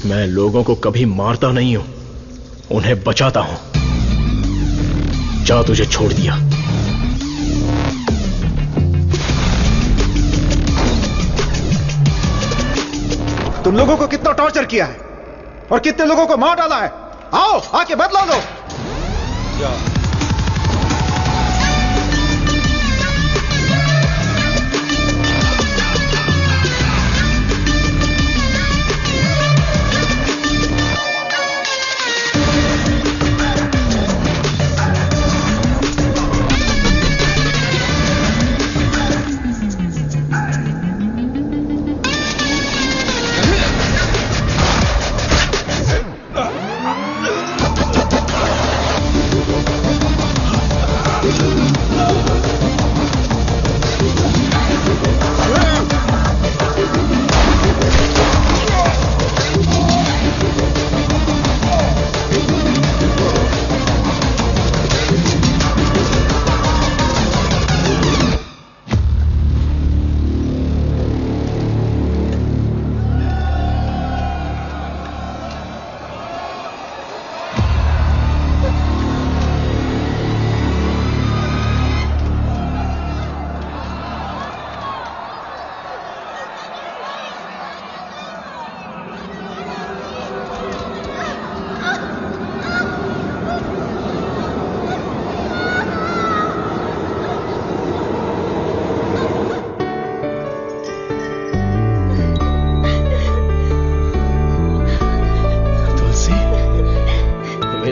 मैं लोगों को कभी मारता नहीं हूं, उन्हें बचाता हूं। जा, तुझे छोड़ दिया। तुम लोगों को कितना टॉर्चर किया है और कितने लोगों को मार डाला है। आओ, आके बदला लो।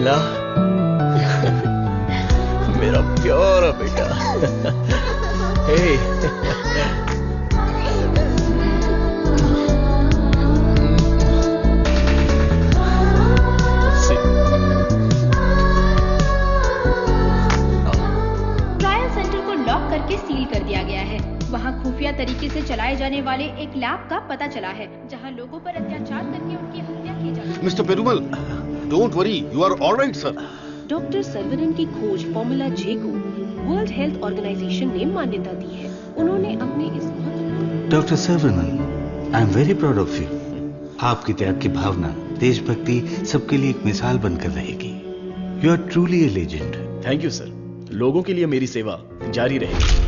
मिला मेरा प्यारा बेटा। हे करके सील कर दिया गया है। वहां खुफिया तरीके से चलाए जाने वाले एक लैब का पता चला है जहां लोगों पर अत्याचार करके उनकी हत्या की जाती है। Mister Perumal, don't worry, you are alright sir. Doctor Saravanan की खोज फॉर्मूला जे को वर्ल्ड हेल्थ ऑर्गेनाइजेशन ने मान्यता दी है। उन्होंने अपने इस doctor Saravanan, I am very proud of you. आपकी त्याग की भावना, देशभक्ति सबके लिए एक मिसाल बनकर रहेगी। You are truly a legend. Thank you sir. लोगों के लिए मेरी सेवा जारी रहेगी।